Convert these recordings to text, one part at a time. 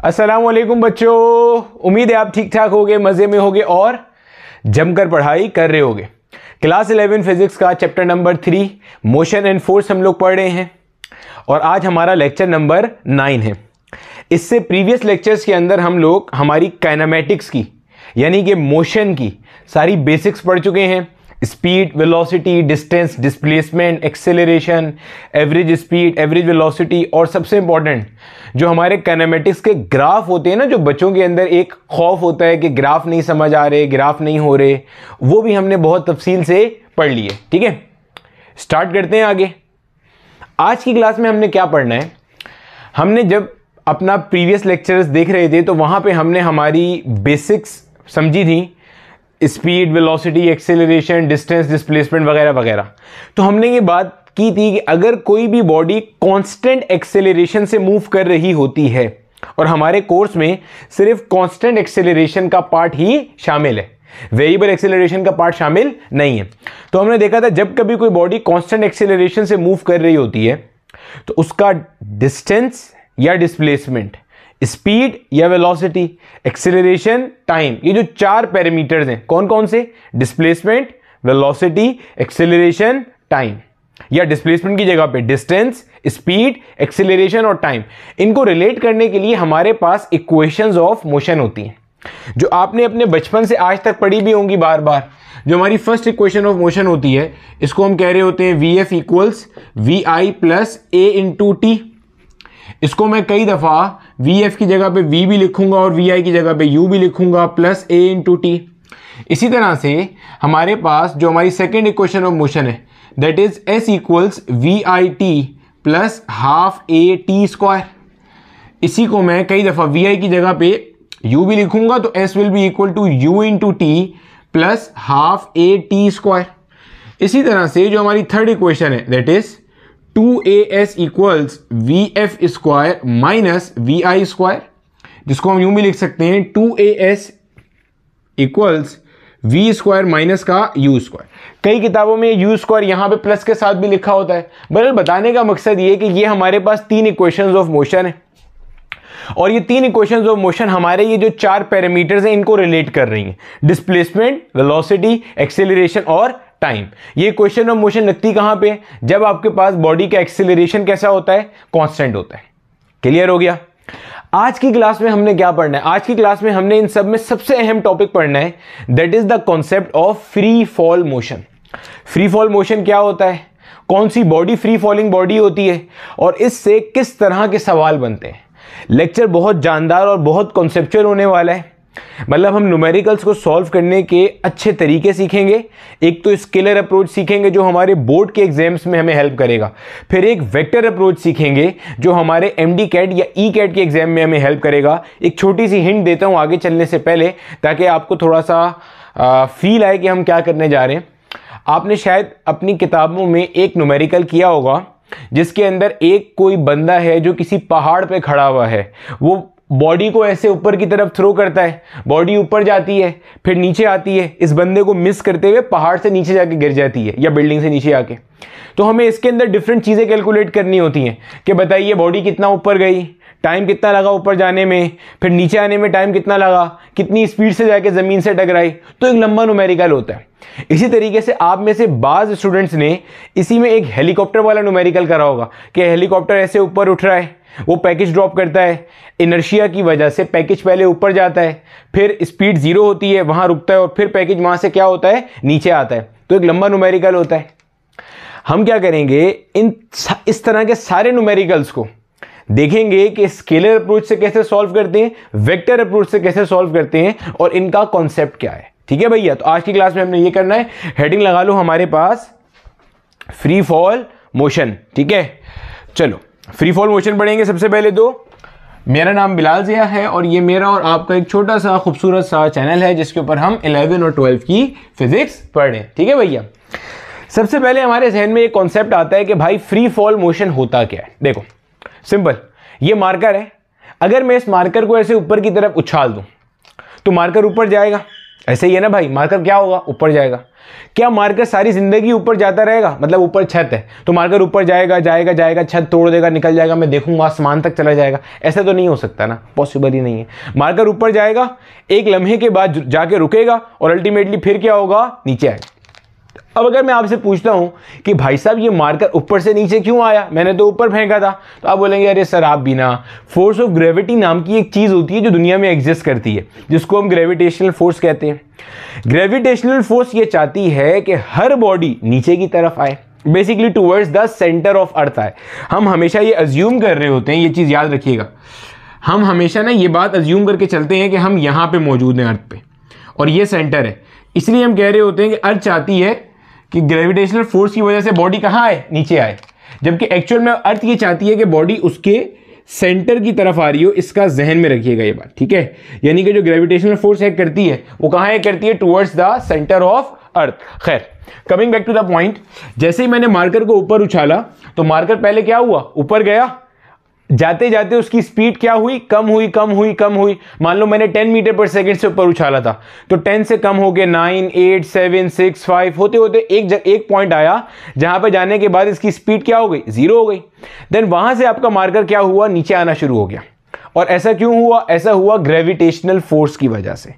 अस्सलाम वालेकुम बच्चों, उम्मीद है आप ठीक ठाक होगे, मज़े में होगे और जमकर पढ़ाई कर रहे होगे। क्लास 11 फिजिक्स का chapter number 3 motion and force हम लोग पढ़ रहे हैं और आज हमारा लेक्चर नंबर 9 है। इससे प्रीवियस लेक्चर्स के अंदर हम लोग हमारी काइनेमेटिक्स की यानी कि मोशन की सारी बेसिक्स पढ़ चुके हैं। Speed, velocity, distance, displacement, acceleration, average speed, average velocity और सबसे इंपॉर्टेंट जो हमारे काइनेमेटिक्स के ग्राफ होते हैं ना, जो बच्चों के अंदर एक खौफ होता है कि ग्राफ नहीं समझ आ रहे, ग्राफ नहीं हो रहे, वो भी हमने बहुत तफसील से पढ़ लिए। ठीक है, स्टार्ट करते हैं आगे। आज की क्लास में हमने क्या पढ़ना है, हमने जब अपना प्रीवियस लेक्चर्स देख रहे थे तो वहाँ पे हमने हमारी बेसिक्स समझी थी, speed, velocity, acceleration, distance, displacement वगैरह वगैरह। तो हमने ये बात की थी कि अगर कोई भी बॉडी कांस्टेंट एक्सेलरेशन से मूव कर रही होती है, और हमारे कोर्स में सिर्फ कांस्टेंट एक्सेलरेशन का पार्ट ही शामिल है, वेरिएबल एक्सेलरेशन का पार्ट शामिल नहीं है। तो हमने देखा था जब कभी कोई बॉडी कांस्टेंट एक्सेलरेशन से मूव कर रही होती है तो उसका डिस्टेंस या डिस्प्लेसमेंट, स्पीड या वेलोसिटी, एक्सेलरेशन, टाइम, ये जो चार पैरामीटर्स हैं, कौन कौन से? डिस्प्लेसमेंट, वेलोसिटी, एक्सेलरेशन, टाइम, या डिस्प्लेसमेंट की जगह पे डिस्टेंस, स्पीड, एक्सेलरेशन और टाइम, इनको रिलेट करने के लिए हमारे पास इक्वेशंस ऑफ मोशन होती हैं जो आपने अपने बचपन से आज तक पढ़ी भी होंगी बार बार। जो हमारी फर्स्ट इक्वेशन ऑफ मोशन होती है, इसको हम कह रहे होते हैं we F equals V I plus A into T. इसको मैं कई दफ़ा वी एफ की जगह पे वी भी लिखूंगा और वी आई की जगह पे यू भी लिखूंगा प्लस ए इंटू टी। इसी तरह से हमारे पास जो हमारी सेकेंड इक्वेशन ऑफ मोशन है, that is S equals V I T plus half A T square. इसी को मैं कई दफ़ा वी आई की जगह पे यू भी लिखूंगा तो S will be equal to U into T plus half A T square. इसी तरह से जो हमारी थर्ड इक्वेशन है, that is 2as equals V F square minus V I square, जिसको हम यूं भी लिख सकते हैं 2as equals V square minus का यू स्क्वायर। कई किताबों में यू स्क्वायर यहां पे प्लस के साथ भी लिखा होता है। बहरहाल बताने का मकसद ये कि ये हमारे पास तीन इक्वेशंस ऑफ मोशन है और ये तीन इक्वेशंस ऑफ मोशन हमारे ये जो चार पैरामीटर्स हैं इनको रिलेट कर रही हैं, डिस्प्लेसमेंट, वेलोसिटी, एक्सेलरेशन और टाइम। ये इक्वेशन ऑफ मोशन लगती कहां पे? जब आपके पास बॉडी का एक्सेलरेशन कैसा होता है? कांस्टेंट होता है। क्लियर हो गया? आज की क्लास में हमने क्या पढ़ना है? आज की क्लास में हमने इन सब में सबसे अहम टॉपिक पढ़ना है, that is the concept of free fall motion. Free fall motion क्या होता है, कौन सी बॉडी फ्री फॉलिंग बॉडी होती है और इससे किस तरह के सवाल बनते हैं। लेक्चर बहुत जानदार और बहुत कॉन्सेप्चुअल होने वाला है। मतलब हम न्यूमेरिकल्स को सॉल्व करने के अच्छे तरीके सीखेंगे। एक तो स्केलर अप्रोच सीखेंगे जो हमारे बोर्ड के एग्जाम्स में हमें हेल्प करेगा, फिर एक वेक्टर अप्रोच सीखेंगे जो हमारे एमडी कैट या ई कैट के एग्जाम में हमें हेल्प करेगा। एक छोटी सी हिंट देता हूं आगे चलने से पहले, ताकि आपको थोड़ा सा फील आए कि हम क्या करने जा रहे हैं। आपने शायद अपनी किताबों में एक न्यूमेरिकल किया होगा जिसके अंदर एक कोई बंदा है जो किसी पहाड़ पे खड़ा हुआ है, वो बॉडी को ऐसे ऊपर की तरफ थ्रो करता है, बॉडी ऊपर जाती है फिर नीचे आती है, इस बंदे को मिस करते हुए पहाड़ से नीचे जाके गिर जाती है या बिल्डिंग से नीचे आके। तो हमें इसके अंदर डिफरेंट चीज़ें कैलकुलेट करनी होती हैं कि बताइए बॉडी कितना ऊपर गई, टाइम कितना लगा ऊपर जाने में, फिर नीचे आने में टाइम कितना लगा, कितनी स्पीड से जाके ज़मीन से टकराई। तो एक लंबा न्यूमेरिकल होता है। इसी तरीके से आप में से बाज़ स्टूडेंट्स ने इसी में एक हेलीकॉप्टर वाला न्यूमेरिकल करा होगा कि हेलीकॉप्टर ऐसे ऊपर उठ रहा है, वो पैकेज ड्रॉप करता है, इनर्शिया की वजह से पैकेज पहले ऊपर जाता है, फिर स्पीड जीरो होती है, वहां रुकता है और फिर पैकेज वहां से क्या होता है? नीचे आता है। तो एक लंबा न्यूमेरिकल होता है। हम क्या करेंगे, इस तरह के सारे न्यूमेरिकल्स को देखेंगे कि स्केलर अप्रोच से कैसे सॉल्व करते हैं, वेक्टर अप्रोच से कैसे सॉल्व करते हैं और इनका कॉन्सेप्ट क्या है। ठीक है भैया? तो आज की क्लास में हमने ये करना है। हेडिंग लगा लो हमारे पास फ्री फॉल मोशन। ठीक है, चलो फ्री फॉल मोशन पढ़ेंगे। सबसे पहले तो मेरा नाम बिलाल ज़िया है और ये मेरा और आपका एक छोटा सा खूबसूरत सा चैनल है जिसके ऊपर हम 11 और 12 की फिजिक्स पढ़ रहे हैं। ठीक है भैया? सबसे पहले हमारे जहन में एक कॉन्सेप्ट आता है कि भाई फ्री फॉल मोशन होता क्या है। देखो सिंपल, ये मार्कर है, अगर मैं इस मार्कर को ऐसे ऊपर की तरफ उछाल दूं तो मार्कर ऊपर जाएगा, ऐसे ही है ना भाई, मार्कर क्या होगा, ऊपर जाएगा। क्या मार्कर सारी जिंदगी ऊपर जाता रहेगा? मतलब ऊपर छत है तो मार्कर ऊपर जाएगा जाएगा जाएगा, छत तोड़ देगा, निकल जाएगा, मैं देखूंगा आसमान तक चला जाएगा? ऐसा तो नहीं हो सकता ना, पॉसिबल ही नहीं है। मार्कर ऊपर जाएगा, एक लम्हे के बाद जाके रुकेगा और अल्टीमेटली फिर क्या होगा, नीचे आएगा। अब अगर मैं आपसे पूछता हूं कि भाई साहब ये मार्कर ऊपर से नीचे क्यों आया, मैंने तो ऊपर फेंका था, तो आप बोलेंगे अरे सर आप भी ना, फोर्स ऑफ ग्रेविटी नाम की एक चीज होती है जो दुनिया में एग्जिस्ट करती है, जिसको हम ग्रेविटेशनल फोर्स कहते हैं। ग्रेविटेशनल फोर्स ये चाहती है कि हर बॉडी नीचे की तरफ आए, basically towards the centre of अर्थ आए। हम हमेशा ये अज्यूम कर रहे होते हैं, ये चीज याद रखिएगा, हम हमेशा ना ये बात अज्यूम करके चलते हैं कि हम यहां पे मौजूद हैं अर्थ पे और ये सेंटर है, इसलिए हम कह रहे होते हैं कि अर्थ चाहती है कि ग्रेविटेशनल फोर्स की वजह से बॉडी कहाँ आए, नीचे आए, जबकि एक्चुअल में अर्थ ये चाहती है कि बॉडी उसके सेंटर की तरफ आ रही हो। इसका जहन में रखिएगा ये बात, ठीक है। यानी कि जो ग्रेविटेशनल फोर्स एक्ट करती है वो कहाँ एक्ट करती है, towards the centre of earth. खैर, coming back to the point, जैसे ही मैंने मार्कर को ऊपर उछाला तो मार्कर पहले क्या हुआ, ऊपर गया, जाते जाते उसकी स्पीड क्या हुई, कम हुई कम हुई कम हुई। मान लो मैंने 10 मीटर पर सेकंड से ऊपर उछाला था तो 10 से कम हो गए 9, 8, 7, 6, 5 होते होते एक पॉइंट आया जहां पे जाने के बाद इसकी स्पीड क्या हो गई, 0 हो गई। देन वहां से आपका मार्कर क्या हुआ, नीचे आना शुरू हो गया। और ऐसा क्यों हुआ, ऐसा हुआ ग्रेविटेशनल फोर्स की वजह से।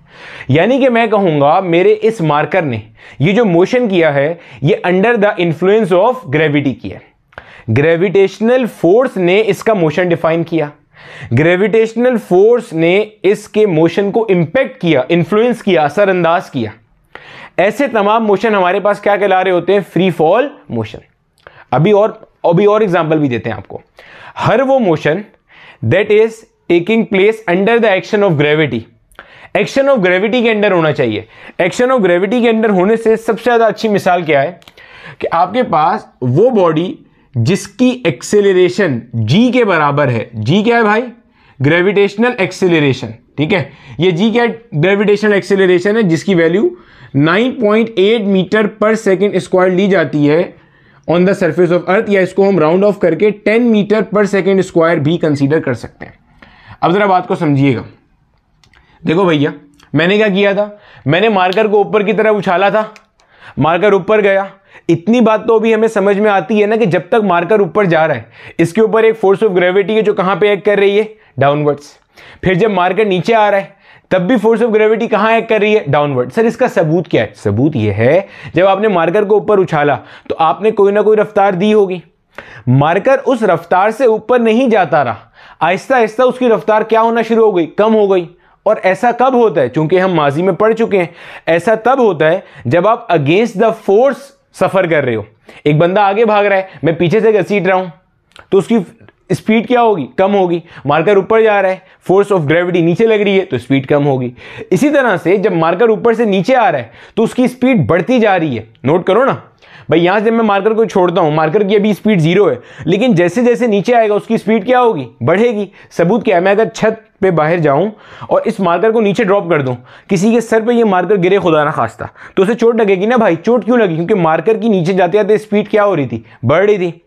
यानी कि मैं कहूंगा मेरे इस मार्कर ने ये जो मोशन किया है ये under the influence of gravity किया। ग्रेविटेशनल फोर्स ने इसका मोशन डिफाइन किया, ग्रेविटेशनल फोर्स ने इसके मोशन को इंपैक्ट किया, इन्फ्लुएंस किया, असरअंदाज किया। ऐसे तमाम मोशन हमारे पास क्या कहला रहे होते हैं, फ्री फॉल मोशन। अभी और एग्जांपल भी देते हैं आपको। हर वो motion that is taking place under the action of gravity, action of gravity के अंडर होना चाहिए। एक्शन ऑफ ग्रेविटी के अंडर होने से सबसे ज्यादा अच्छी मिसाल क्या है कि आपके पास वो बॉडी जिसकी एक्सेलरेशन g के बराबर है। g क्या है भाई, ग्रेविटेशनल एक्सेलरेशन, ठीक है। ये g क्या है, ग्रेविटेशनल एक्सेलरेशन है जिसकी वैल्यू 9.8 मीटर पर सेकेंड स्क्वायर ली जाती है on the surface of earth, या इसको हम राउंड ऑफ करके 10 मीटर पर सेकेंड स्क्वायर भी कंसीडर कर सकते हैं। अब जरा बात को समझिएगा। देखो भैया, मैंने क्या किया था, मैंने मार्कर को ऊपर की तरफ उछाला था, मार्कर ऊपर गया। इतनी बात तो अभी हमें समझ में आती है ना कि जब तक मार्कर ऊपर जा रहा है इसके ऊपर एक फोर्स ऑफ ग्रेविटी है जो कहां पे एक्ट कर रही है, डाउनवर्ड्स। फिर जब मार्कर नीचे आ रहा है तब भी फोर्स ऑफ ग्रेविटी कहां एक्ट कर रही है, डाउनवर्ड। सर इसका सबूत क्या है, सबूत यह है जब आपने मार्कर को ऊपर उछाला तो आपने कोई ना कोई रफ्तार दी होगी, मार्कर उस रफ्तार से ऊपर नहीं जाता रहा, आहिस्ता आहिस्ता उसकी रफ्तार क्या होना शुरू हो गई, कम हो गई। और ऐसा कब होता है, चूंकि हम माजी में पढ़ चुके हैं, ऐसा तब होता है जब आप अगेंस्ट द फोर्स सफर कर रहे हो। एक बंदा आगे भाग रहा है, मैं पीछे से घसीट रहा हूं, तो उसकी स्पीड क्या होगी, कम होगी। मार्कर ऊपर जा रहा है, फोर्स ऑफ ग्रेविटी नीचे लग रही है तो स्पीड कम होगी। इसी तरह से जब मार्कर ऊपर से नीचे आ रहा है तो उसकी स्पीड बढ़ती जा रही है। नोट करो ना भाई, यहां से मैं मार्कर को छोड़ता हूं, मार्कर की अभी स्पीड 0 है, लेकिन जैसे जैसे नीचे आएगा उसकी स्पीड क्या होगी, बढ़ेगी। सबूत क्या है, मैं अगर छत पे बाहर जाऊं और इस मार्कर को नीचे ड्रॉप कर दूं, किसी के सर पे ये मार्कर गिरे खुदा ना खास्ता, तो उसे चोट लगेगी ना भाई। चोट क्यों लगी, क्योंकि मार्कर की नीचे जाते जाते स्पीड क्या हो रही थी, बढ़ रही थी।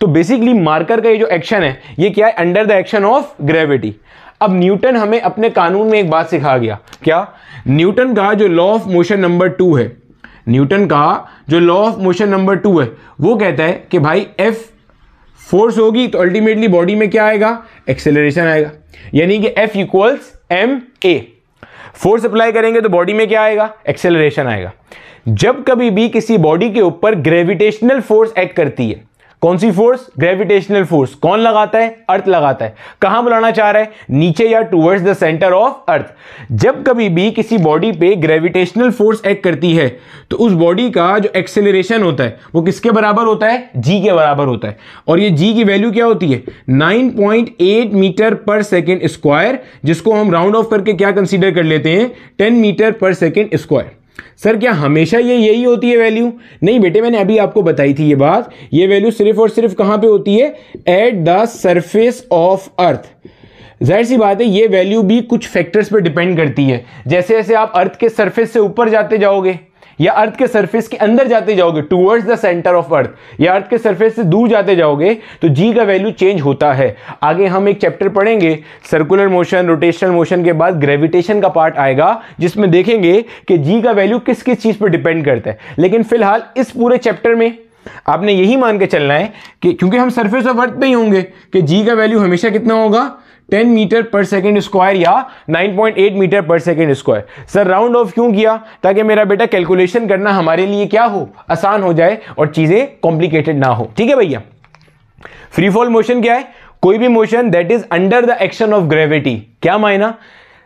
तो बेसिकली मार्कर का ये जो एक्शन है ये क्या है, under the action of gravity. अब न्यूटन हमें अपने कानून में एक बात सिखा गया, क्या, न्यूटन का जो लॉ ऑफ मोशन नंबर 2 है, न्यूटन का जो लॉ ऑफ मोशन नंबर 2 है वो कहता है कि भाई F फोर्स होगी तो अल्टीमेटली बॉडी में क्या आएगा, एक्सेलरेशन आएगा। यानी कि F equals ma, force apply करेंगे तो बॉडी में क्या आएगा, एक्सेलरेशन आएगा। जब कभी भी किसी बॉडी के ऊपर ग्रेविटेशनल फोर्स एक्ट करती है, कौन सी फोर्स, ग्रेविटेशनल फोर्स, कौन लगाता है, अर्थ लगाता है। कहां बुलाना चाह रहा है, नीचे या टुवर्ड्स द सेंटर ऑफ अर्थ। जब कभी भी किसी बॉडी पे ग्रेविटेशनल फोर्स एक्ट करती है तो उस बॉडी का जो एक्सेलरेशन होता है वो किसके बराबर होता है, g के बराबर होता है। और ये g की वैल्यू क्या होती है, 9.8 मीटर पर सेकेंड स्क्वायर, जिसको हम राउंड ऑफ करके क्या कंसीडर कर लेते हैं, 10 मीटर पर सेकेंड स्क्वायर। सर क्या हमेशा ये यही होती है वैल्यू, नहीं बेटे, मैंने अभी आपको बताई थी ये बात। ये वैल्यू सिर्फ और सिर्फ कहां पे होती है, at the surface of earth. जाहिर सी बात है ये वैल्यू भी कुछ फैक्टर्स पे डिपेंड करती है। जैसे जैसे आप अर्थ के सरफेस से ऊपर जाते जाओगे या अर्थ के सरफेस के अंदर जाते जाओगे टुवर्ड्स द सेंटर ऑफ अर्थ, या अर्थ के सरफेस से दूर जाते जाओगे तो जी का वैल्यू चेंज होता है। आगे हम एक चैप्टर पढ़ेंगे सर्कुलर मोशन, रोटेशनल मोशन के बाद ग्रेविटेशन का पार्ट आएगा जिसमें देखेंगे कि जी का वैल्यू किस किस चीज पर डिपेंड करता है। लेकिन फिलहाल इस पूरे चैप्टर में आपने यही मान के चलना है कि क्योंकि हम सरफेस ऑफ अर्थ पे ही होंगे कि जी का वैल्यू हमेशा कितना होगा 10 मीटर पर सेकेंड स्क्वायर या 9.8 मीटर पर second square. Sir round of क्यों किया? ताकि मेरा बेटा कैलकुलेशन करना हमारे लिए क्या हो, आसान हो जाए और चीजें कॉम्प्लिकेटेड ना हो। ठीक है भैया। फ्री फॉल मोशन क्या है? कोई भी motion that is under the action of gravity. क्या मायना?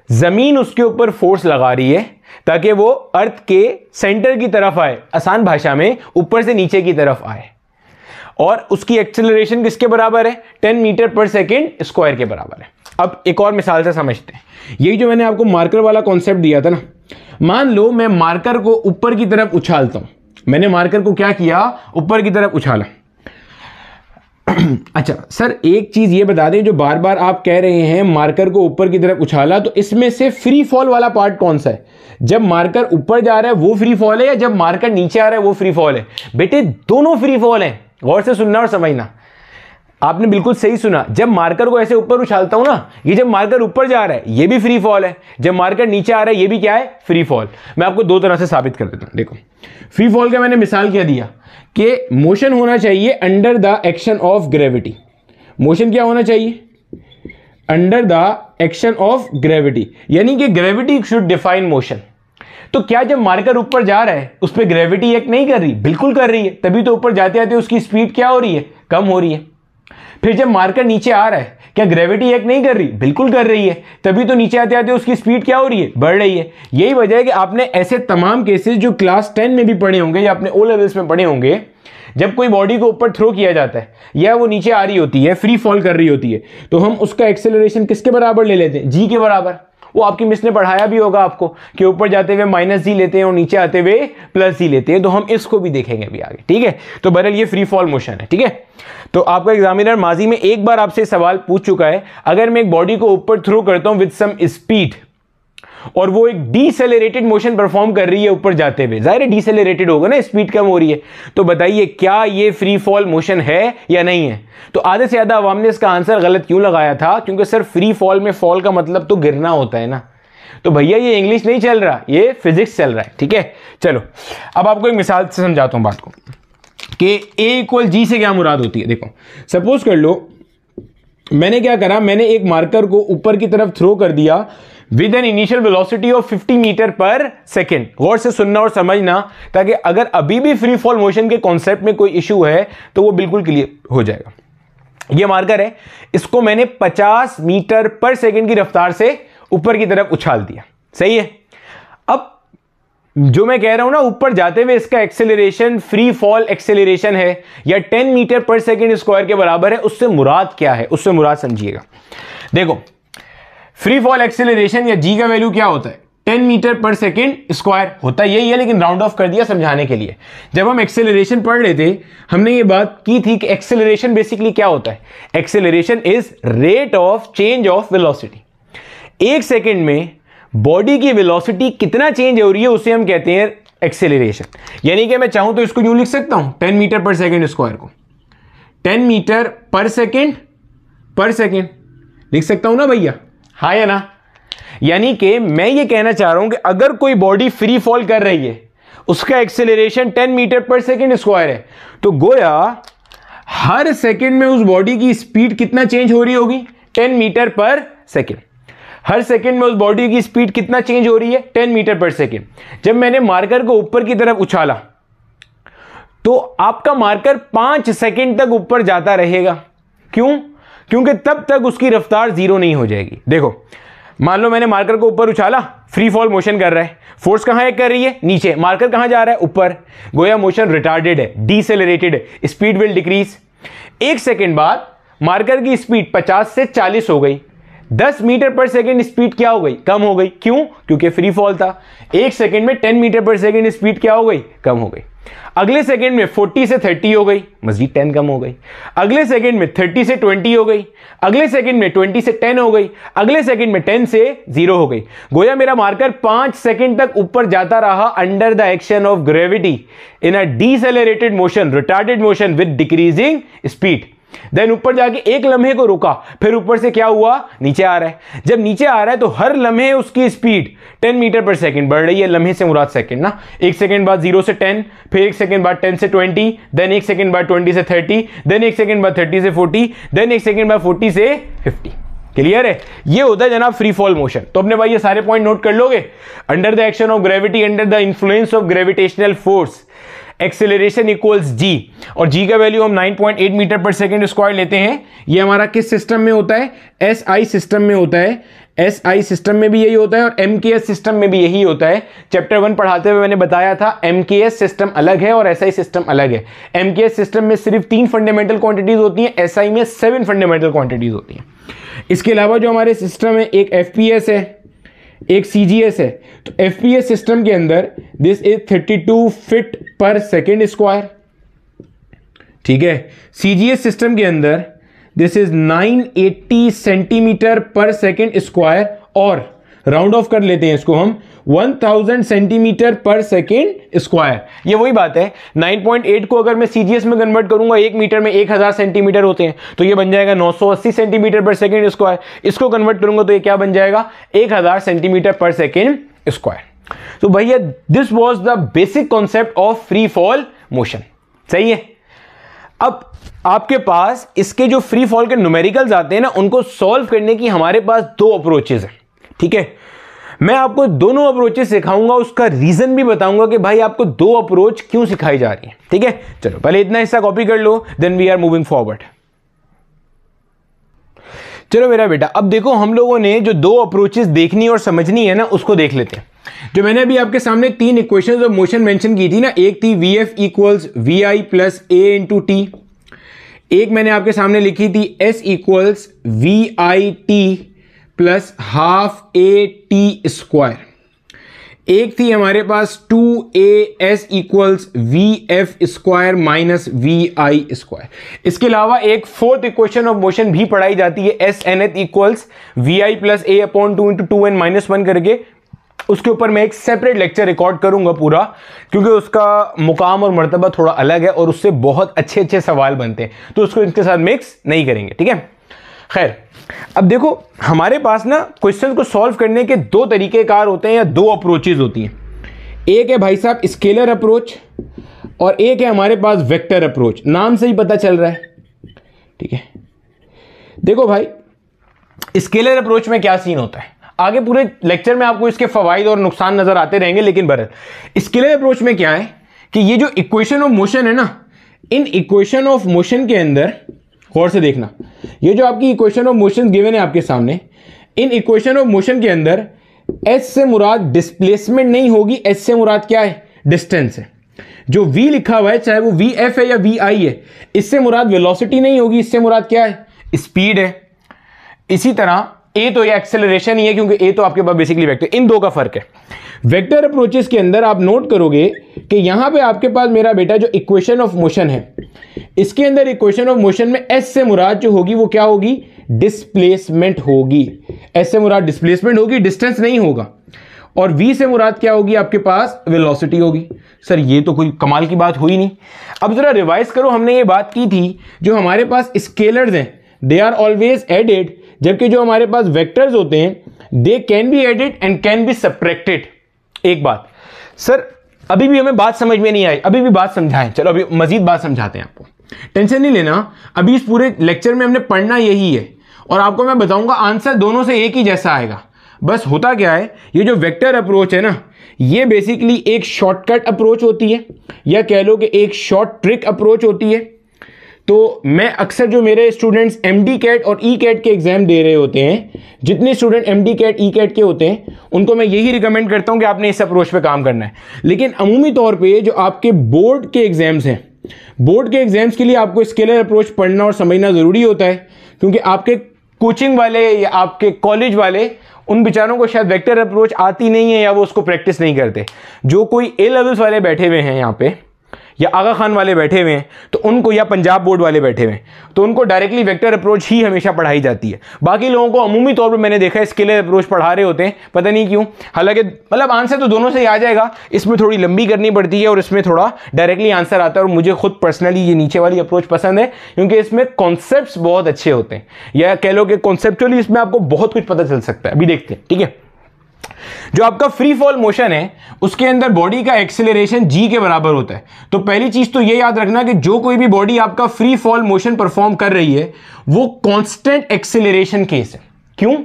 जमीन उसके ऊपर फोर्स लगा रही है ताकि वो अर्थ के सेंटर की तरफ आए, आसान भाषा में ऊपर से नीचे की तरफ आए, और उसकी एक्सेलरेशन किसके बराबर है? 10 मीटर पर सेकेंड स्क्वायर के बराबर है। अब एक और मिसाल से समझते हैं। यही जो मैंने आपको मार्कर वाला कॉन्सेप्ट दिया था ना, मान लो मैं मार्कर को ऊपर की तरफ उछालता हूं। मैंने मार्कर को क्या किया? ऊपर की तरफ उछाला। अच्छा सर एक चीज ये बता दें, जो बार बार आप कह रहे हैं मार्कर को ऊपर की तरफ उछाला, तो इसमें से फ्री फॉल वाला पार्ट कौन सा है? जब मार्कर ऊपर जा रहा है वो फ्री फॉल है, या जब मार्कर नीचे आ रहा है वो फ्री फॉल है? बेटे दोनों फ्री फॉल है, गौर से सुनना और समझना। आपने बिल्कुल सही सुना। जब मार्कर को ऐसे ऊपर उछालता हूं ना, ये जब मार्कर ऊपर जा रहा है ये भी फ्री फॉल है, जब मार्कर नीचे आ रहा है ये भी क्या है? Free fall. मैं आपको दो तरह से साबित कर देता हूं। देखो फ्री फॉल का मैंने मिसाल क्या दिया कि मोशन होना चाहिए under the action of gravity. Motion क्या होना चाहिए? Under the action of gravity, यानी कि ग्रेविटी शुड डिफाइन मोशन। तो क्या जब मार्कर ऊपर जा रहा है उस पर ग्रेविटी एक्ट नहीं कर रही? बिल्कुल कर रही है, तभी तो ऊपर जाते जाते उसकी स्पीड क्या हो रही है? कम हो रही है। फिर जब मार्कर नीचे आ रहा है क्या ग्रेविटी एक्ट नहीं कर रही? बिल्कुल कर रही है, तभी तो नीचे आते आते उसकी स्पीड क्या हो रही है? बढ़ रही है। यही वजह है कि आपने ऐसे तमाम केसेस जो क्लास 10 में भी पढ़े होंगे या अपने ओ लेवल्स में पढ़े होंगे, जब कोई बॉडी को ऊपर थ्रो किया जाता है या वो नीचे आ रही होती है, फ्री फॉल कर रही होती है, तो हम उसका एक्सेलरेशन किसके बराबर ले लेते हैं? जी के बराबर। वो आपकी मिस ने पढ़ाया भी होगा आपको कि ऊपर जाते हुए माइनस जी लेते हैं और नीचे आते हुए प्लस जी लेते हैं। तो हम इसको भी देखेंगे भी आगे। ठीक है, तो बहरहाल ये फ्री फॉल मोशन है। ठीक है, तो आपका एग्जामिनर माजी में एक बार आपसे सवाल पूछ चुका है, अगर मैं एक बॉडी को ऊपर थ्रो करता हूं विद सम स्पीड और वो एक डीसेलेरेटेड मोशन परफॉर्म कर रही है ऊपर जाते हुए, जाहिर है डीसेलेरेटेड होगा ना, स्पीड कम हो रही है, तो बताइए क्या ये फ्री फॉल मोशन है या नहीं है? तो आधे से ज्यादा अवाम ने इसका आंसर गलत क्यों लगाया था? क्योंकि सर फ्री फॉल में फॉल का मतलब तो गिरना होता है ना। तो भैया ये इंग्लिश नहीं चल रहा, ये फिजिक्स चल रहा है। ठीक है, चलो अब आपको एक मिसाल से समझाता हूं बात को कि A = G से क्या मुराद होती है। देखो सपोज कर लो मैंने क्या करा, मैंने एक मार्कर को ऊपर की तरफ थ्रो कर दिया with an initial velocity of 50 metre पर सेकेंड। गौर से सुनना और समझना, ताकि अगर अभी भी फ्री फॉल मोशन के कॉन्सेप्ट में कोई इशू है तो वो बिल्कुल क्लियर हो जाएगा। ये मार्कर है, इसको मैंने 50 मीटर पर सेकेंड की रफ्तार से ऊपर की तरफ उछाल दिया। सही है। अब जो मैं कह रहा हूं ना, ऊपर जाते हुए इसका एक्सेलरेशन फ्री फॉल एक्सेलरेशन है या 10 मीटर पर सेकेंड स्क्वायर के बराबर है। उससे मुराद क्या है? उससे मुराद समझिएगा। देखो फ्री फॉल एक्सेलरेशन या जी का वैल्यू क्या होता है? 10 मीटर पर सेकेंड स्क्वायर होता है, यही है, लेकिन राउंड ऑफ कर दिया समझाने के लिए। जब हम एक्सेलरेशन पढ़ रहे थे हमने ये बात की थी कि एक्सेलरेशन बेसिकली क्या होता है? Acceleration is rate of change of velocity. एक सेकेंड में बॉडी की वेलोसिटी कितना चेंज हो रही है उसे हम कहते हैं एक्सेलरेशन। यानी कि मैं चाहूं तो इसको यूं लिख सकता हूं 10 मीटर पर सेकेंड स्क्वायर को 10 मीटर पर सेकेंड लिख सकता हूं ना भैया? हाँ या ना? यानी कि मैं ये कहना चाह रहा हूं कि अगर कोई बॉडी फ्री फॉल कर रही है, उसका एक्सेलरेशन 10 मीटर पर सेकेंड स्क्वायर है, तो गोया हर सेकेंड में उस बॉडी की स्पीड कितना चेंज हो रही होगी? 10 मीटर पर सेकेंड। हर सेकेंड में उस बॉडी की स्पीड कितना चेंज हो रही है? 10 मीटर पर सेकेंड। जब मैंने मार्कर को ऊपर की तरफ उछाला तो आपका मार्कर 5 सेकेंड तक ऊपर जाता रहेगा। क्यों? क्योंकि तब तक उसकी रफ्तार जीरो नहीं हो जाएगी। देखो मान लो मैंने मार्कर को ऊपर उछाला, फ्री फॉल मोशन कर रहा है, फोर्स कहां कर रही है? नीचे। मार्कर कहां जा रहा है? ऊपर। गोया मोशन रिटार्डेड है, डीसेलरेटेड है, स्पीड विल डिक्रीज। एक सेकेंड बाद मार्कर की स्पीड 50 से 40 हो गई, 10 मीटर पर सेकेंड स्पीड क्या हो गई? कम हो गई। क्यों? क्योंकि फ्री फॉल था। एक सेकेंड में 10 मीटर पर सेकेंड स्पीड क्या हो गई? कम हो गई। अगले सेकंड में 40 से 30 हो गई, मजीद 10 कम हो गई। अगले सेकंड में 30 से 20 हो गई। अगले सेकंड में 20 से 10 हो गई। अगले सेकंड में 10 से 0 हो गई। गोया मेरा मार्कर 5 सेकंड तक ऊपर जाता रहा under the action of gravity in a decelerated motion, retarded motion with decreasing speed. Then ऊपर जाके एक लम्हे को रुका, फिर ऊपर से क्या हुआ, नीचे आ रहा है। जब नीचे आ रहा है तो हर लम्हे उसकी स्पीड 10 मीटर पर सेकंड बढ़ रही है। लम्हे से मुराद सेकंड ना, एक सेकंड बाद 0 से 10, फिर एक सेकंड बाद 10 से 20, देन एक सेकंड बाद 20 से 30, देन एक सेकंड बाद 30 से 40, देन एक सेकंड बाद 40 से 50। क्लियर है? ये होता है जनाब फ्री फॉल मोशन। तो अपने भाई ये सारे पॉइंट नोट कर लोगे। Under the action of gravity, under the influence of gravitational force, acceleration equals जी, और जी का वैल्यू हम 9.8 मीटर पर सेकंड स्क्वायर लेते हैं। ये हमारा किस सिस्टम में होता है? एसआई सिस्टम में होता है। एसआई सिस्टम में भी यही होता है और एमकेएस सिस्टम में भी यही होता है। चैप्टर 1 पढ़ाते हुए मैंने बताया था एमकेएस सिस्टम अलग है और एसआई सिस्टम अलग है। एमकेएस सिस्टम में सिर्फ 3 फंडामेंटल क्वांटिटीज होती हैं, एसआई में 7 फंडामेंटल क्वांटिटीज होती हैं। इसके अलावा जो हमारे सिस्टम है, एक एफपीएस है, एक सीजीएस है। तो एफपीएस सिस्टम के अंदर दिस इज 32 फीट पर सेकेंड स्क्वायर, ठीक है। सीजीएस सिस्टम के अंदर दिस इज 980 सेंटीमीटर पर सेकेंड स्क्वायर, और राउंड ऑफ कर लेते हैं इसको हम 1000 सेंटीमीटर पर सेकेंड स्क्वायर। ये वही बात है, 9.8 को अगर मैं सीजीएस में कन्वर्ट करूंगा, 1 मीटर में 1000 सेंटीमीटर होते हैं, तो ये बन जाएगा 980 सेंटीमीटर पर सेकेंड स्क्वायर। इसको कन्वर्ट करूंगा तो ये क्या बन जाएगा? 1000 सेंटीमीटर पर सेकेंड स्क्वायर। तो भैया this was the basic concept of free fall motion. सही है? अब आपके पास इसके जो फ्री फॉल के न्यूमेरिकल्स आते हैं ना, उनको सॉल्व करने की हमारे पास 2 अप्रोचेस हैं, ठीक है। मैं आपको दोनों अप्रोचेस सिखाऊंगा, उसका रीजन भी बताऊंगा कि भाई आपको 2 अप्रोच क्यों सिखाई जा रही है, ठीक है। चलो पहले इतना हिस्सा कॉपी कर लो, then we are moving forward. चलो मेरा बेटा, अब देखो हम लोगों ने जो 2 अप्रोचेस देखनी और समझनी है ना, उसको देख लेते हैं। जो मैंने अभी आपके सामने 3 इक्वेशंस ऑफ मोशन मेंशन की थी ना, एक थी we F equals V I plus A into T, एक मैंने आपके सामने लिखी थी S equals V I T plus half A T square, एक थी हमारे पास 2as equals V F square minus V आई स्क्वायर। इसके अलावा एक 4th इक्वेशन ऑफ मोशन भी पढ़ाई जाती है, एस एन एथ इक्वल्स वी आई प्लस ए अपॉन 2 इंटू 2n माइनस 1 करके। उसके ऊपर मैं एक सेपरेट लेक्चर रिकॉर्ड करूंगा पूरा, क्योंकि उसका मुकाम और मर्तबा थोड़ा अलग है और उससे बहुत अच्छे अच्छे सवाल बनते हैं, तो उसको इनके साथ मिक्स नहीं करेंगे, ठीक है। खैर, अब देखो हमारे पास ना क्वेश्चन को सॉल्व करने के 2 तरीकेकार होते हैं या 2 अप्रोचेज होती हैं। एक है भाई साहब स्केलर अप्रोच और एक है हमारे पास वेक्टर अप्रोच। नाम से ही पता चल रहा है, ठीक है। देखो भाई स्केलर अप्रोच में क्या सीन होता है, आगे पूरे लेक्चर में आपको इसके फवाइद और नुकसान नजर आते रहेंगे, लेकिन बहरहाल स्केलर अप्रोच में क्या है कि ये जो इक्वेशन ऑफ मोशन है ना, इन इक्वेशन ऑफ मोशन के अंदर गौर से देखना, ये जो आपकी इक्वेशन ऑफ मोशन गिवन है आपके सामने, इन इक्वेशन ऑफ मोशन के अंदर एस से मुराद डिस्प्लेसमेंट नहीं होगी, एस से मुराद क्या है? डिस्टेंस है। जो v लिखा हुआ है, चाहे वो वी एफ है या वी आई है, इससे मुराद वेलोसिटी नहीं होगी, इससे मुराद क्या है? स्पीड है। इसी तरह ए तो ये एक्सेलरेशन ही है, क्योंकि ए तो आपके पास बेसिकली वेक्टर। इन 2 का फर्क है। वेक्टर अप्रोचेस के अंदर आप नोट करोगे कि यहां पे आपके पास मेरा बेटा जो इक्वेशन ऑफ मोशन है, इसके अंदर इक्वेशन ऑफ मोशन में एस से मुराद जो होगी वो क्या होगी? डिस्प्लेसमेंट होगी। एस से मुराद डिस्प्लेसमेंट होगी, डिस्टेंस नहीं होगा। और वी से मुराद क्या होगी? आपके पास वेलोसिटी होगी। सर ये तो कोई कमाल की बात हुई नहीं। अब जरा रिवाइज करो, हमने ये बात की थी जो हमारे पास स्केलर्स हैं दे आर ऑलवेज एडेड, जबकि जो हमारे पास वेक्टर्स होते हैं they can be added and can be subtracted. एक बात सर, अभी भी हमें बात समझ में नहीं आई, अभी भी बात समझाएं। चलो अभी मजीद बात समझाते हैं आपको, टेंशन नहीं लेना। अभी इस पूरे लेक्चर में हमने पढ़ना यही है और आपको मैं बताऊंगा आंसर दोनों से एक ही जैसा आएगा। बस होता क्या है, ये जो वेक्टर अप्रोच है ना, ये बेसिकली एक शॉर्टकट अप्रोच होती है, या कह लो कि एक शॉर्ट ट्रिक अप्रोच होती है। तो मैं अक्सर जो मेरे स्टूडेंट्स एमडी कैट और ई कैट के एग्जाम दे रहे होते हैं, जितने student MDCAT ECAT के होते हैं, उनको मैं यही रिकमेंड करता हूं कि आपने इस अप्रोच पे काम करना है। लेकिन अमूमी तौर पे जो आपके बोर्ड के एग्जाम्स हैं, बोर्ड के एग्जाम्स के लिए आपको स्केलर अप्रोच पढ़ना और समझना जरूरी होता है, क्योंकि आपके कोचिंग वाले या आपके कॉलेज वाले, उन बेचारों को शायद वेक्टर अप्रोच आती नहीं है या वो उसको प्रैक्टिस नहीं करते। जो कोई ए लेवल्स वाले बैठे हुए हैं यहाँ पे, या आगा खान वाले बैठे हुए हैं तो उनको, या पंजाब बोर्ड वाले बैठे हुए हैं तो उनको डायरेक्टली वेक्टर अप्रोच ही हमेशा पढ़ाई जाती है। बाकी लोगों को अमूमी तौर पर मैंने देखा है स्केलर अप्रोच पढ़ा रहे होते हैं, पता नहीं क्यों। हालांकि मतलब आंसर तो दोनों से ही आ जाएगा, इसमें थोड़ी लंबी करनी पड़ती है और इसमें थोड़ा डायरेक्टली आंसर आता है। और मुझे खुद पर्सनली ये नीचे वाली अप्रोच पसंद है क्योंकि इसमें कॉन्सेप्ट्स बहुत अच्छे होते हैं, या कह लो कि कॉन्सेप्चुअली इसमें आपको बहुत कुछ पता चल सकता है। अभी देखते हैं, ठीक है। जो आपका फ्री फॉल मोशन है उसके अंदर बॉडी का एक्सेलरेशन g के बराबर होता है। तो पहली चीज तो ये याद रखना कि जो कोई भी बॉडी आपका फ्री फॉल मोशन परफॉर्म कर रही है वो कांस्टेंट एक्सेलरेशन केस है। क्यों?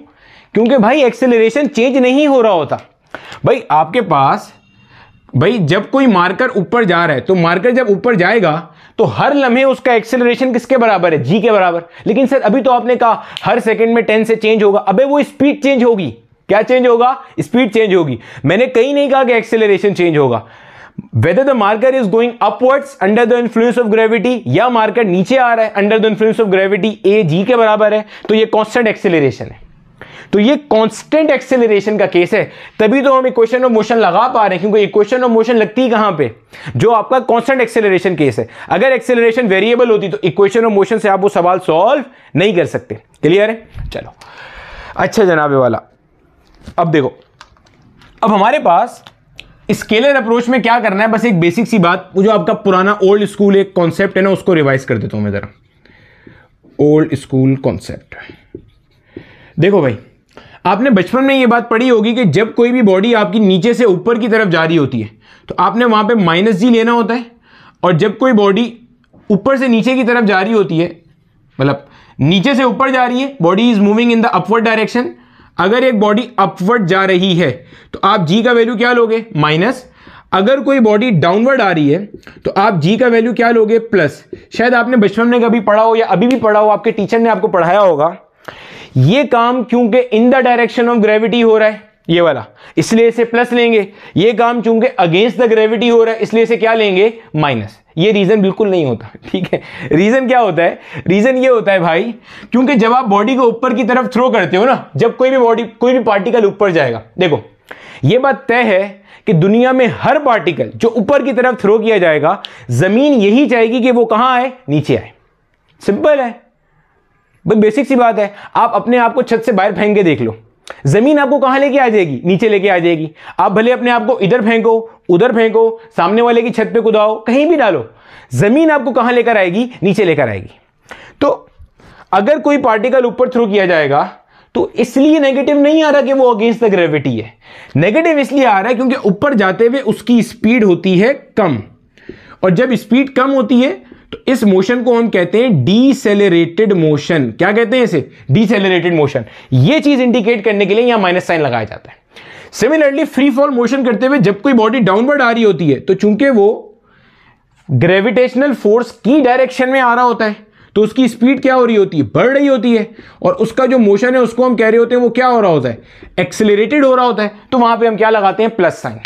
क्योंकि भाई एक्सेलरेशन चेंज नहीं हो रहा होता। भाई आपके पास, भाई जब कोई मार्कर ऊपर जा रहा है तो मार्कर जब ऊपर जाएगा तो हर लम्हे उसका एक्सेलरेशन किसके बराबर है? g के बराबर। लेकिन सर अभी तो आपने कहा हर सेकंड में 10 से चेंज होगा। अबे वो स्पीड चेंज होगी। क्या चेंज होगा? स्पीड चेंज होगी। मैंने कहीं नहीं कहा कि एक्सेलरेशन चेंज होगा। Whether the marker is going upwards under the influence of gravity या मार्कर नीचे आ रहा है under the influence of gravity, a g के बराबर है, तो ये कांस्टेंट एक्सेलरेशन है। तो ये कांस्टेंट एक्सेलरेशन का केस है, तभी तो हम इक्वेशन ऑफ मोशन लगा पा रहे हैं, क्योंकि इक्वेशन ऑफ मोशन लगती है कहां पे? जो आपका कांस्टेंट एक्सेलरेशन केस है। अगर एक्सेलरेशन वेरिएबल होती तो इक्वेशन ऑफ मोशन से आप वो सवाल सॉल्व नहीं कर सकते। क्लियर है? चलो अच्छा जनाबे वाला, अब देखो, अब हमारे पास स्केलर अप्रोच में क्या करना है, बस एक बेसिक सी बात, जो आपका पुराना ओल्ड स्कूल एक कॉन्सेप्ट है ना, उसको रिवाइज कर देता हूं मैं जरा। ओल्ड स्कूल कॉन्सेप्ट देखो भाई, आपने बचपन में ये बात पढ़ी होगी कि जब कोई भी बॉडी आपकी नीचे से ऊपर की तरफ जा रही होती है तो आपने वहां पे -g लेना होता है, और जब कोई बॉडी ऊपर से नीचे की तरफ जा रही होती है, मतलब नीचे से ऊपर जा रही है, body is moving in the upward direction, अगर एक बॉडी अपवर्ड जा रही है तो आप g का वैल्यू क्या लोगे? माइनस। अगर कोई बॉडी डाउनवर्ड आ रही है तो आप g का वैल्यू क्या लोगे? प्लस। शायद आपने बचपन में कभी पढ़ा हो या अभी भी पढ़ा हो, आपके टीचर ने आपको पढ़ाया होगा। ये काम क्योंकि in the direction of gravity हो रहा है, ये वाला, इसलिए इसे प्लस लेंगे। ये काम चूंकि अगेंस्ट द ग्रेविटी हो रहा है, इसलिए इसे क्या लेंगे? माइनस। ये रीजन बिल्कुल नहीं होता, ठीक है। रीजन क्या होता है? रीजन ये होता है भाई, क्योंकि जब आप बॉडी को ऊपर की तरफ थ्रो करते हो ना, जब कोई भी बॉडी, कोई भी पार्टिकल ऊपर जाएगा, देखो ये बात तय है कि दुनिया में हर पार्टिकल जो ऊपर की तरफ थ्रो किया जाएगा, जमीन यही चाहेगी कि वो कहां आए? नीचे आए। सिंपल है भाई, बेसिक सी बात है। आप अपने आप को छत से बाहर फेंक के देख लो, जमीन आपको कहां लेके आ जाएगी? नीचे लेके आ जाएगी। आप भले अपने आप को इधर फेंको, उधर फेंको, सामने वाले की छत पे कुदाओ, कहीं भी डालो, जमीन आपको कहां लेकर आएगी? नीचे लेकर आएगी। तो अगर कोई पार्टिकल ऊपर थ्रो किया जाएगा तो इसलिए नेगेटिव नहीं आ रहा कि वो अगेंस्ट द ग्रेविटी है, नेगेटिव इसलिए आ रहा है क्योंकि ऊपर जाते हुए उसकी स्पीड होती है कम, और जब स्पीड कम होती है तो इस मोशन को हम कहते हैं डीसेलेरेटेड मोशन। क्या कहते हैं इसे? डीसेलेरेटेड मोशन। ये चीज इंडिकेट करने के लिए यहां माइनस साइन लगाया जाता है। सिमिलरली फ्री फॉल मोशन करते हुए जब कोई बॉडी डाउनवर्ड आ रही होती है तो चूंकि वो ग्रेविटेशनल फोर्स की डायरेक्शन में आ रहा होता है तो उसकी स्पीड क्या हो रही होती है? बढ़ रही होती है, और उसका जो मोशन है उसको हम कह रहे होते हैं वो क्या हो रहा होता है? एक्सेलरेटेड हो रहा होता है। तो वहां पे हम क्या लगाते हैं? Plus sign.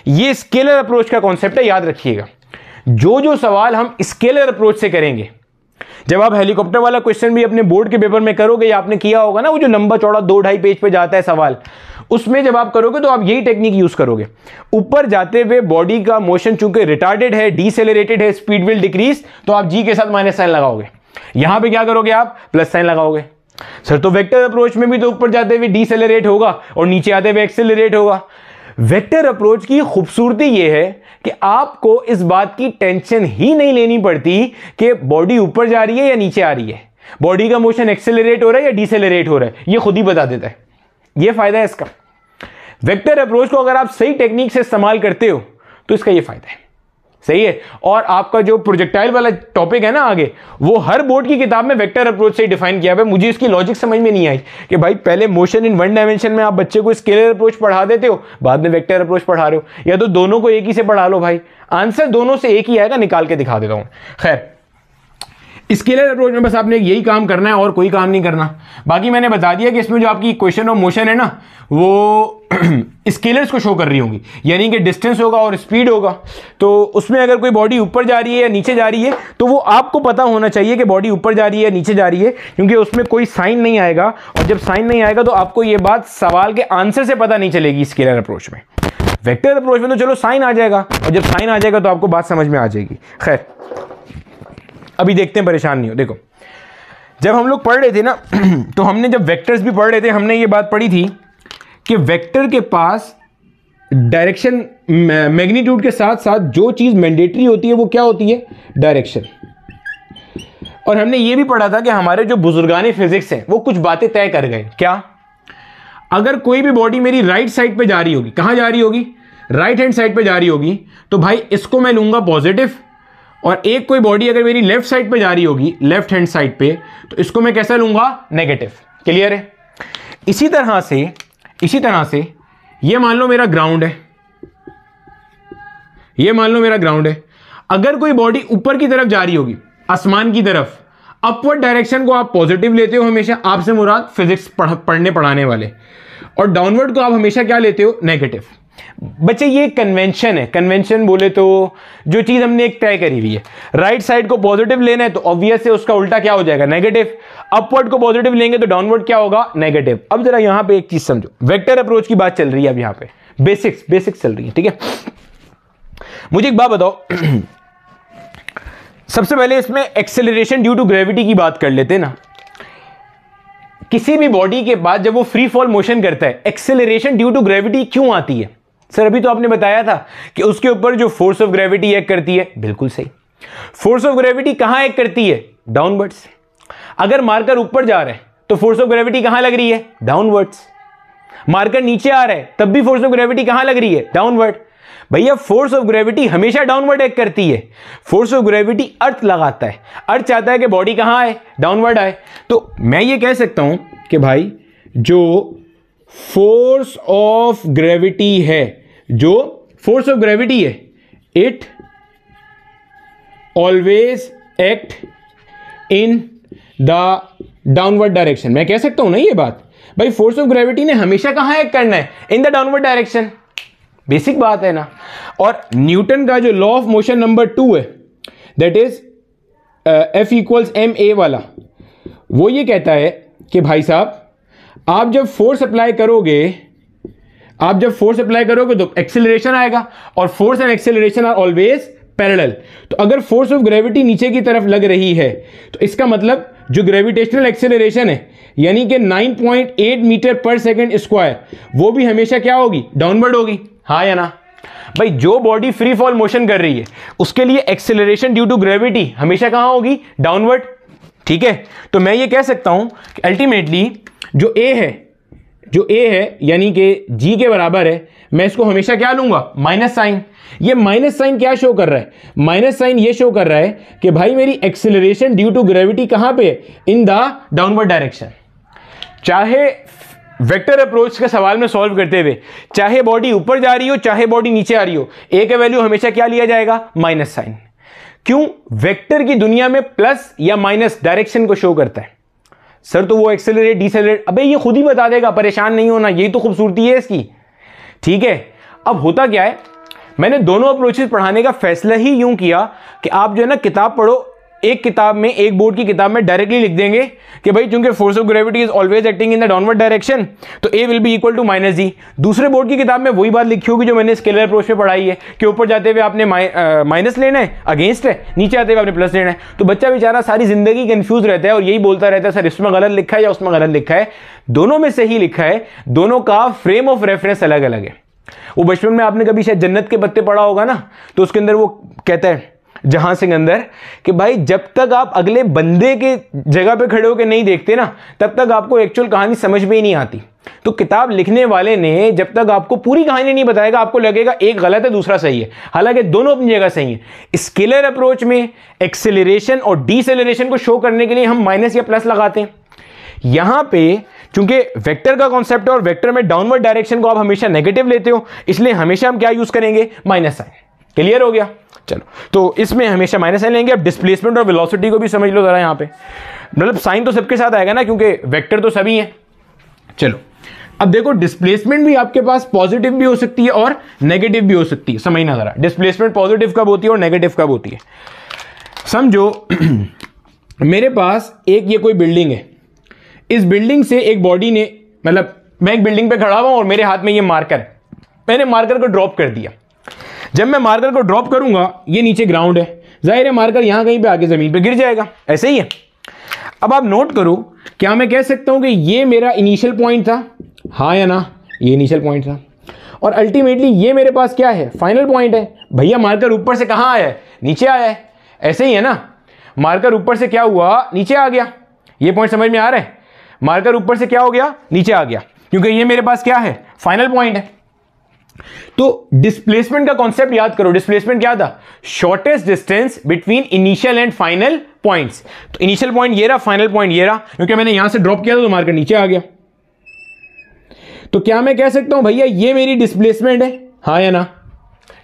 ये स्केलर अप्रोच का कॉन्सेप्ट है, याद रखिएगा। जो सवाल हम स्केलर अप्रोच से करेंगे, जब आप हेलीकॉप्टर वाला क्वेश्चन भी अपने बोर्ड के पेपर में करोगे, या आपने किया होगा ना, वो जो लंबा चौड़ा 2-2.5 पेज पे जाता है सवाल, उसमें जब आप करोगे तो आप यही टेक्निक यूज करोगे। ऊपर जाते हुए बॉडी का मोशन चूंकि रिटार्डेड है, डीसेलरेटेड है, स्पीड विल डिक्रीज, तो आप जी के साथ माइनस साइन लगाओगे। यहां पे क्या करोगे? आप प्लस साइन लगाओगे। सर तो वेक्टर अप्रोच में भी तो ऊपर जाते हुए डीसेलरेट होगा और नीचे आते हुए एक्सेलरेट होगा। वेक्टर अप्रोच की खूबसूरती यह है कि आपको इस बात की टेंशन ही नहीं लेनी पड़ती कि बॉडी ऊपर जा रही है या नीचे आ रही है, बॉडी का मोशन एक्सेलरेट हो रहा है या डीसेलरेट हो रहा है, ये खुद ही बता देता है। ये फायदा है इसका। वेक्टर अप्रोच को अगर आप सही टेक्निक से इस्तेमाल करते हो तो इसका ये फायदा है। सही है। और आपका जो प्रोजेक्टाइल वाला टॉपिक है ना आगे, वो हर बोर्ड की किताब में वेक्टर अप्रोच से डिफाइन किया है। मुझे इसकी लॉजिक समझ में नहीं आई कि भाई पहले मोशन इन वन डायमेंशन में आप बच्चे को स्केलर अप्रोच पढ़ा देते हो, बाद में वेक्टर अप्रोच पढ़ा रहे हो, या तो दोनों को एक ही से पढ़ा लो। भाई आंसर दोनों से एक ही आएगा, निकाल के दिखा देता हूं। खैर, स्केलर अप्रोच में बस आपने यही काम करना है और कोई काम नहीं करना। बाकी मैंने बता दिया कि इसमें जो आपकी इक्वेशन ऑफ मोशन है ना, वो स्केलर्स को शो कर रही होंगी, यानी कि डिस्टेंस होगा और स्पीड होगा। तो उसमें अगर कोई बॉडी ऊपर जा रही है या नीचे जा रही है तो वो आपको पता होना चाहिए कि बॉडी ऊपर जा रही है या नीचे जा रही है, क्योंकि उसमें कोई साइन नहीं आएगा, और जब साइन नहीं आएगा तो आपको ये बात सवाल के आंसर से पता नहीं चलेगी स्केलर अप्रोच में। वेक्टर अप्रोच में तो चलो साइन आ जाएगा, और जब साइन आ जाएगा तो आपको बात समझ में आ जाएगी। खैर अभी देखते हैं, परेशान नहीं हो। देखो जब हम लोग पढ़ रहे थे ना तो हमने जब वेक्टर्स भी पढ़ रहे थे, हमने ये बात पढ़ी थी कि वेक्टर के पास डायरेक्शन मैग्नीट्यूड के साथ साथ जो चीज मैंडेटरी होती है वो क्या होती है, डायरेक्शन। और हमने ये भी पढ़ा था कि हमारे जो बुजुर्गाने फिजिक्स हैं वो कुछ बातें तय कर गए। क्या? अगर कोई भी बॉडी मेरी राइट साइड पे जा रही होगी, कहां जा रही होगी, राइट हैंड साइड पे जा रही होगी, तो भाई इसको मैं लूंगा पॉजिटिव, और एक कोई बॉडी अगर मेरी लेफ्ट साइड पे जा रही होगी, लेफ्ट हैंड साइड पे, तो इसको मैं कैसा लूंगा, नेगेटिव। क्लियर है? इसी तरह से ये मान लो मेरा ग्राउंड है, ये मान लो मेरा ग्राउंड है। अगर कोई बॉडी ऊपर की तरफ जा रही होगी, आसमान की तरफ, अपवर्ड डायरेक्शन को आप पॉजिटिव लेते हो हमेशा, आपसे मुराद फिजिक्स पढ़ने पढ़ाने वाले, और डाउनवर्ड को आप हमेशा क्या लेते हो, नेगेटिव। बच्चे ये कन्वेंशन है, कन्वेंशन बोले तो जो चीज हमने एक तय करी हुई है, राइट साइड को पॉजिटिव लेना है तो ऑब्वियस है उसका उल्टा क्या हो जाएगा, नेगेटिव। अपवर्ड को पॉजिटिव लेंगे तो डाउनवर्ड क्या होगा, नेगेटिव। अब जरा यहां पे एक चीज समझो, वेक्टर अप्रोच की बात चल रही है अब, यहां पे बेसिक्स चल रही है, ठीक है। मुझे एक बात बताओ, सबसे पहले इसमें एक्सेलरेशन ड्यू टू ग्रेविटी की बात कर लेते हैं ना। किसी भी बॉडी के बाद जब वो फ्री फॉल मोशन करता है, एक्सेलरेशन ड्यू टू ग्रेविटी क्यों आती है? सर अभी तो आपने बताया था कि उसके ऊपर जो फोर्स ऑफ ग्रेविटी एक्ट करती है। बिल्कुल सही, फोर्स ऑफ ग्रेविटी कहां एक्ट करती है, डाउनवर्ड्स। अगर मार्कर ऊपर जा रहा है तो फोर्स ऑफ ग्रेविटी कहां लग रही है, डाउनवर्ड्स। मार्कर नीचे आ रहा है तब भी फोर्स ऑफ ग्रेविटी कहां लग रही है, डाउनवर्ड। भैया फोर्स ऑफ ग्रेविटी हमेशा डाउनवर्ड एक्ट करती है। फोर्स ऑफ ग्रेविटी अर्थ लगाता है, अर्थ चाहता है कि बॉडी कहां आए, डाउनवर्ड आए। तो मैं ये कह सकता हूं कि भाई जो फोर्स ऑफ ग्रेविटी है, जो फोर्स ऑफ ग्रेविटी है, it always act in the downward direction. मैं कह सकता हूं ना ये बात, भाई फोर्स ऑफ ग्रेविटी ने हमेशा कहां एक्ट करना है, इन द डाउनवर्ड डायरेक्शन। बेसिक बात है ना। और न्यूटन का जो लॉ ऑफ मोशन नंबर 2 है, that is F equals ma वाला, वो ये कहता है कि भाई साहब आप जब फोर्स अप्लाई करोगे तो एक्सेलरेशन आएगा, और force and acceleration are always parallel. तो अगर फोर्स ऑफ ग्रेविटी नीचे की तरफ लग रही है तो इसका मतलब जो ग्रेविटेशनल एक्सेलरेशन है, यानी कि 9.8 मीटर पर सेकेंड स्क्वायर, वो भी हमेशा क्या होगी, डाउनवर्ड होगी। हाँ या ना? भाई जो बॉडी फ्री फॉल मोशन कर रही है उसके लिए एक्सेलरेशन ड्यू टू ग्रेविटी हमेशा कहां होगी, डाउनवर्ड। ठीक है, तो मैं ये कह सकता हूं कि अल्टीमेटली जो ए है यानी कि जी के बराबर है, मैं इसको हमेशा क्या लूंगा, माइनस साइन। ये माइनस साइन क्या शो कर रहा है, माइनस साइन ये शो कर रहा है कि भाई मेरी एक्सेलरेशन ड्यू टू ग्रेविटी कहां पे, इन द डाउनवर्ड डायरेक्शन। चाहे वेक्टर अप्रोच का सवाल में सॉल्व करते हुए चाहे बॉडी ऊपर जा रही हो चाहे बॉडी नीचे आ रही हो, ए का वैल्यू हमेशा क्या लिया जाएगा, माइनस साइन। क्यों? वेक्टर की दुनिया में प्लस या माइनस डायरेक्शन को शो करता है। सर तो वो एक्सेलरेट डिसेलरेट, अबे ये खुद ही बता देगा, परेशान नहीं होना, यही तो खूबसूरती है इसकी। ठीक है, अब होता क्या है, मैंने दोनों अप्रोचेस पढ़ाने का फैसला ही यूं किया कि आप जो है ना किताब पढ़ो, एक किताब में, एक बोर्ड की किताब में डायरेक्टली लिख देंगे कि भाई चूंकि force of gravity is always acting in the downward direction तो a will be equal to minus g. दूसरे बोर्ड की किताब में वही बात लिखी होगी जो मैंने स्केलर अप्रोच में पढ़ाई है कि ऊपर जाते हुए आपने माइनस लेना है, अगेंस्ट है, नीचे आते हुए आपने प्लस लेना है। तो बच्चा बेचारा सारी जिंदगी कंफ्यूज रहता है और यही बोलता रहता है सर इसमें गलत लिखा है या उसमें गलत लिखा है। दोनों में सही लिखा है, दोनों का फ्रेम ऑफ रेफरेंस अलग अलग है। वो बचपन में आपने कभी शायद जन्नत के पत्ते पढ़ा होगा ना, तो उसके अंदर वो कहता है जहां सिंह अंदर कि भाई जब तक आप अगले बंदे के जगह पे खड़े होकर नहीं देखते ना तब तक आपको एक्चुअल कहानी समझ में ही नहीं आती। तो किताब लिखने वाले ने जब तक आपको पूरी कहानी नहीं बताएगा आपको लगेगा एक गलत है दूसरा सही है, हालांकि दोनों अपनी जगह सही है। स्केलर अप्रोच में एक्सेलरेशन और डीसेलरेशन को शो करने के लिए हम माइनस या प्लस लगाते हैं। यहां पे चूंकि वेक्टर का कॉन्सेप्ट है और वेक्टर में डाउनवर्ड डायरेक्शन को आप हमेशा नेगेटिव लेते हो, इसलिए हमेशा हम क्या यूज करेंगे, माइनस साइन। क्लियर हो गया? चलो, तो इसमें हमेशा माइनस साइन लेंगे। अब डिस्प्लेसमेंट और वेलोसिटी को भी समझ लो जरा यहां पे, मतलब साइन तो सबके साथ आएगा ना क्योंकि वेक्टर तो सभी है। चलो अब देखो, डिस्प्लेसमेंट भी आपके पास पॉजिटिव भी हो सकती है और नेगेटिव भी हो सकती है। समझना जरा, डिस्प्लेसमेंट पॉजिटिव कब होती है और नेगेटिव कब होती है। समझो मेरे पास एक ये कोई बिल्डिंग है, इस बिल्डिंग से एक बॉडी ने, मतलब मैं एक बिल्डिंग पे खड़ा हुआ और मेरे हाथ में ये मार्कर है, मैंने मार्कर को ड्रॉप कर दिया। जब मैं मार्कर को ड्रॉप करूंगा, ये नीचे ग्राउंड है, जाहिर है मार्कर यहां कहीं पे आके जमीन पे गिर जाएगा, ऐसे ही है। अब आप नोट करो, क्या मैं कह सकता हूं कि ये मेरा इनिशियल पॉइंट था, हाँ या ना, ये इनिशियल पॉइंट था, और अल्टीमेटली ये मेरे पास क्या है, फाइनल पॉइंट है। भैया मार्कर ऊपर से कहां आया है, नीचे आया है, ऐसे ही है ना। मार्कर ऊपर से क्या हुआ, नीचे आ गया। ये पॉइंट समझ में आ रहा है, मार्कर ऊपर से क्या हो गया, नीचे आ गया, क्योंकि ये मेरे पास क्या है, फाइनल पॉइंट है। तो डिस्प्लेसमेंट का कॉन्सेप्ट याद करो। डिस्प्लेसमेंट क्या था, shortest distance between initial and final points. तो इनिशियल पॉइंट ये रहा, फाइनल पॉइंट ये रहा, क्योंकि मैंने यहां से ड्रॉप किया था तो मार्कर नीचे आ गया। तो क्या मैं कह सकता हूं भैया ये मेरी डिस्प्लेसमेंट है, हाँ या ना।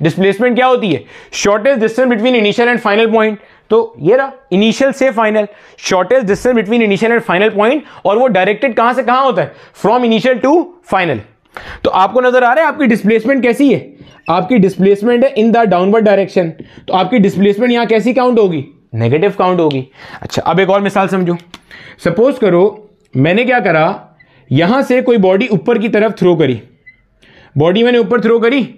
डिस्प्लेसमेंट क्या होती है, shortest distance between initial and final point. तो ये रहा इनिशियल से final, shortest distance between initial and final point, और वो डायरेक्टेड कहां से कहां होता है, फ्रॉम इनिशियल टू फाइनल। तो आपको नजर आ रहा है आपकी डिस्प्लेसमेंट कैसी है, आपकी डिस्प्लेसमेंट है इन द डाउनवर्ड डायरेक्शन। तो आपकी डिस्प्लेसमेंट यहां कैसी काउंट होगी, नेगेटिव काउंट होगी। अच्छा, अब एक और मिसाल समझो। सपोज करो मैंने क्या करा, यहां से कोई बॉडी ऊपर की तरफ थ्रो करी, बॉडी मैंने ऊपर थ्रो करी,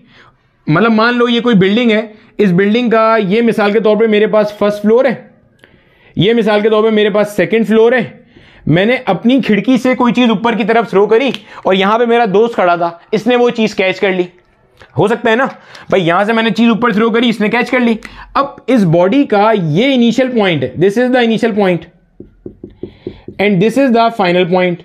मतलब मान लो ये कोई बिल्डिंग है, इस बिल्डिंग का ये मिसाल के तौर पे मेरे पास फर्स्ट फ्लोर है, ये मिसाल के तौर पे मेरे पास सेकंड फ्लोर है। मैंने अपनी खिड़की से कोई चीज ऊपर की तरफ थ्रो करी और यहां पे मेरा दोस्त खड़ा था, इसने वो चीज कैच कर ली। हो सकता है ना भाई, यहां से मैंने चीज ऊपर थ्रो करी, इसने कैच कर ली। अब इस बॉडी का ये इनिशियल पॉइंट है, this is the initial point and this is the final point,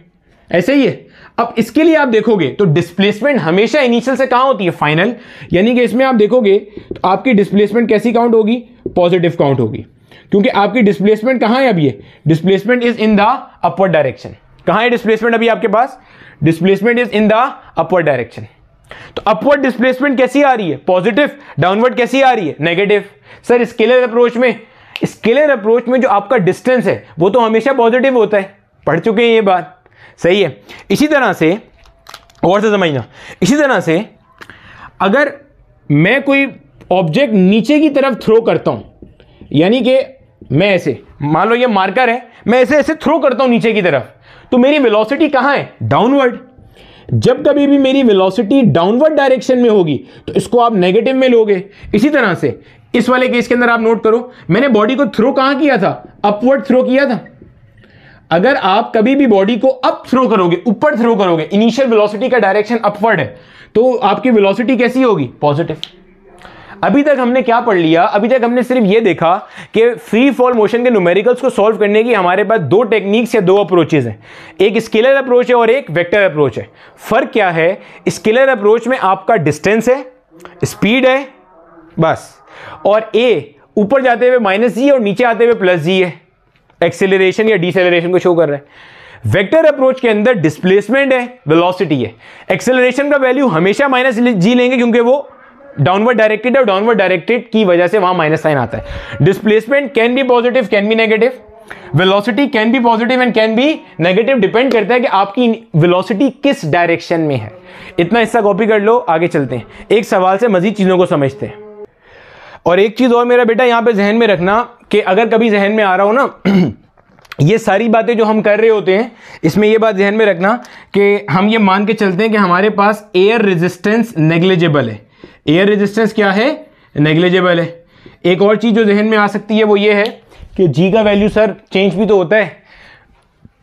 ऐसे ही है। अब इसके लिए आप देखोगे तो डिस्प्लेसमेंट हमेशा इनिशियल से कहां होती है, फाइनल। यानी कि इसमें आप देखोगे तो आपकी डिस्प्लेसमेंट कैसी काउंट होगी, पॉजिटिव काउंट होगी, क्योंकि आपकी डिस्प्लेसमेंट कहां है, अब ये displacement is in the upward direction. कहां है डिस्प्लेसमेंट अभी आपके पास, displacement is in the upward direction. तो अपवर्ड डिस्प्लेसमेंट कैसी आ रही है, पॉजिटिव। डाउनवर्ड कैसी आ रही है, नेगेटिव। सर स्केलर अप्रोच में, स्केलर अप्रोच में जो आपका डिस्टेंस है वो तो हमेशा पॉजिटिव होता है, पढ़ चुके हैं ये बात, सही है। इसी तरह से और से समझना, इसी तरह से अगर मैं कोई ऑब्जेक्ट नीचे की तरफ थ्रो करता हूं, यानी कि मैं ऐसे, मान लो ये मार्कर है, मैं ऐसे ऐसे थ्रो करता हूं नीचे की तरफ, तो मेरी वेलोसिटी कहां है, डाउनवर्ड। जब कभी भी मेरी वेलोसिटी डाउनवर्ड डायरेक्शन में होगी तो इसको आप नेगेटिव में लोगे। इसी तरह से इस वाले केस के अंदर आप नोट करो, मैंने बॉडी को थ्रो कहां किया था, अपवर्ड थ्रो किया था। अगर आप कभी भी बॉडी को अप थ्रो करोगे, ऊपर थ्रो करोगे, इनिशियल वेलोसिटी का डायरेक्शन अपवर्ड है, तो आपकी वेलोसिटी कैसी होगी, पॉजिटिव। अभी तक हमने क्या पढ़ लिया, अभी तक हमने सिर्फ ये देखा कि फ्री फॉल मोशन के न्यूमेरिकल्स को सॉल्व करने की हमारे पास दो टेक्निक्स या दो अप्रोचेस हैं, एक स्केलर अप्रोच है और एक वेक्टर अप्रोच है। फर्क क्या है, स्केलर अप्रोच में आपका डिस्टेंस है, स्पीड है बस, और ए ऊपर जाते हुए -g और नीचे आते हुए +g है, एक्सेलरेशन या डिसेलरेशन को शो कर रहा है। वेक्टर अप्रोच के अंदर डिस्प्लेसमेंट है, वेलोसिटी है। एक्सेलरेशन का वैल्यू हमेशा -g लेंगे क्योंकि वो डाउनवर्ड डायरेक्टेड है और डाउनवर्ड डायरेक्टेड की वजह से वहां माइनस साइन आता है। Displacement can be positive, can be negative, velocity can be positive and can B negative, depend करता है कि आपकी वेलोसिटी किस डायरेक्शन में है। इतना हिस्सा कॉपी कर लो, आगे चलते हैं, एक सवाल से मजीद चीजों को समझते हैं। और एक चीज और मेरा बेटा यहां पे जहन में रखना कि अगर कभी जहन में आ रहा हो ना ये सारी बातें जो हम कर रहे होते हैं, इसमें ये बात जहन में रखना कि हम ये मान के चलते हैं कि हमारे पास एयर रेजिस्टेंस नेग्लिजिबल है। एयर रेजिस्टेंस क्या है, नेग्लिजिबल है। एक और चीज जो जहन में आ सकती है वो ये है कि जी का वैल्यू सर चेंज भी तो होता है।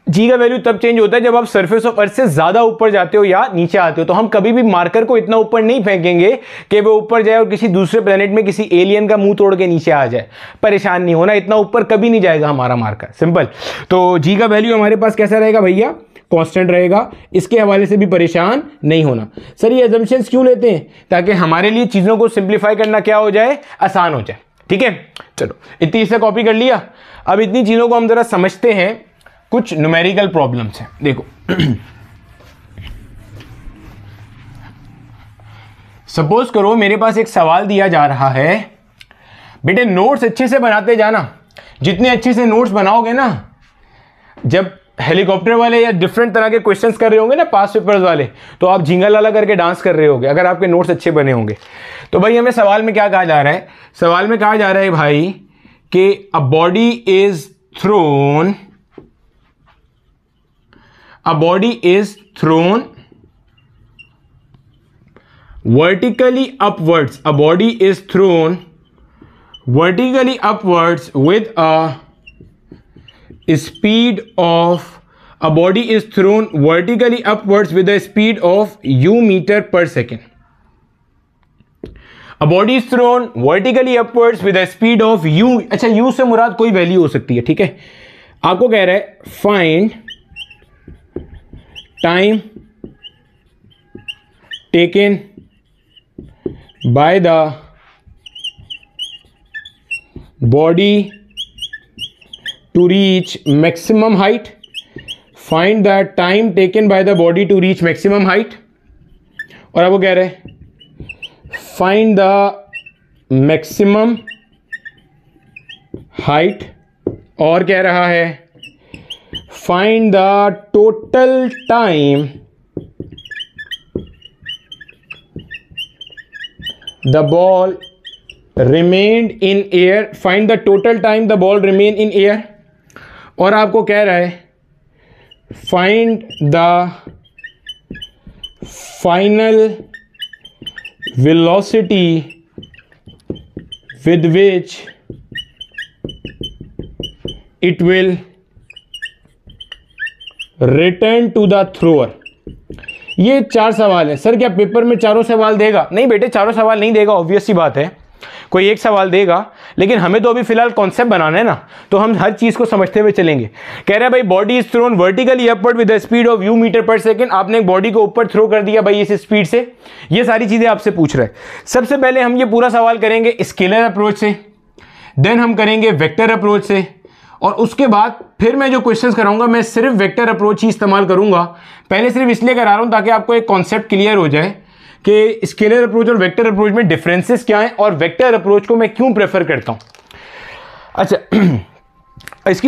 जी का वैल्यू तब चेंज होता है जब आप सरफेस ऑफ अर्थ से ज्यादा ऊपर जाते हो या नीचे आते हो। तो हम कभी भी मार्कर को इतना ऊपर नहीं फेंकेंगे कि वो ऊपर जाए और किसी दूसरे प्लेनेट में किसी एलियन का मुंह तोड़ के नीचे आ जाए। परेशान नहीं होना, इतना ऊपर कभी नहीं जाएगा हमारा मार्कर, सिंपल। तो जी का वैल्यू हमारे पास कैसा रहेगा भैया, कांस्टेंट रहेगा। इसके हवाले से भी परेशान नहीं होना। सर ये अजम्पशंस क्यों लेते हैं, ताकि हमारे लिए चीजों को सिंप्लीफाई करना क्या हो जाए, आसान हो जाए। ठीक है, चलो इतनी इससे कॉपी कर लिया। अब इतनी चीजों को हम जरा समझते हैं, कुछ न्यूमेरिकल प्रॉब्लम्स हैं। देखो सपोज करो मेरे पास एक सवाल दिया जा रहा है, बेटे नोट्स अच्छे से बनाते जाना। जितने अच्छे से नोट्स बनाओगे ना, जब हेलीकॉप्टर वाले या डिफरेंट तरह के क्वेश्चंस कर रहे होंगे ना, पास पेपर्स वाले, तो आप झिंगा लाला करके डांस कर रहे होगे अगर आपके नोट्स अच्छे बने होंगे। तो भाई हमें सवाल में क्या कहा जा रहा है, सवाल में कहा जा रहा है भाई कि a body is throne, a body is thrown vertically upwards, a body is thrown vertically upwards with a speed of a body is thrown vertically upwards with a speed of u meter per second. A body is thrown vertically upwards with a speed of u. अच्छा, u से मुराद कोई value हो सकती है, ठीक है। आपको कह रहा है find time taken by the body to reach maximum height. Find the time taken by the body to reach maximum height. और आपको कह रहे हैं फाइंड द मैक्सिमम हाइट, और कह रहा है find the total time the ball remained in air. Find the total time the ball remain in air. और आपको कह रहा है find the final velocity with which it will return to the thrower। ये 4 सवाल है। सर क्या paper में चारों सवाल देगा? नहीं बेटे, चारों सवाल नहीं देगा, ऑब्वियस सी बात है, कोई एक सवाल देगा, लेकिन हमें तो अभी फिलहाल कॉन्सेप्ट बनाना है ना, तो हम हर चीज को समझते हुए चलेंगे। कह रहे हैं भाई body is thrown vertically upward with the speed of u metre पर सेकंड। आपने एक बॉडी को ऊपर थ्रो कर दिया भाई इस स्पीड से। ये सारी चीजें आपसे पूछ रहा है। सबसे पहले हम ये पूरा सवाल करेंगे स्केलर अप्रोच से, देन हम करेंगे वेक्टर अप्रोच से, और उसके बाद फिर मैं जो क्वेश्चंस कराऊंगा मैं सिर्फ वेक्टर अप्रोच ही इस्तेमाल करूंगा। पहले सिर्फ इसलिए करा रहा हूं ताकि आपको एक कॉन्सेप्ट क्लियर हो जाए कि स्केलर अप्रोच और वेक्टर अप्रोच में डिफरेंसेस क्या हैं और वेक्टर अप्रोच को मैं क्यों प्रेफर करता हूं। अच्छा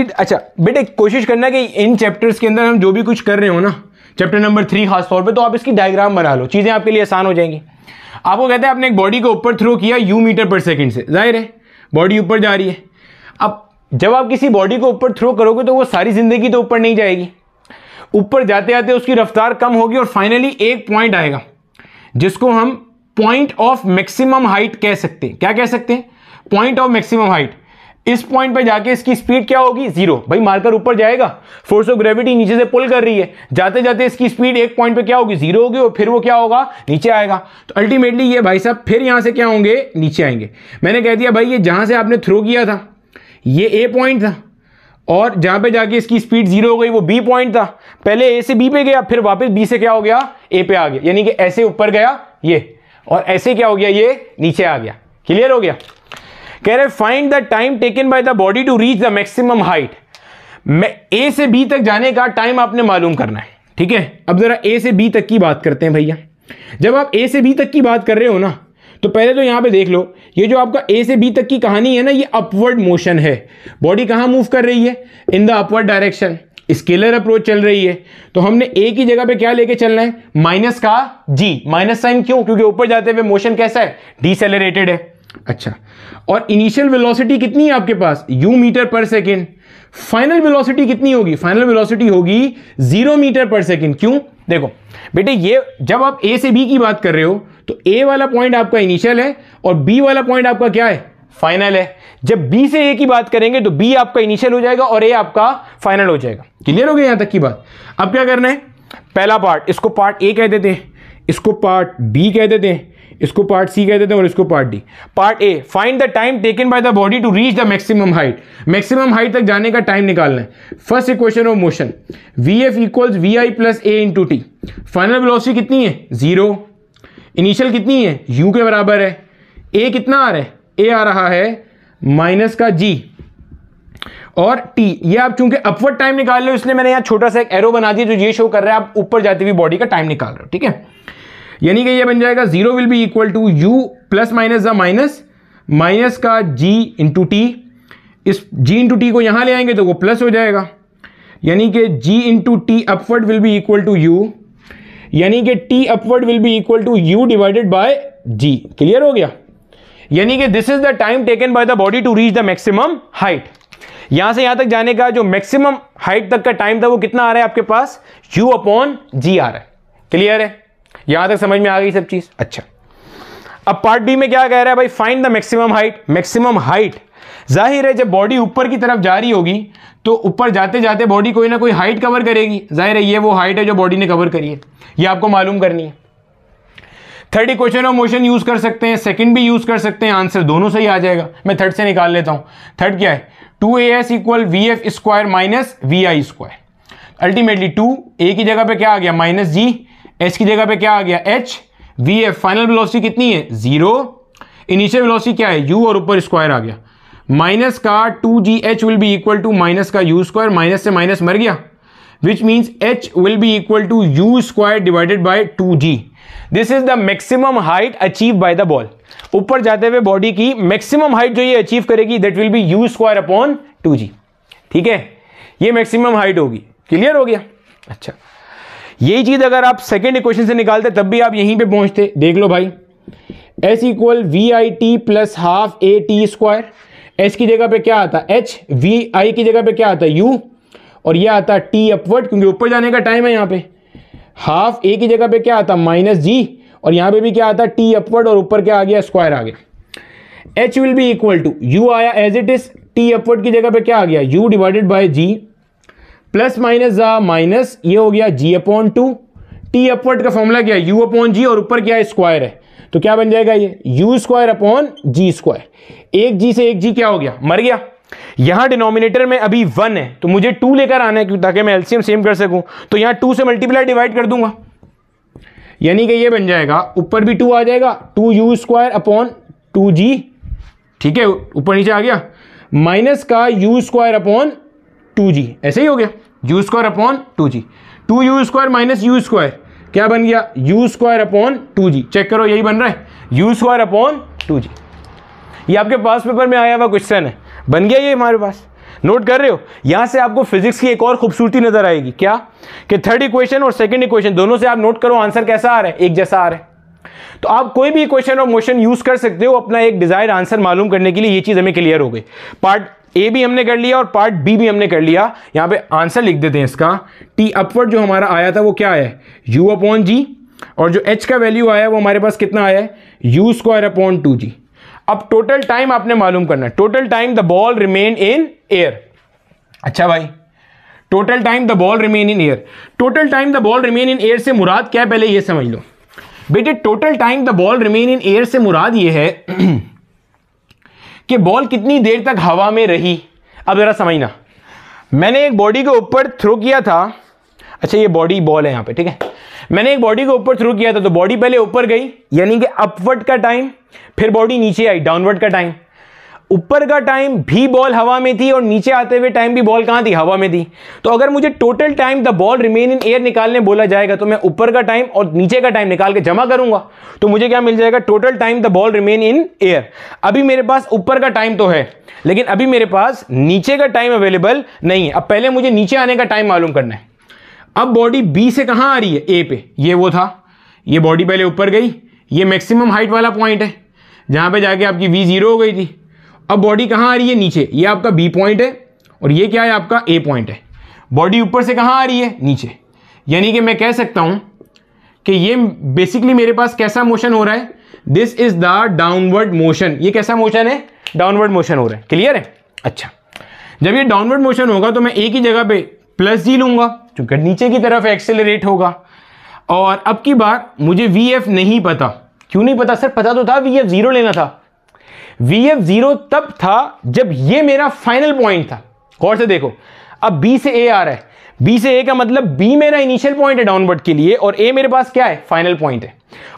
अच्छा बेटे, कोशिश करना कि इन चैप्टर्स के अंदर हम जो भी कुछ कर रहे हो ना, चैप्टर नंबर 3 खास तौर पे, तो आप इसकी डायग्राम बना लो, चीजें आपके लिए आसान हो जाएंगी। आपको कहते हैं आपने एक बॉडी को ऊपर थ्रो किया u मीटर पर सेकंड से, जाहिर है बॉडी ऊपर जा रही है। अब जब आप किसी बॉडी को ऊपर थ्रो करोगे तो वो सारी जिंदगी तो ऊपर नहीं जाएगी, ऊपर जाते जाते उसकी रफ्तार कम होगी और फाइनली एक पॉइंट आएगा जिसको हम पॉइंट ऑफ मैक्सिमम हाइट कह सकते हैं। क्या कह सकते हैं? Point of maximum height. इस पॉइंट पे जाके इसकी स्पीड क्या होगी? 0। भाई मार्कर ऊपर जाएगा, फोर्स ऑफ ग्रेविटी नीचे से पुल कर रही है, जाते जाते इसकी स्पीड एक पॉइंट पे क्या होगी? 0 होगी, और फिर वो क्या होगा? नीचे आएगा। तो अल्टीमेटली ये भाई साहब फिर यहां से क्या होंगे? नीचे आएंगे। मैंने कह दिया भाई ये जहां से आपने थ्रो किया था ये ए पॉइंट था, और जहां पे जाके इसकी स्पीड 0 हो गई वो बी पॉइंट था। पहले ए से बी पे गया, फिर वापस बी से क्या हो गया? ए पे आ गया। यानी कि ऐसे ऊपर गया ये, और ऐसे क्या हो गया? ये नीचे आ गया। क्लियर हो गया? कह रहे find the time taken by the body to reach the maximum height. A से बी तक जाने का टाइम आपने मालूम करना है, ठीक है। अब जरा ए से बी तक की बात करते हैं भैया। जब आप ए से बी तक की बात कर रहे हो ना, तो पहले तो यहां पे देख लो, ये जो आपका ए से बी तक की कहानी है ना, ये अपवर्ड मोशन है। बॉडी कहां मूव कर रही है? इन the upward direction. Scalar approach चल रही है, तो हमने ए की जगह पे क्या लेके चलना है? माइनस का जी। माइनस साइन क्यों? क्योंकि ऊपर जाते हुए मोशन कैसा है? डिसेलरेटेड है। अच्छा, और इनिशियल वेलोसिटी कितनी है आपके पास? u मीटर पर सेकेंड। फाइनल वेलोसिटी कितनी होगी? फाइनल वेलोसिटी होगी 0 मीटर पर सेकेंड। क्यों? देखो बेटे, ये जब आप ए से बी की बात कर रहे हो तो ए वाला पॉइंट आपका इनिशियल है और बी वाला पॉइंट आपका क्या है? फाइनल है। जब बी से ए की बात करेंगे तो बी आपका इनिशियल हो जाएगा और ए आपका फाइनल हो जाएगा। क्लियर हो गया यहां तक की बात? अब क्या करना है? पहला पार्ट, इसको पार्ट ए कह देते हैं, इसको पार्ट बी कह देते हैं, इसको पार्ट सी कह देते हैं और इसको part D. Part A, find the time taken by the body to reach the maximum height. Maximum height तक जाने का टाइम निकालना है। First equation of motion, vf equals vi plus a into T. Final velocity कितनी है? 0। Initial कितनी है? u के बराबर है। a कितना आ रहा है? a आ रहा है माइनस का g और t। ये आप चूंकि अपवर्ड टाइम निकाल रहे हो इसलिए मैंने यहां छोटा सा एक एरो बना दिया जो ये शो कर रहा है आप ऊपर जाती हुई बॉडी का टाइम निकाल रहे हो, ठीक है। यानी कि ये बन जाएगा 0 will be equal to u plus minus the minus, minus का g इंटू टी। इस g इंटू टी को यहां ले आएंगे तो वो प्लस हो जाएगा, यानी कि g into T upward will be equal to u, यानी कि t upward will be equal to u divided by g। Clear हो गया? यानी कि this is the time taken by the body to reach the maximum height. यहां से यहां तक जाने का जो मैक्सिमम हाइट तक का टाइम था वो कितना आ रहा है आपके पास? u अपॉन g आ रहा है। क्लियर है? यहां तक समझ में आ गई सब चीज? अच्छा, अब पार्ट बी में क्या कह रहा है भाई, find the maximum height. Maximum height जाहिर है जब बॉडी ऊपर की तरफ जा रही होगी तो ऊपर जाते जाते बॉडी कोई ना कोई हाइट कवर करेगी, जाहिर है ये वो हाइट है जो बॉडी ने कवर करी है, ये आपको मालूम करनी है। Third equation of motion use कर सकते हैं, सेकंड भी यूज कर सकते हैं, आंसर दोनों सही आ जाएगा। मैं थर्ड से निकाल लेता हूं। थर्ड क्या है, 2as equal vf square minus vi square. Ultimately 2a की जगह पे क्या आ गया माइनस जी, h की जगह पे क्या आ गया h, vf फाइनल वेलोसिटी कितनी है 0, इनिशियल वेलोसिटी क्या है u और ऊपर स्क्वायर आ गया, माइनस का 2gh will be equal to minus का u स्क्वायर, माइनस से माइनस मर गया, which means h will be equal to u square divided by 2g। This is the maximum height achieve by the ball. ऊपर जाते हुए body की maximum height जो ये अचीव करेगी that will be u square upon 2g। ठीक है, ये मैक्सिमम हाइट होगी। क्लियर हो गया? अच्छा, यही चीज अगर आप सेकेंड इक्वेशन से निकालते तब भी आप यहीं पे पहुंचते। देख लो भाई, s equal we I T plus half A T square, H की जगह पे क्या आता है h, वी आई की जगह पे क्या आता है u, और ये आता है t अपवर्ड क्योंकि ऊपर जाने का टाइम है यहाँ पे, हाफ ए की जगह पे क्या आता है माइनस जी, और यहाँ पे भी क्या आता है t अपवर्ड और ऊपर क्या आ गया स्क्वायर आ गया। h will be equal to u आया as it is, t upward की जगह पे क्या आ गया u divided by g, plus minus minus ये हो गया g अपॉन 2, t अपवर्ड का फॉर्मूला क्या है u अपॉन g और ऊपर क्या है स्क्वायर है, तो क्या बन जाएगा ये u square upon g square. एक g से एक g क्या हो गया मर गया। यहां डिनोमिनेटर में अभी 1 है तो मुझे 2 लेकर आना है ताकि मैं एलसीएम सेम कर सकूं, तो यहां 2 से मल्टीप्लाई डिवाइड कर दूंगा, यानी कि ये बन जाएगा ऊपर भी 2 आ जाएगा 2u स्क्वायर अपॉन 2g। ठीक है, ऊपर नीचे आ गया, माइनस का u स्क्वायर अपॉन 2g, ऐसे ही हो गया u square upon 2g, 2u square minus u square क्या बन गया u square upon 2g। Check करो यही बन रहा है u स्क्वायर अपॉन 2g। ये आपके पास पेपर में आया हुआ क्वेश्चन है, बन गया ये हमारे पास। नोट कर रहे हो? यहां से आपको फिजिक्स की एक और खूबसूरती नजर आएगी, क्या कि थर्ड इक्वेशन और सेकंड इक्वेशन दोनों से आप नोट करो आंसर कैसा आ रहा है, एक जैसा आ रहा है। तो आप कोई भी इक्वेशन ऑफ मोशन यूज कर सकते हो अपना एक डिजायर्ड आंसर मालूम करने के लिए। ये चीज हमें क्लियर हो गई। पार्ट ए भी हमने कर लिया और पार्ट बी भी हमने कर लिया। यहां पे आंसर लिख देते हैं इसका, टी अपवर्ड जो हमारा आया था वो क्या आया है u अपॉन जी, और जो h का वैल्यू आया वो हमारे पास कितना आया है u स्क्वायर अपॉन 2g। अब टोटल टाइम आपने मालूम करना है, total time the ball remain in air. अच्छा भाई, total time the ball remain in air, total time the ball remain in air से मुराद क्या है पहले ये समझ लो बेटे। Total time the ball remain in air से मुराद ये है कि बॉल कितनी देर तक हवा में रही। अब जरा समझना, मैंने एक बॉडी को ऊपर थ्रो किया था, अच्छा ये बॉडी बॉल है यहां पे, ठीक है, मैंने एक बॉडी को ऊपर थ्रो किया था तो बॉडी पहले ऊपर गई यानी कि अपवर्ड का टाइम, फिर बॉडी नीचे आई डाउनवर्ड का टाइम। ऊपर का टाइम भी बॉल हवा में थी और नीचे आते हुए टाइम भी बॉल कहां थी हवा में थी। तो अगर मुझे total time the ball remain in air निकालने बोला जाएगा तो मैं ऊपर का टाइम और नीचे का टाइम निकाल के जमा करूंगा तो मुझे क्या मिल जाएगा total time the ball remain in air. अभी मेरे पास ऊपर का टाइम तो है लेकिन अभी मेरे पास नीचे का टाइम अवेलेबल नहीं है। अब पहले मुझे नीचे आने का टाइम मालूम करना है। अब बॉडी बी से कहां आ रही है ए पे, ये वो था, ये बॉडी पहले ऊपर गई, ये मैक्सिमम हाइट वाला पॉइंट है जहां पे जाके आपकी वी 0 हो गई थी। अब बॉडी कहां आ रही है नीचे, ये आपका बी पॉइंट है और ये क्या है आपका ए पॉइंट है। बॉडी ऊपर से कहां आ रही है नीचे, यानी कि मैं कह सकता हूं कि ये बेसिकली मेरे पास कैसा मोशन हो रहा है, this is the downward motion. ये कैसा मोशन है, डाउनवर्ड मोशन हो रहा है। क्लियर है? अच्छा, जब ये डाउनवर्ड मोशन होगा तो मैं ए की जगह पे प्लस जी लूंगा क्योंकि नीचे की तरफ एक्सेलरेट होगा। और अब की बार मुझे VF नहीं पता। क्यों नहीं पता सर? पता तो था VF 0 लेना था। VF 0 तब था जब ये मेरा फाइनल पॉइंट था। गौर से देखो, अब B से A आ रहा है, B से A का मतलब B मेरा इनिशियल पॉइंट है डाउनवर्ड के लिए और A मेरे पास क्या है फाइनल पॉइंट है।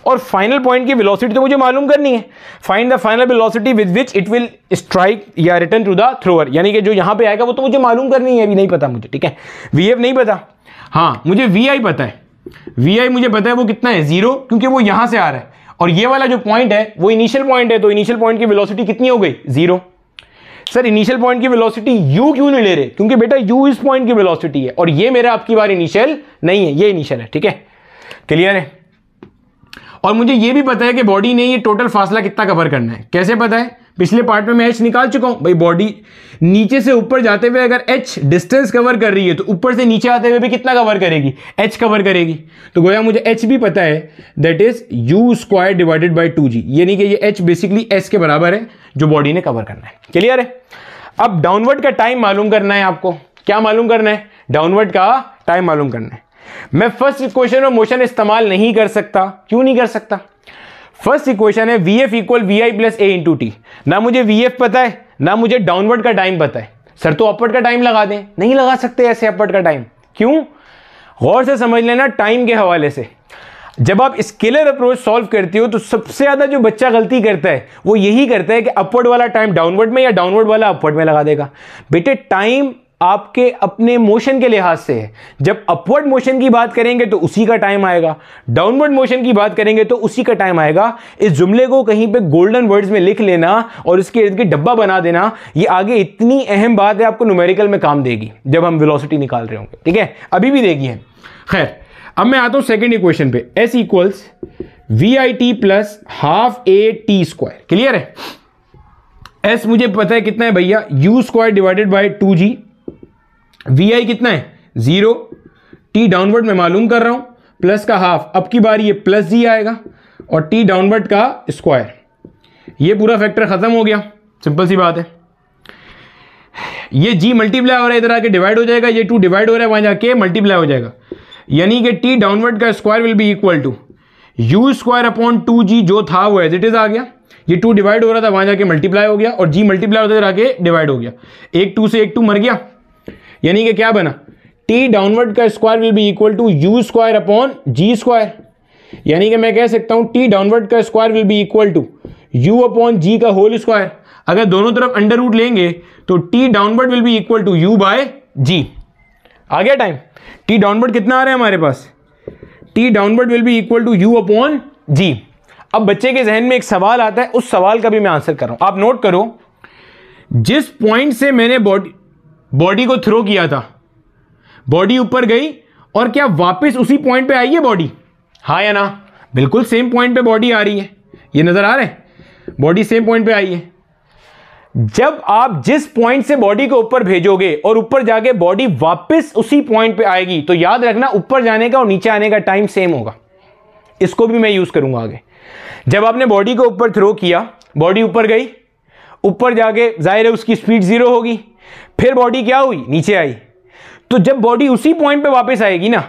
और फाइनल पॉइंट की वेलोसिटी तो मुझे मालूम करनी है। Find the final velocity with which it will strike या रिटर्न टू द थ्रोअर, यानी कि जो यहां पे आएगा वो तो मुझे मालूम करनी है, अभी नहीं पता मुझे। ठीक है, VF नहीं पता, हाँ मुझे VI पता है। VI मुझे पता है वो कितना है 0, क्योंकि वो यहां से आ रहा है और ये वाला जो पॉइंट है वो इनिशियल पॉइंट है, तो इनिशियल पॉइंट की वेलोसिटी कितनी हो गई 0। सर इनिशियल पॉइंट की वेलोसिटी u क्यों नहीं ले रहे? क्योंकि बेटा u इस पॉइंट की वेलोसिटी है और ये मेरा आपकी बार इनिशियल नहीं है, ये इनिशियल है। ठीक है, क्लियर है? और मुझे ये भी पता है कि बॉडी ने ये टोटल फासला कितना कवर करना है। कैसे पता है? पिछले पार्ट में मैं h निकाल चुका हूं भाई। बॉडी नीचे से ऊपर जाते हुए अगर h डिस्टेंस कवर कर रही है तो ऊपर से नीचे आते हुए भी कितना कवर करेगी, h कवर करेगी। तो गोया मुझे h भी पता है, that is u square divided by 2g, यानी कि ये h बेसिकली s के बराबर है जो बॉडी ने कवर करना है। क्लियर है? अब डाउनवर्ड का टाइम मालूम करना है आपको। क्या मालूम करना है? डाउनवर्ड का टाइम मालूम करना है। मैं फर्स्ट इक्वेशन ऑफ मोशन इस्तेमाल नहीं कर सकता। क्यों नहीं कर सकता? फर्स्ट इक्वेशन है VF equal VI plus A into T. ना मुझे VF पता है ना मुझे डाउनवर्ड का टाइम पता है। सर तो अपवर्ड का टाइम लगा दें, नहीं लगा सकते ऐसे अपवर्ड का टाइम। क्यों? गौर से समझ लेना टाइम के हवाले से। जब आप स्केलर अप्रोच सॉल्व करते हो तो सबसे ज्यादा जो बच्चा गलती करता है वो यही करता है कि अपवर्ड वाला टाइम डाउनवर्ड में या डाउनवर्ड वाला अपवर्ड में लगा देगा। बेटे टाइम आपके अपने मोशन के लिहाज से है। जब अपवर्ड मोशन की बात करेंगे तो उसी का टाइम आएगा, डाउनवर्ड मोशन की बात करेंगे तो उसी का टाइम आएगा। इस जुमले को कहीं पे गोल्डन वर्ड्स में लिख लेना और इसके इर्द गिर्द डब्बा बना देना। ये आगे इतनी अहम बात है, आपको न्यूमेरिकल में काम देगी जब हम वेलोसिटी निकाल रहे होंगे। ठीक है, अभी भी देगी है। खैर, अब मैं आता हूं सेकेंड इक्वेशन पे, S equals VIT plus half AT square. Clear है? S मुझे पता है कितना है भैया, U square divided by 2G। VI कितना है? 0। T डाउनवर्ड में मालूम कर रहा हूं, प्लस का हाफ, अब की बार ये प्लस G आएगा और T डाउनवर्ड का स्क्वायर। ये पूरा फैक्टर खत्म हो गया, सिंपल सी बात है। ये G मल्टीप्लाई हो रहा है, इधर आके डिवाइड हो जाएगा, ये 2 डिवाइड हो रहा है, वहां जाके मल्टीप्लाई हो जाएगा। यानी कि T डाउनवर्ड का square will be equal to U square upon 2G, जो था वो एज इट इज आ गया। ये 2 डिवाइड हो रहा था, वहां जाके मल्टीप्लाई हो गया और G मल्टीप्लाई होते आके डिवाइड हो गया। एक 2 से एक 2 मर गया, यानी कि क्या बना? T डाउनवर्ड का square will be equal to U square upon G square. यानी कि मैं कह सकता हूं T डाउनवर्ड का square will be equal to U upon G का होल स्क्वायर। अगर दोनों तरफ अंडर रूट लेंगे तो T downward will be equal to U by G। आ गया टाइम? T डाउनवर्ड कितना आ रहा है हमारे पास? T downward will be equal to U upon G। अब बच्चे के जहन में एक सवाल आता है, उस सवाल का भी मैं आंसर कर रहा हूं। आप नोट करो, जिस पॉइंट से मैंने बॉडी को थ्रो किया था, बॉडी ऊपर गई और क्या वापस उसी पॉइंट पे आई है बॉडी? हाँ या ना? बिल्कुल सेम पॉइंट पे बॉडी आ रही है। ये नजर आ रहा है, बॉडी सेम पॉइंट पे आई है। जब आप जिस पॉइंट से बॉडी को ऊपर भेजोगे और ऊपर जाके बॉडी वापस उसी पॉइंट पे आएगी, तो याद रखना ऊपर जाने का और नीचे आने का टाइम सेम होगा। इसको भी मैं यूज करूंगा आगे। जब आपने बॉडी को ऊपर थ्रो किया, बॉडी ऊपर गई, ऊपर जाके जाहिर है उसकी स्पीड 0 होगी, फिर बॉडी क्या हुई? नीचे आई। तो जब बॉडी उसी पॉइंट पे वापस आएगी ना,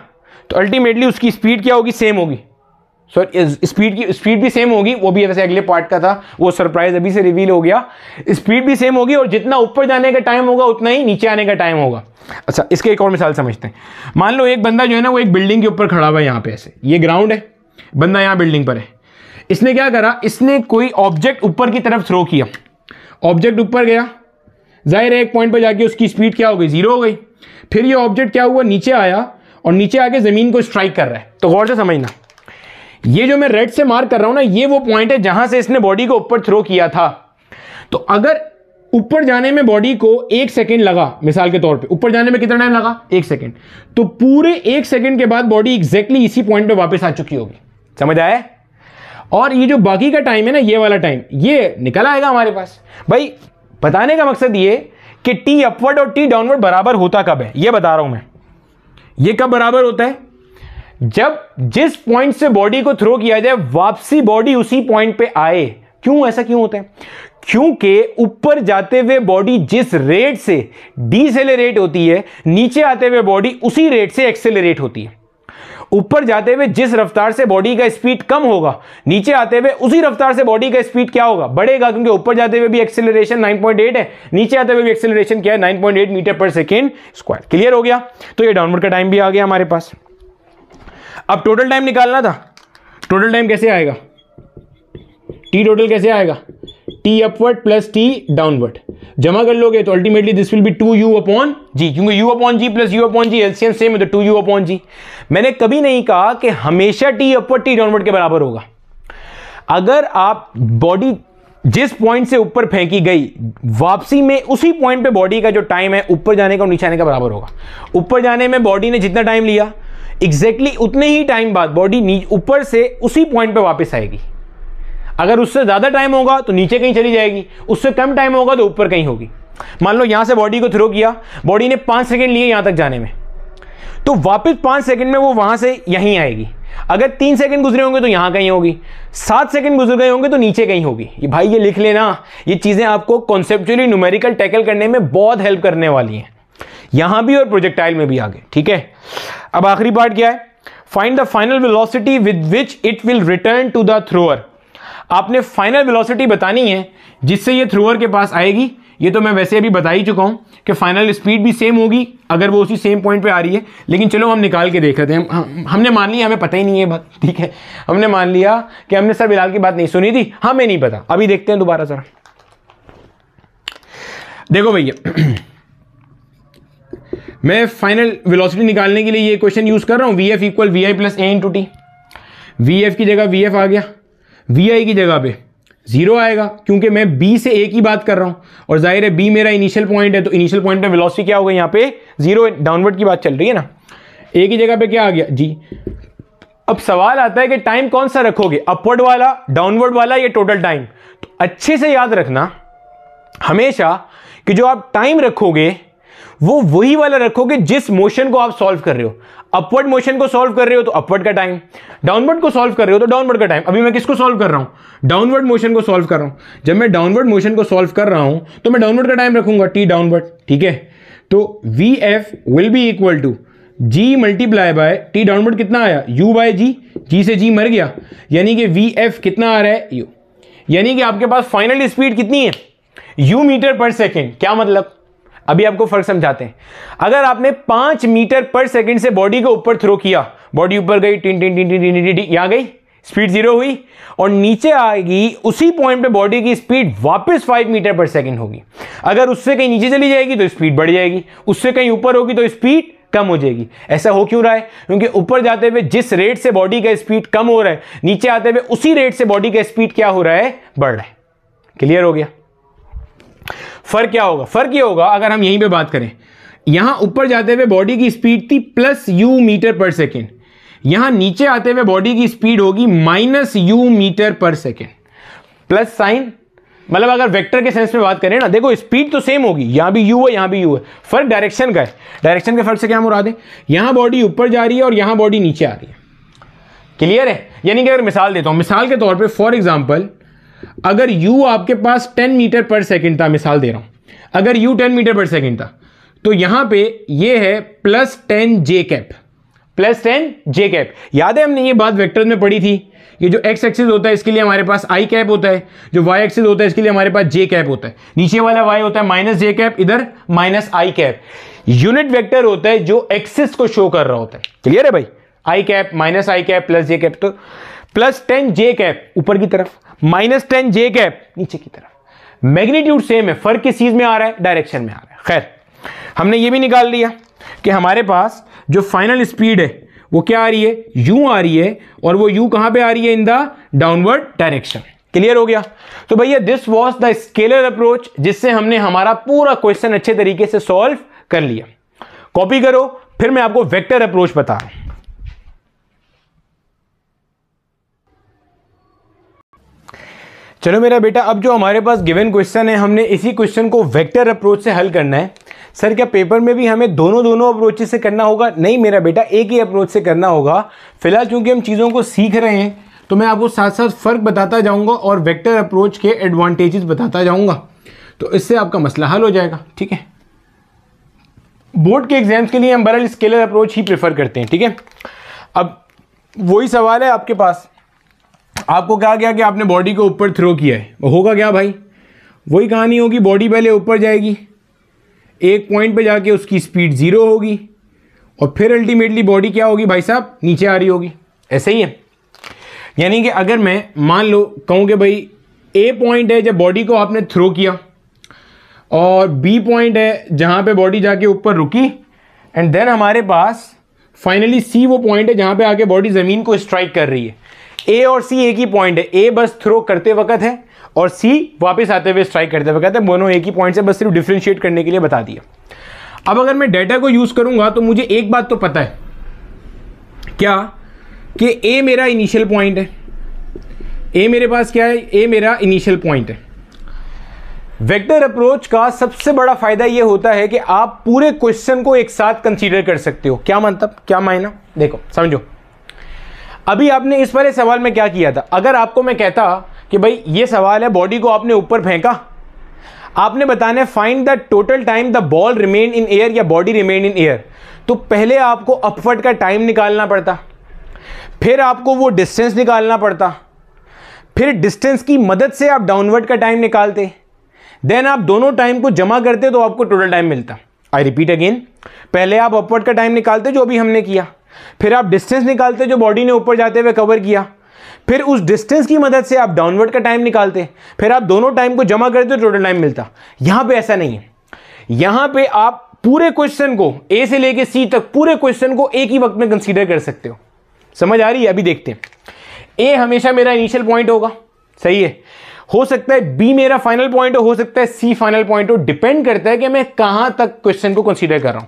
तो अल्टीमेटली उसकी स्पीड क्या होगी? सेम होगी। सॉरी, स्पीड भी सेम होगी। वो भी वैसे अगले पार्ट का था, वो सरप्राइज अभी से रिवील हो गया। स्पीड भी सेम होगी और जितना ऊपर जाने का टाइम होगा उतना ही नीचे आने का टाइम होगा। अच्छा, इसके एक और मिसाल समझते हैं। मान लो एक बंदा जो है ना, वो एक बिल्डिंग के ऊपर खड़ा हुआ है, यहाँ पे ऐसे, ये ग्राउंड है, बंदा यहाँ बिल्डिंग पर है। इसने क्या करा? इसने कोई ऑब्जेक्ट ऊपर की तरफ थ्रो किया, ऑब्जेक्ट ऊपर गया, जाहिर है एक पॉइंट पर जाके उसकी स्पीड क्या हो गई? 0 हो गई। फिर ये ऑब्जेक्ट क्या हुआ? नीचे आया और नीचे आके जमीन को स्ट्राइक कर रहा है। तो गौर से समझना, ये जो मैं रेड से मार्क कर रहा हूं ना, ये वो पॉइंट है जहां से इसने बॉडी को ऊपर थ्रो किया था। तो अगर ऊपर जाने में बॉडी को 1 सेकेंड लगा, मिसाल के तौर पे ऊपर जाने में कितना टाइम लगा? 1 सेकेंड। तो पूरे 1 सेकेंड के बाद बॉडी एग्जैक्टली इसी पॉइंट पे वापस आ चुकी होगी। समझ आया? और ये जो बाकी का टाइम है ना, ये वाला टाइम, ये निकल आएगा हमारे पास। भाई बताने का मकसद ये कि T अपवर्ड और T डाउनवर्ड बराबर होता कब है, ये बता रहा हूं मैं। ये कब बराबर होता है? जब जिस पॉइंट से बॉडी को थ्रो किया जाए, वापसी बॉडी उसी पॉइंट पे आए। क्यों? ऐसा क्यों होता है? क्योंकि ऊपर जाते हुए बॉडी जिस रेट से डिसेलेरेट होती है, नीचे आते हुए बॉडी उसी रेट से एक्सेलरेट होती है। ऊपर जाते हुए जिस रफ्तार से बॉडी का स्पीड कम होगा, नीचे आते हुए उसी रफ्तार से बॉडी का स्पीड क्या होगा? बढ़ेगा, क्योंकि ऊपर जाते हुए भी एक्सेलरेशन 9.8 है, नीचे आते हुए भी एक्सेलरेशन क्या है? 9.8 मीटर पर सेकेंड स्क्वायर। क्लियर हो गया? तो ये डाउनवर्ड का टाइम भी आ गया हमारे पास। अब टोटल टाइम निकालना था। टोटल टाइम कैसे आएगा? टी टोटल कैसे आएगा? T upward plus t downward जमा कर लोगे तो ultimately this will be 2u upon g, क्योंकि u upon g plus u upon g LCM same है, तो 2u अपॉन जी। मैंने कभी नहीं कहा कि हमेशा टी अपवर्ड टी डाउनवर्ड के बराबर होगा। अगर आप बॉडी जिस पॉइंट से ऊपर फेंकी गई, वापसी में उसी पॉइंट पे बॉडी का जो टाइम है ऊपर जाने का और नीचे आने का बराबर होगा। ऊपर जाने में बॉडी ने जितना टाइम लिया, एग्जैक्टली उतने ही टाइम बाद बॉडी ऊपर से उसी पॉइंट पे वापस आएगी। अगर उससे ज़्यादा टाइम होगा तो नीचे कहीं चली जाएगी, उससे कम टाइम होगा तो ऊपर कहीं होगी। मान लो यहां से बॉडी को थ्रो किया, बॉडी ने 5 सेकंड लिए यहां तक जाने में, तो वापस 5 सेकंड में वो वहां से यहीं आएगी। अगर 3 सेकंड गुजरे होंगे तो यहां कहीं होगी, 7 सेकंड गुजर गए होंगे तो नीचे कहीं होगी। ये भाई ये लिख लेना, ये चीजें आपको कॉन्सेप्चुअली न्यूमेरिकल टैकल करने में बहुत हेल्प करने वाली हैं, यहां भी और प्रोजेक्टाइल में भी आगे। ठीक है, अब आखिरी पार्ट क्या है, find the final velocity with which it will return to the thrower. आपने फाइनल वेलोसिटी बतानी है जिससे ये थ्रोअर के पास आएगी। ये तो मैं वैसे अभी बता ही चुका हूं कि फाइनल स्पीड भी सेम होगी अगर वो उसी सेम पॉइंट पे आ रही है, लेकिन चलो हम निकाल के देख लेते हैं। हमने मान लिया हमें पता ही नहीं है बात, ठीक है, हमने मान लिया कि हमने सर बिलाल की बात नहीं सुनी थी, हमें नहीं पता। अभी देखते हैं दोबारा जरा, देखो भैया मैं फाइनल वेलोसिटी निकालने के लिए ये क्वेश्चन यूज कर रहा हूं, V F equal we I plus A into T. V F की जगह वी एफ आ गया, वी आई की जगह पे 0 आएगा क्योंकि मैं बी से ए की बात कर रहा हूं, और जाहिर है बी मेरा इनिशियल पॉइंट है, तो इनिशियल पॉइंट पे वेलोसिटी क्या होगा, यहां पे 0, डाउनवर्ड की बात चल रही है ना। ए की जगह पे क्या आ गया जी। अब सवाल आता है कि टाइम कौन सा रखोगे, अपवर्ड वाला, डाउनवर्ड वाला, या टोटल टाइम। तो अच्छे से याद रखना हमेशा कि जो आप टाइम रखोगे वो वही वाला रखोगे जिस मोशन को आप सॉल्व कर रहे हो। अपवर्ड मोशन को सॉल्व कर रहे हो तो अपवर्ड का टाइम, डाउनवर्ड को सॉल्व कर रहे हो तो डाउनवर्ड का टाइम। अभी मैं किसको सॉल्व कर रहा हूं, डाउनवर्ड मोशन को सॉल्व कर रहा हूं। जब मैं डाउनवर्ड मोशन को सॉल्व कर रहा हूं तो मैं डाउनवर्ड का टाइम रखूंगा, टी डाउनवर्ड। ठीक है, तो V F will be equal to G multiply by T downward कितना आया, यू बाय जी, जी से जी मर गया, यानी कि वी एफ कितना आ रहा है, यू। यानी कि आपके पास फाइनल स्पीड कितनी है, यू मीटर पर सेकेंड। क्या मतलब, अभी आपको फर्क समझाते हैं। अगर आपने 5 मीटर पर सेकंड से बॉडी को ऊपर थ्रो किया, बॉडी ऊपर गई, tin tin tin tin tin tin, यहां गई, स्पीड 0 हुई, और नीचे आएगी, उसी पॉइंट पे बॉडी की स्पीड वापस 5 मीटर पर सेकंड होगी। अगर उससे कहीं नीचे चली जाएगी तो स्पीड बढ़ जाएगी, उससे कहीं ऊपर होगी तो स्पीड कम हो जाएगी। ऐसा हो क्यों रहा है, क्योंकि ऊपर जाते हुए जिस रेट से बॉडी का स्पीड कम हो रहा है, नीचे आते हुए उसी रेट से बॉडी का स्पीड क्या हो रहा है, बढ़ रहा है। क्लियर हो गया। फर्क क्या होगा, फर्क ये होगा अगर हम यहीं पे बात करें, यहां ऊपर जाते हुए बॉडी की स्पीड थी प्लस यू मीटर पर सेकेंड, यहां नीचे आते हुए बॉडी की स्पीड होगी माइनस यू मीटर पर सेकेंड। प्लस साइन मतलब अगर वेक्टर के सेंस में बात करें ना, देखो स्पीड तो सेम होगी, यहां भी यू है यहां भी यू है, फर्क डायरेक्शन का है। डायरेक्शन के फर्क से क्या मुराद है, यहां बॉडी ऊपर जा रही है और यहां बॉडी नीचे आ रही है। क्लियर है। यानी कि अगर मिसाल देता हूं, मिसाल के तौर पर फॉर एग्जाम्पल अगर u आपके पास 10 मीटर पर सेकंड था, मिसाल दे रहा हूं, अगर u 10 मीटर पर सेकंड था तो यहां पे ये है प्लस 10 जे कैप, प्लस 10 जे कैप। याद है हमने ये बात वेक्टर्स में पढ़ी थी, ये जो x एक्सिस होता है इसके लिए हमारे पास i कैप होता है, जो y एक्सिस होता है इसके लिए हमारे पास j कैप होता है, नीचे वाला y होता है माइनस जे कैप, इधर minus i cap. Unit vector होता है जो एक्सिस को शो कर रहा होता है। क्लियर है भाई, i cap minus i cap plus j cap, तो प्लस 10 जे कैप ऊपर की तरफ, माइनस 10 जे कैप नीचे की तरफ। मैग्नीट्यूड सेम है, फर्क किस चीज में आ रहा है, डायरेक्शन में आ रहा है। खैर हमने ये भी निकाल लिया कि हमारे पास जो फाइनल स्पीड है वो क्या आ रही है, यू आ रही है, और वो यू कहां पे आ रही है, इन द डाउनवर्ड डायरेक्शन। क्लियर हो गया। तो भैया this was the scalar approach, जिससे हमने हमारा पूरा क्वेश्चन अच्छे तरीके से सॉल्व कर लिया। कॉपी करो, फिर मैं आपको वेक्टर अप्रोच बता रहा हूं। चलो मेरा बेटा, अब जो हमारे पास गिवन क्वेश्चन है, हमने इसी क्वेश्चन को वेक्टर अप्रोच से हल करना है। सर क्या पेपर में भी हमें दोनों अप्रोचेस से करना होगा? नहीं मेरा बेटा, एक ही अप्रोच से करना होगा। फिलहाल चूंकि हम चीज़ों को सीख रहे हैं तो मैं आपको साथ साथ फ़र्क बताता जाऊंगा और वेक्टर अप्रोच के एडवांटेजेस बताता जाऊंगा, तो इससे आपका मसला हल हो जाएगा। ठीक है, बोर्ड के एग्जाम्स के लिए हम बहरहाल स्केलर अप्रोच ही प्रेफर करते हैं। ठीक है, अब वही सवाल है आपके पास, आपको क्या किया कि आपने बॉडी को ऊपर थ्रो किया है, वो होगा क्या भाई, वही कहानी होगी, बॉडी पहले ऊपर जाएगी, एक पॉइंट पे जाके उसकी स्पीड 0 होगी, और फिर अल्टीमेटली बॉडी क्या होगी भाई साहब, नीचे आ रही होगी। ऐसे ही है। यानी कि अगर मैं मान लो कहूँ कि भाई ए पॉइंट है जब बॉडी को आपने थ्रो किया, और बी पॉइंट है जहाँ पे बॉडी जाके ऊपर रुकी, एंड देन हमारे पास फाइनली सी वो पॉइंट है जहाँ पे आके बॉडी ज़मीन को स्ट्राइक कर रही है। ए और सी एक ही पॉइंट है, ए बस थ्रो करते वक्त है और सी वापस आते हुए स्ट्राइक करते वक्त है, दोनों एक ही पॉइंट से, बस सिर्फ डिफ्रेंशिएट करने के लिए बता दिया। अब अगर मैं डेटा को यूज़ करूंगा तो मुझे एक बात तो पता है, क्या कि ए मेरा इनिशियल पॉइंट है, ए मेरे पास क्या है, ए मेरा इनिशियल पॉइंट है। वेक्टर अप्रोच का सबसे बड़ा फायदा ये होता है कि आप पूरे क्वेश्चन को एक साथ कंसीडर कर सकते हो। क्या मतलब, क्या मायना, देखो समझो। अभी आपने इस वाले सवाल में क्या किया था, अगर आपको मैं कहता कि भाई ये सवाल है, बॉडी को आपने ऊपर फेंका, आपने बताना है find the total time the ball remain in air या बॉडी रिमेन इन एयर, तो पहले आपको अपवर्ड का टाइम निकालना पड़ता, फिर आपको वो डिस्टेंस निकालना पड़ता, फिर डिस्टेंस की मदद से आप डाउनवर्ड का टाइम निकालते, देन आप दोनों टाइम को जमा करते तो आपको टोटल टाइम मिलता। आई रिपीट अगेन, पहले आप अपवर्ड का टाइम निकालते जो अभी हमने किया, फिर आप डिस्टेंस निकालते जो बॉडी ने ऊपर जाते हुए कवर किया, फिर उस डिस्टेंस की मदद से आप डाउनवर्ड का टाइम निकालते, फिर आप दोनों टाइम को जमा करते तो टोटल टाइम मिलता। यहां पे ऐसा नहीं है, यहां पे आप पूरे क्वेश्चन को ए से लेके सी तक पूरे क्वेश्चन को एक ही वक्त में कंसीडर कर सकते हो। समझ आ रही है? अभी देखते हैं। ए हमेशा मेरा इनिशियल पॉइंट होगा, सही है। हो सकता है बी मेरा फाइनल पॉइंट हो सकता है सी फाइनल पॉइंट हो, डिपेंड करता है कि मैं कहां तक क्वेश्चन को कंसीडर कर रहा हूं।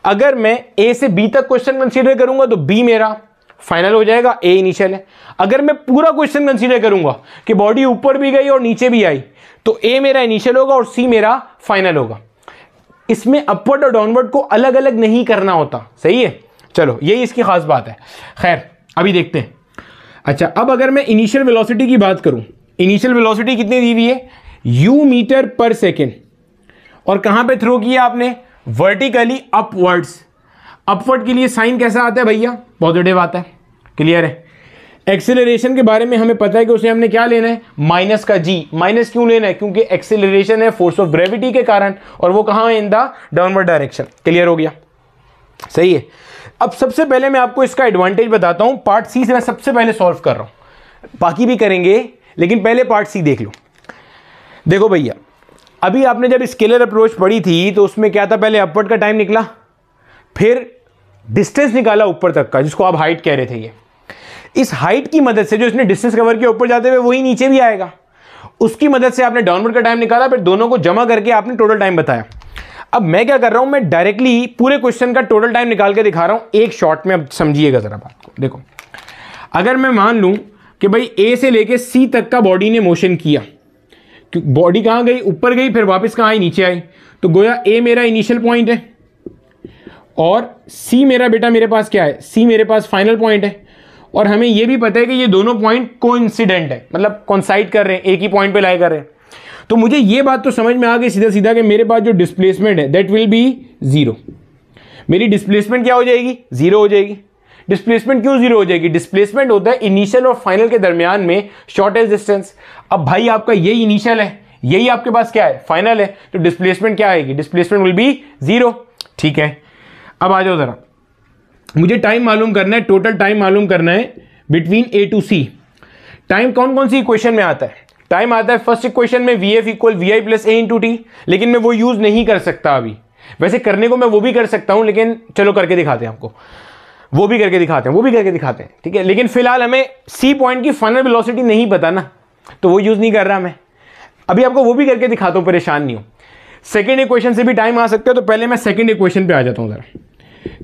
अगर मैं ए से बी तक क्वेश्चन कंसीडर करूंगा तो बी मेरा फाइनल हो जाएगा, ए इनिशियल है। अगर मैं पूरा क्वेश्चन कंसीडर करूंगा कि बॉडी ऊपर भी गई और नीचे भी आई, तो ए मेरा इनिशियल होगा और सी मेरा फाइनल होगा। इसमें अपवर्ड और डाउनवर्ड को अलग अलग नहीं करना होता, सही है। चलो यही इसकी खास बात है। खैर अभी देखते हैं। अच्छा, अब अगर मैं इनिशियल वेलोसिटी की बात करूं, इनिशियल वेलोसिटी कितनी दी हुई है, यू मीटर पर सेकेंड, और कहां पे थ्रो किया आपने, वर्टिकली अपवर्ड्स। अपवर्ड के लिए साइन कैसा आता है भैया, पॉजिटिव आता है, क्लियर है। एक्सेलरेशन के बारे में हमें पता है कि उसे हमने क्या लेना है, माइनस का जी। माइनस क्यों लेना है, क्योंकि एक्सेलरेशन है फोर्स ऑफ ग्रेविटी के कारण, और वो कहां है, इन द डाउनवर्ड डायरेक्शन। क्लियर हो गया, सही है। अब सबसे पहले मैं आपको इसका एडवांटेज बताता हूं। पार्ट सी से मैं सबसे पहले सॉल्व कर रहा हूं, बाकी भी करेंगे, लेकिन पहले पार्ट सी देख लो। देखो भैया, अभी आपने जब स्केलर अप्रोच पढ़ी थी तो उसमें क्या था, पहले अपवर्ड का टाइम निकला, फिर डिस्टेंस निकाला ऊपर तक का, जिसको आप हाइट कह रहे थे। ये इस हाइट की मदद से जो इसने डिस्टेंस कवर किया ऊपर जाते हुए वही नीचे भी आएगा, उसकी मदद से आपने डाउनवर्ड का टाइम निकाला, फिर दोनों को जमा करके आपने टोटल टाइम बताया। अब मैं क्या कर रहा हूं, मैं डायरेक्टली पूरे क्वेश्चन का टोटल टाइम निकाल के दिखा रहा हूं एक शॉट में। अब समझिएगा जरा बात को। देखो, अगर मैं मान लूं कि भाई ए से लेके सी तक का बॉडी ने मोशन किया, बॉडी कहां गई, ऊपर गई, फिर वापस कहां आई, नीचे आई, तो गोया ए मेरा इनिशियल पॉइंट है और सी मेरा बेटा मेरे पास क्या है, सी मेरे पास फाइनल पॉइंट है। और हमें यह भी पता है कि ये दोनों पॉइंट कोइंसिडेंट है, मतलब कोइंसाइड कर रहे हैं, एक ही पॉइंट पे लाई कर रहे हैं। तो मुझे ये बात तो समझ में आ गई सीधा सीधा कि मेरे पास जो डिस्प्लेसमेंट है दैट विल बी जीरो। मेरी डिस्प्लेसमेंट क्या हो जाएगी, जीरो हो जाएगी। डिस्प्लेसमेंट क्यों जीरो हो जाएगी, डिस्प्लेसमेंट होता है इनिशियल और फाइनल के दरमियान में शॉर्टेस्ट डिस्टेंस। अब भाई आपका यही इनिशियल है, यही आपके पास क्या है, फाइनल है, तो डिस्प्लेसमेंट क्या आएगी, डिस्प्लेसमेंट विल बी जीरो। ठीक है, अब आ जाओ जरा, मुझे टाइम मालूम करना है, टोटल टाइम मालूम करना है between A to C. Time कौन कौन सी इक्वेशन में आता है, टाइम आता है फर्स्ट इक्वेशन में v F equal we I plus A into t, लेकिन मैं वो यूज नहीं कर सकता अभी। वैसे करने को मैं वो भी कर सकता हूं, लेकिन चलो करके दिखाते हैं आपको, वो भी करके दिखाते हैं, ठीक है। लेकिन फिलहाल हमें सी पॉइंट की फाइनल वेलोसिटी नहीं पता ना, तो वो यूज नहीं कर रहा मैं अभी, आपको वो भी करके दिखाता हूं, परेशान नहीं हो। सेकेंड इक्वेशन से भी टाइम आ सकता है, तो पहले मैं सेकेंड इक्वेशन पे आ जाता हूं जरा।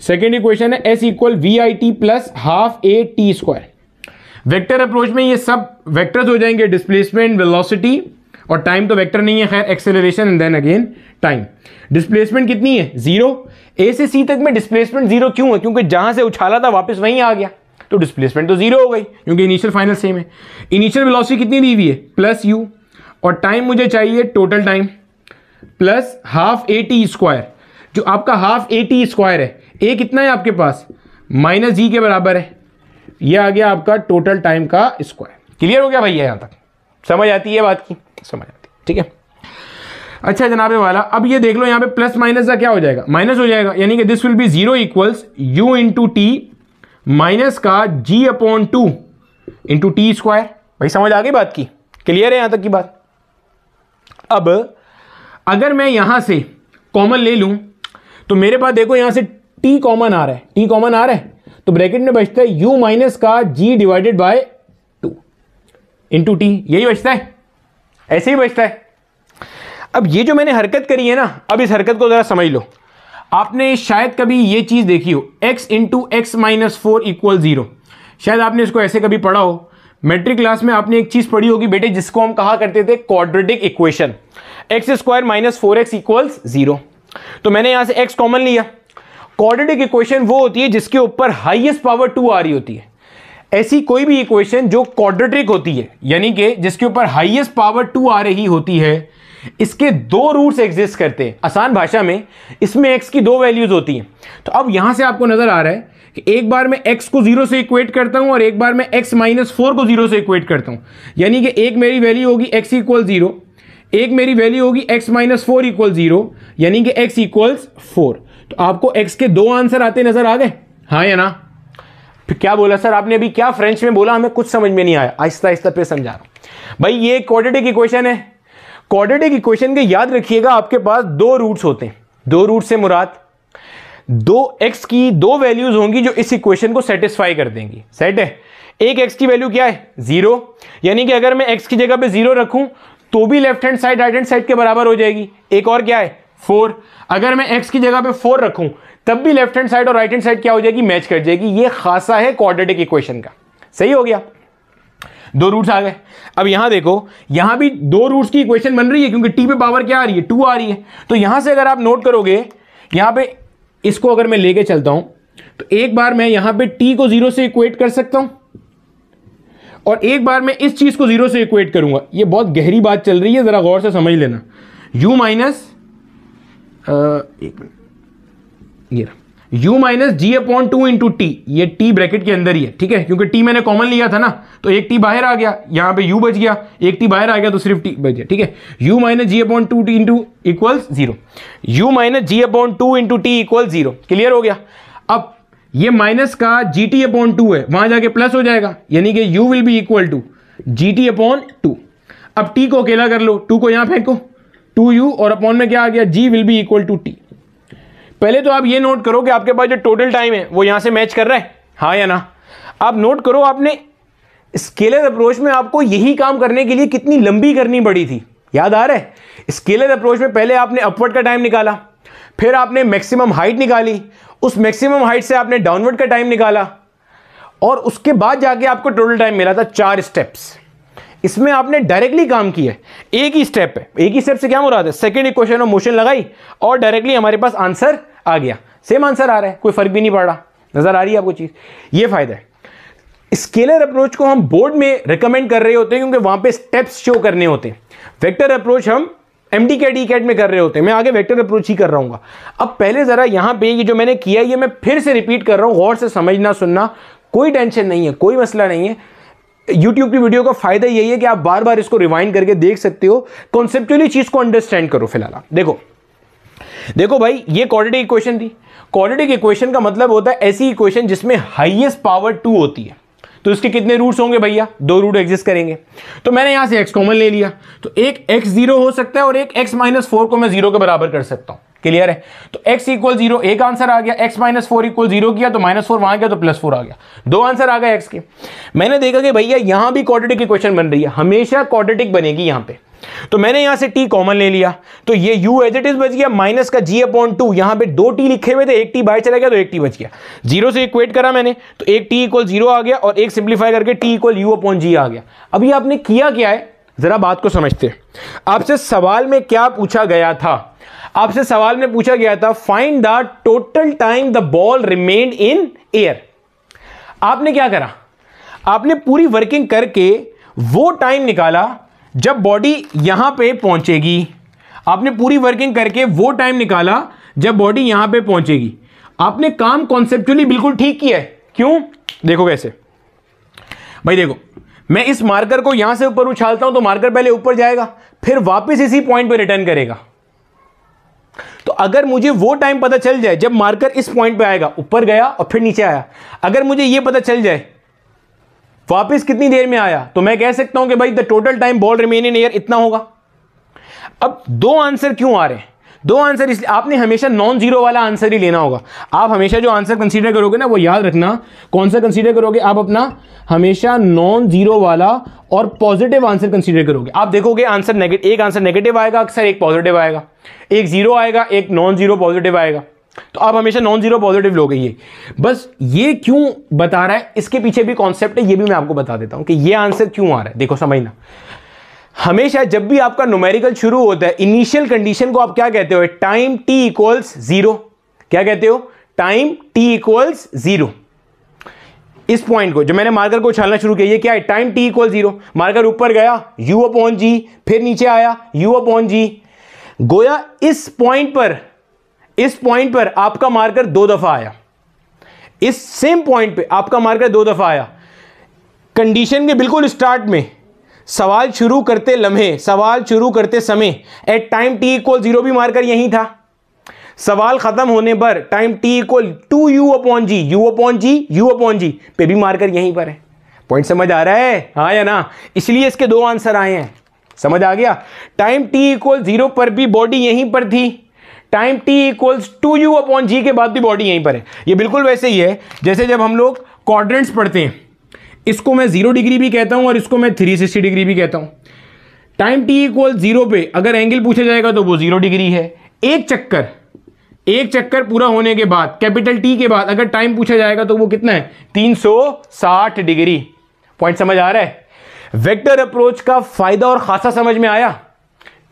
सेकेंड इक्वेशन है s equal we I T plus half A T square. Vector approach में ये सब वेक्टर्स हो जाएंगे, डिस्प्लेसमेंट, वेलोसिटी और टाइम तो वेक्टर नहीं है, खैर acceleration and then again time. Displacement कितनी है, जीरो। ए से सी तक में डिस्प्लेसमेंट जीरो क्यों है, क्योंकि जहां से उछाला था वापस वहीं आ गया, तो डिस्प्लेसमेंट तो जीरो हो गई, क्योंकि इनिशियल फाइनल सेम है। इनिशियल वेलोसिटी कितनी दी हुई है, प्लस यू, और टाइम मुझे चाहिए total time plus half A T square. जो आपका हाफ ए टी स्क्वायर है, ए कितना है आपके पास, माइनस जी के बराबर है, यह आ गया आपका टोटल टाइम का स्क्वायर। क्लियर हो गया भैया, यहां तक समझ आती है बात की, समझ आती है, ठीक है। अच्छा जनाबे वाला, अब ये देख लो यहाँ पे प्लस माइनस का क्या हो जाएगा, माइनस हो जाएगा, यानी कि this will be zero equals u into t minus का g upon two into t square. भाई समझ आ गई बात की, क्लियर है यहां तक की बात। अब अगर मैं यहां से कॉमन ले लूं तो मेरे पास देखो यहां से टी कॉमन आ रहा है, टी कॉमन आ रहा है, तो ब्रैकेट में बचता है u माइनस का g divided by 2 into T, यही बचता है, ऐसे ही बचता है। अब ये जो मैंने हरकत करी है ना, अब इस हरकत को जरा समझ लो। आपने शायद कभी ये चीज देखी हो, x into x minus 4 equal 0, शायद आपने इसको ऐसे कभी पढ़ा हो। मैट्रिक क्लास में आपने एक चीज पढ़ी होगी बेटे जिसको हम कहा करते थे quadratic equation, x square minus 4x equals 0। तो मैंने यहां से x कॉमन लिया। क्वाड्रेटिक इक्वेशन वो होती है जिसके ऊपर हाईएस्ट पावर 2 आ रही होती है। ऐसी कोई भी इक्वेशन जो क्वाड्रेटिक होती है यानी कि जिसके ऊपर हाईएस्ट पावर 2 आ रही होती है, इसके दो रूट्स एग्जिस्ट करते हैं। आसान भाषा में इसमें x की दो वैल्यूज होती हैं। तो अब यहां से आपको नजर आ रहा है कि एक बार मैं x को 0 से इक्वेट करता हूं और एक बार मैं x माइनस 4 को 0 से इक्वेट करता हूं। यानी कि एक मेरी वैल्यू होगी x इक्वल 0, एक मेरी वैल्यू होगी x माइनस 4 इक्वल 0, यानी कि x इक्वल्स 4। तो आपको x के दो आंसर आते नजर आ गए, हाँ या ना? फिर क्या बोला सर आपने, अभी क्या फ्रेंच में बोला, हमें कुछ समझ में नहीं आया, आहिस्ता आहिस्ता पे समझा रहा हूं। भाई ये क्वाड्रेटिक इक्वेशन है। क्वाड्रेटिक इक्वेशन के याद रखिएगा आपके पास दो रूट्स होते हैं। दो रूट से मुराद दो x की दो वैल्यूज होंगी जो इस इक्वेशन को सेटिस्फाई कर देंगी। सेट है? एक x की वैल्यू क्या है? 0, यानी कि अगर मैं x की जगह पे 0 रखूं तो भी left hand side right hand side के बराबर हो जाएगी। एक और क्या है? 4। अगर मैं x की जगह पे 4 रखूं तब भी लेफ्ट हैंड साइड और राइट हैंड साइड क्या हो जाएगी? मैच कर जाएगी। ये खासा है क्वाड्रेटिक इक्वेशन का। सही हो गया, दो रूट्स आ गए। अब यहां देखो, यहां भी दो रूट्स की इक्वेशन बन रही है क्योंकि t पे पावर क्या आ रही है? 2 आ रही है। तो यहां से अगर आप नोट करोगे, यहां पे इसको अगर मैं लेके चलता हूं तो एक बार मैं यहां पे t को 0 से इक्वेट कर सकता हूं और एक बार मैं इस चीज को 0 से इक्वेट करूंगा। ये बहुत गहरी बात चल रही है, जरा गौर से समझ लेना। u माइनस एक मिनट, ये u minus g upon 2 into t, ये t ब्रैकेट के अंदर ही है, ठीक है, क्योंकि t मैंने कॉमन लिया था ना, तो एक t बाहर आ गया, यहां पे u बच गया, एक t बाहर आ गया तो सिर्फ t बच गया, ठीक है। u minus g upon 2 t into equals 0, u minus g upon 2 into t equal 0। Clear हो गया? अब ये माइनस का जी टी अपॉन 2 है, वहां जाके प्लस हो जाएगा, यानी कि u will be equal to g t upon 2। अब t को अकेला कर लो, 2 को यहां फेंको, 2u और अपॉन में क्या आ गया? g will be equal to t। पहले तो आप ये नोट करो कि आपके पास जो टोटल टाइम है वो यहां से मैच कर रहा है, हाँ या ना? आप नोट करो, आपने स्केलर अप्रोच में आपको यही काम करने के लिए कितनी लंबी करनी पड़ी थी, याद आ रहा है? स्केलर अप्रोच में पहले आपने अपवर्ड का टाइम निकाला, फिर आपने मैक्सिमम हाइट निकाली, उस मैक्सिमम हाइट से आपने डाउनवर्ड का टाइम निकाला और उसके बाद जाके आपको टोटल टाइम मिला था। 4 स्टेप्स। इसमें आपने डायरेक्टली काम किया है, एक ही स्टेप है। एक ही स्टेप से क्या मुराद है? सेकंड इक्वेशन ऑफ मोशन लगाई और डायरेक्टली हमारे पास आंसर आ गया। सेम आंसर आ रहा है, कोई फर्क भी नहीं पड़ रहा। नजर आ रही है आपको चीज? ये फायदा है। स्केलर अप्रोच को हम बोर्ड में रिकमेंड कर रहे होते हैं क्योंकि वहां पे स्टेप्स शो करने होते हैं। वेक्टर अप्रोच हम एमडी कैट ई कैट में कर रहे होते हैं। मैं आगे वेक्टर अप्रोच ही कर रहा हूँ। अब पहले जरा यहां पे ये जो मैंने किया ये मैं फिर से रिपीट कर रहा हूं, गौर से समझना सुनना, कोई टेंशन नहीं है, कोई मसला नहीं है। YouTube की वीडियो का फायदा यही है कि आप बार बार इसको रिवाइंड करके देख सकते हो, कॉन्सेप्चुअली चीज को अंडरस्टैंड करो। फिलहाल देखो भाई, ये क्वाड्रेटिक इक्वेशन थी। क्वाड्रेटिक इक्वेशन का मतलब होता है ऐसी इक्वेशन जिसमें हाईएस्ट पावर 2 होती है। तो इसके कितने रूट्स होंगे भैया? 2 रूट एग्जिस्ट करेंगे। तो मैंने यहां से x कॉमन ले लिया, तो एक x 0 हो सकता है और एक x माइनस 4 को मैं 0 के बराबर कर सकता हूं। क्लियर है? तो x इक्वल 0 एक आंसर आ गया, x माइनस 4 इक्वल 0 किया तो माइनस 4 वहां गया तो प्लस 4 आ गया, 2 आंसर आ गए x के। मैंने देखा कि भैया यहां भी क्वाड्रेटिक इक्वेशन बन रही है, हमेशा क्वाड्रेटिक बनेगी यहां पे। तो मैंने यहां से t कॉमन ले लिया, तो ये u एज इट इज बच गया, माइनस का g अपॉन 2, यहां पे 2 t लिखे हुए थे, एक t बाहर चला गया तो एक t बच गया। 0 से इक्वेट करा मैंने तो एक t इक्वल 0 आ गया और एक सिंप्लीफाई करके t equal u upon g आ गया। अभी आपने किया क्या है, जरा बात को समझते हैं। आपसे सवाल में क्या पूछा गया था? आपसे सवाल में पूछा गया था find the total time the ball remained in air. आपने क्या करा? आपने पूरी वर्किंग करके वो टाइम निकाला जब बॉडी यहां पे पहुंचेगी। आपने पूरी वर्किंग करके वो टाइम निकाला जब बॉडी यहां पे पहुंचेगी। आपने काम कॉन्सेप्चुअली बिल्कुल ठीक किया है। क्यों? देखो कैसे भाई, देखो मैं इस मार्कर को यहां से ऊपर उछालता हूं तो मार्कर पहले ऊपर जाएगा, फिर वापस इसी पॉइंट पे रिटर्न करेगा। तो अगर मुझे वो टाइम पता चल जाए जब मार्कर इस पॉइंट पे आएगा, ऊपर गया और फिर नीचे आया, अगर मुझे ये पता चल जाए वापस कितनी देर में आया, तो मैं कह सकता हूं कि भाई the total time ball remain in air इतना होगा। अब 2 आंसर क्यों आ रहे हैं? 2 आंसर इसलिए, आपने हमेशा नॉन जीरो वाला आंसर ही लेना होगा। आप हमेशा जो आंसर कंसीडर करोगे ना, वो याद रखना, कौन सा कंसीडर करोगे आप? अपना हमेशा नॉन जीरो वाला और पॉजिटिव आंसर कंसीडर करोगे। आप देखोगे आंसर एक आंसर नेगेटिव आएगा अक्सर, एक पॉजिटिव आएगा, एक जीरो आएगा, एक नॉन जीरो पॉजिटिव आएगा। तो आप हमेशा नॉन जीरो पॉजिटिव लोगे। ये बस ये क्यों बता रहा है, इसके पीछे भी कॉन्सेप्ट है, ये भी मैं आपको बता देता हूं कि ये आंसर क्यों आ रहा है। देखो समझना, हमेशा जब भी आपका न्यूमेरिकल शुरू होता है, इनिशियल कंडीशन को आप क्या कहते हो, टाइम टी इक्वल्स जीरो। क्या कहते हो, टाइम टी इक्वल्स जीरो। इस पॉइंट को, जो मैंने मार्कर को उछालना शुरू किया, ये क्या है, time t equal zero. Marker ऊपर गया u अपॉन जी, फिर नीचे आया u अपॉन जी। गोया इस पॉइंट पर आपका मार्कर 2 दफा आया, इस सेम पॉइंट पे आपका मार्कर 2 दफा आया। कंडीशन के बिल्कुल स्टार्ट में, सवाल शुरू करते लम्हे, सवाल शुरू करते समय, at time t equal zero भी मार्कर यही था। सवाल खत्म होने पर time t equal 2u upon g, u upon g, u upon g पे भी मार्कर यहीं पर है। पॉइंट समझ आ रहा है, हाँ या ना? इसलिए इसके 2 आंसर आए हैं। समझ आ गया? टाइम टी इक्वल जीरो पर भी बॉडी यहीं पर थी, time t equals 2u upon g के बाद भी बॉडी यहीं पर है। ये बिल्कुल वैसे ही है जैसे जब हम लोग क्वाड्रेंट्स पढ़ते हैं, इसको मैं 0 डिग्री भी कहता हूं और इसको मैं 360 डिग्री भी कहता हूं। टाइम टी इक्वल जीरो पे अगर एंगल पूछा जाएगा तो वो 0 डिग्री है। एक चक्कर पूरा होने के बाद, कैपिटल टी के बाद अगर टाइम पूछा जाएगा तो वो कितना है, 360 डिग्री। पॉइंट समझ आ रहा है? वेक्टर अप्रोच का फायदा और खासा समझ में आया।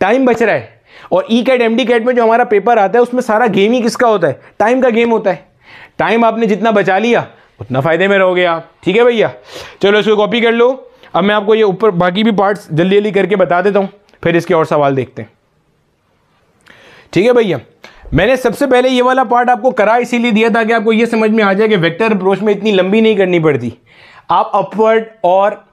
टाइम बच रहा है, और ई कैट एमडी कैट में जो हमारा पेपर आता है उसमें सारा गेम ही किसका होता है, टाइम का गेम होता है। टाइम आपने जितना बचा लिया उतना फायदे में रहोगे आप। ठीक है भैया, चलो इसको कॉपी कर लो। अब मैं आपको ये ऊपर बाकी भी पार्ट्स जल्दी जल्दी करके बता देता हूं, फिर इसके और सवाल देखते हैं। ठीक है भैया, मैंने सबसे पहले ये वाला पार्ट आपको करा इसीलिए दिया था कि आपको ये समझ में आ जाए कि वेक्टर अप्रोच में इतनी लंबी नहीं करनी पड़ती। आप अपवर्ड और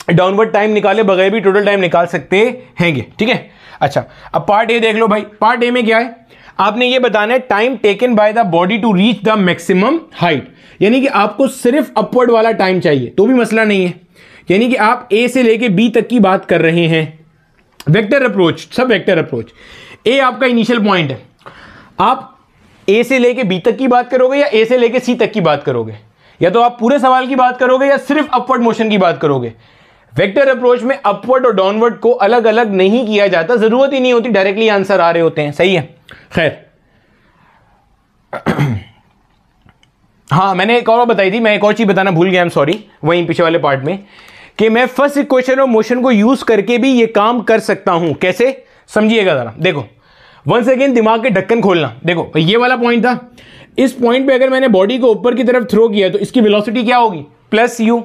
डाउनवर्ड टाइम निकाले बगैर भी टोटल टाइम निकाल सकते हैंगे। ठीक है, अच्छा अब पार्ट ए देख लो भाई। पार्ट ए में क्या है, आपने ये बताना है time taken by the body to reach the maximum height, यानी कि आपको सिर्फ अपवर्ड वाला टाइम चाहिए तो भी मसला नहीं है। यानी कि आप ए से लेके बी तक की बात कर रहे हैं। वेक्टर अप्रोच, सब वेक्टर अप्रोच, ए आपका इनिशियल पॉइंट है। आप ए से लेके बी तक की बात करोगे या ए से लेके सी तक की बात करोगे, या तो आप पूरे सवाल की बात करोगे या सिर्फ अपवर्ड मोशन की बात करोगे। वेक्टर अप्रोच में अपवर्ड और डाउनवर्ड को अलग अलग नहीं किया जाता, जरूरत ही नहीं होती, डायरेक्टली आंसर आ रहे होते हैं। सही है, खैर हाँ मैंने एक और बताई थी, मैं एक और चीज बताना भूल गया, सॉरी, वहीं पीछे वाले पार्ट में, कि मैं फर्स्ट इक्वेशन ऑफ मोशन को यूज करके भी ये काम कर सकता हूं। कैसे, समझिएगा जरा। देखो वंस अगेन दिमाग के ढक्कन खोलना। देखो ये वाला पॉइंट था, इस पॉइंट पे अगर मैंने बॉडी को ऊपर की तरफ थ्रो किया तो इसकी वेलोसिटी क्या होगी, प्लस यू।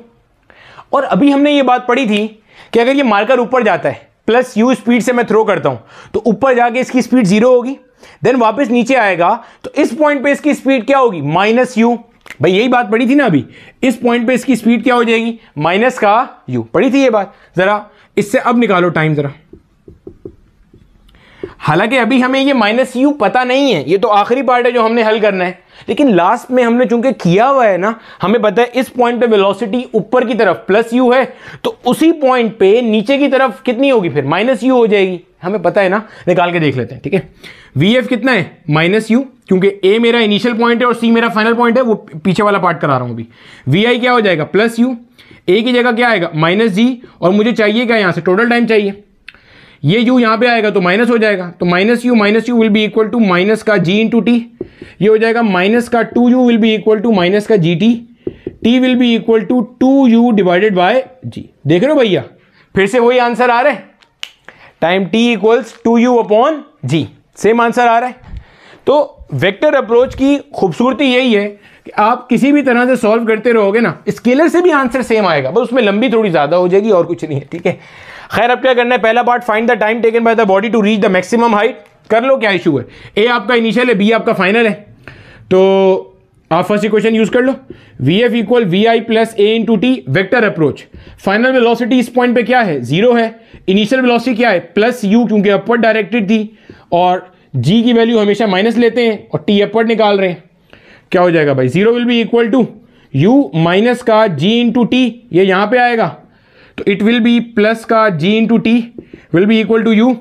और अभी हमने ये बात पढ़ी थी कि अगर ये मार्कर ऊपर जाता है, प्लस यू स्पीड से मैं थ्रो करता हूं, तो ऊपर जाके इसकी स्पीड 0 होगी, देन वापस नीचे आएगा तो इस पॉइंट पे इसकी स्पीड क्या होगी, माइनस यू। भाई यही बात पढ़ी थी ना अभी, इस पॉइंट पे इसकी स्पीड क्या हो जाएगी, माइनस का यू। पढ़ी थी ये बात, जरा इससे अब निकालो टाइम जरा। हालांकि अभी हमें ये माइनस यू पता नहीं है, ये तो आखिरी पार्ट है जो हमने हल करना है, लेकिन लास्ट में हमने चूंकि किया हुआ है ना, हमें पता है इस पॉइंट पे वेलोसिटी ऊपर की तरफ प्लस यू है, तो उसी पॉइंट पे नीचे की तरफ कितनी होगी, फिर माइनस यू हो जाएगी। हमें पता है ना, निकाल के देख लेते हैं। ठीक है, वी एफ कितना है, माइनस यू, क्योंकि ए मेरा इनिशियल पॉइंट है और सी मेरा फाइनल पॉइंट है, वो पीछे वाला पार्ट करा रहा हूं अभी। वी आई क्या हो जाएगा, प्लस यू, ए की जगह क्या आएगा, माइनस जी, और मुझे चाहिए क्या, यहां से टोटल टाइम चाहिए। ये u यहां पे आएगा तो माइनस हो जाएगा, तो minus u will be equal to minus का g इंटू टी। ये हो जाएगा माइनस का 2u will be equal to minus का gt, t will be equal to 2u divided by g। देख रहे हो भैया, फिर से वही आंसर आ रहा है, time t equals 2u upon g, same answer आ रहा है। तो वेक्टर अप्रोच की खूबसूरती यही है कि आप किसी भी तरह से सॉल्व करते रहोगे ना, स्केलर से भी आंसर सेम आएगा, बस उसमें लंबी थोड़ी ज्यादा हो जाएगी और कुछ नहीं है। ठीक है, खैर अब क्या करना है, पहला part find the time taken by the body to reach the maximum height. कर लो, क्या इशू है, ए आपका इनिशियल है, बी आपका फाइनल है, तो आप फर्स्ट इक्वेशन यूज कर लो, v F equal we I plus A into t. Vector approach, final velocity इस पॉइंट पे क्या है, 0 है, इनिशियल वेलोसिटी क्या है, प्लस यू, क्योंकि अपवर्ड डायरेक्टेड थी, और जी की वैल्यू हमेशा माइनस लेते हैं और टी अपवर्ड निकाल रहे हैं। क्या हो जाएगा भाई, 0 will be equal to u minus का जी इंटू टी, ये यहां पे आएगा, तो इट विल बी प्लस का g into t will be equal to u,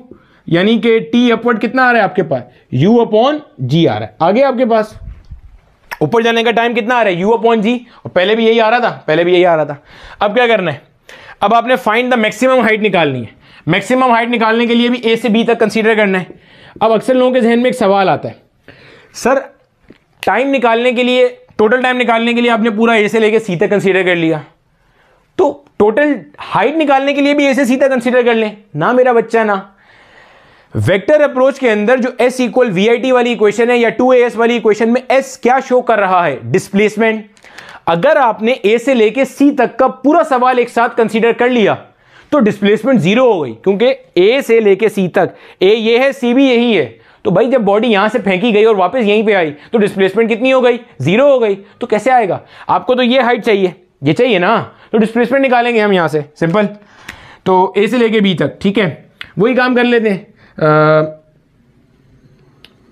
यानी कि t अपवर्ड कितना आ रहा है आपके पास, u अपॉन g आ रहा है। आगे आपके पास ऊपर जाने का टाइम कितना आ रहा है, u अपॉन g, और पहले भी यही आ रहा था, अब क्या करना है, अब आपने फाइंड द मैक्सिमम हाइट निकालनी है। मैक्सिमम हाइट निकालने के लिए भी a से b तक कंसीडर करना है। अब अक्सर लोगों के जहन में एक सवाल आता है, सर टाइम निकालने के लिए, टोटल टाइम निकालने के लिए आपने पूरा ए से लेके सी तक कंसीडर कर लिया, तो टोटल हाइट निकालने के लिए भी ए से सी तक कंसीडर कर लें ना मेरा बच्चा ना। वेक्टर अप्रोच के अंदर जो s equal we I t वाली इक्वेशन है या 2as वाली इक्वेशन में s क्या शो कर रहा है? डिस्प्लेसमेंट। अगर आपने a से लेके c तक का पूरा सवाल एक साथ कंसीडर कर लिया तो डिस्प्लेसमेंट जीरो हो गई, क्योंकि a से लेके c तक a ये है, c भी यही है। तो भाई जब बॉडी यहां से फेंकी गई और वापस यहीं पे आई तो डिस्प्लेसमेंट कितनी हो गई? जीरो हो गई। तो कैसे आएगा? आपको तो ये हाइट चाहिए, ये चाहिए ना, तो डिस्प्लेसमेंट निकालेंगे हम यहां से, सिंपल। तो a से लेके b तक, ठीक है, वही काम कर लेते हैं।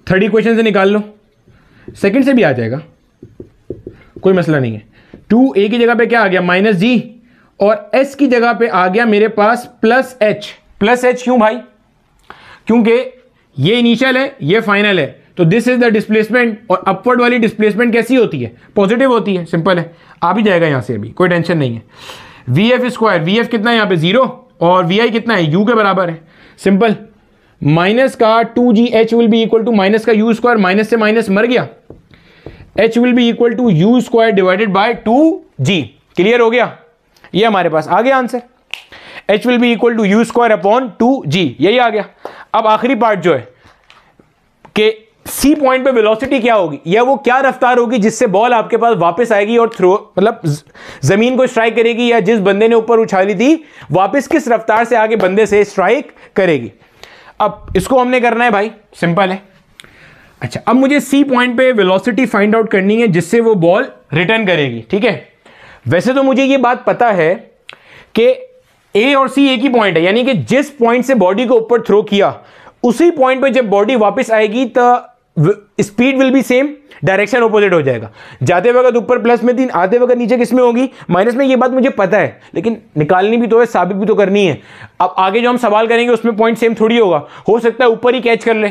थर्ड इक्वेशन से निकाल लो, सेकंड से भी आ जाएगा, कोई मसला नहीं है। 2a की जगह पे क्या आ गया? माइनस जी, और s की जगह पे आ गया मेरे पास प्लस h। प्लस h क्यों भाई? क्योंकि ये इनिशियल है, ये फाइनल है, तो दिस इज द डिस्प्लेसमेंट। और अपवर्ड वाली डिस्प्लेसमेंट कैसी होती है? पॉजिटिव होती है, सिंपल है, आ भी जाएगा यहां से, अभी कोई टेंशन नहीं है। V F square, V F कितना है यहाँ पे? 0, और वी आई कितना है? u के बराबर है, सिंपल। माइनस का 2gh will be equal to minus का u स्क्वायर, माइनस से माइनस मर गया, h will be equal to u square divided by 2g। Clear हो गया? ये हमारे पास आ गया answer, h will be equal to u square upon 2g, यही आ गया। अब आखिरी पार्ट जो है कि सी पॉइंट पे वेलोसिटी क्या होगी, या वो क्या रफ्तार होगी जिससे बॉल आपके पास वापस आएगी और थ्रो, मतलब जमीन को स्ट्राइक करेगी, या जिस बंदे ने ऊपर उछाली थी वापस किस रफ्तार से आगे बंदे से स्ट्राइक करेगी। अब इसको हमने करना है भाई, सिंपल है। अच्छा, अब मुझे सी पॉइंट पे वेलोसिटी फाइंड आउट करनी है जिससे वो बॉल रिटर्न करेगी, ठीक है। वैसे तो मुझे ये बात पता है कि ए और सी एक ही पॉइंट है, यानी कि जिस पॉइंट से बॉडी को ऊपर थ्रो किया उसी पॉइंट पे जब बॉडी वापस आएगी तो speed will be same, direction opposite हो जाएगा। जाते वक्त ऊपर प्लस में 3, आते वक्त नीचे किस में होगी? माइनस में। ये बात मुझे पता है, लेकिन निकालनी भी तो है, साबित भी तो करनी है। अब आगे जो हम सवाल करेंगे उसमें पॉइंट सेम थोड़ी होगा, हो सकता है ऊपर ही कैच कर ले,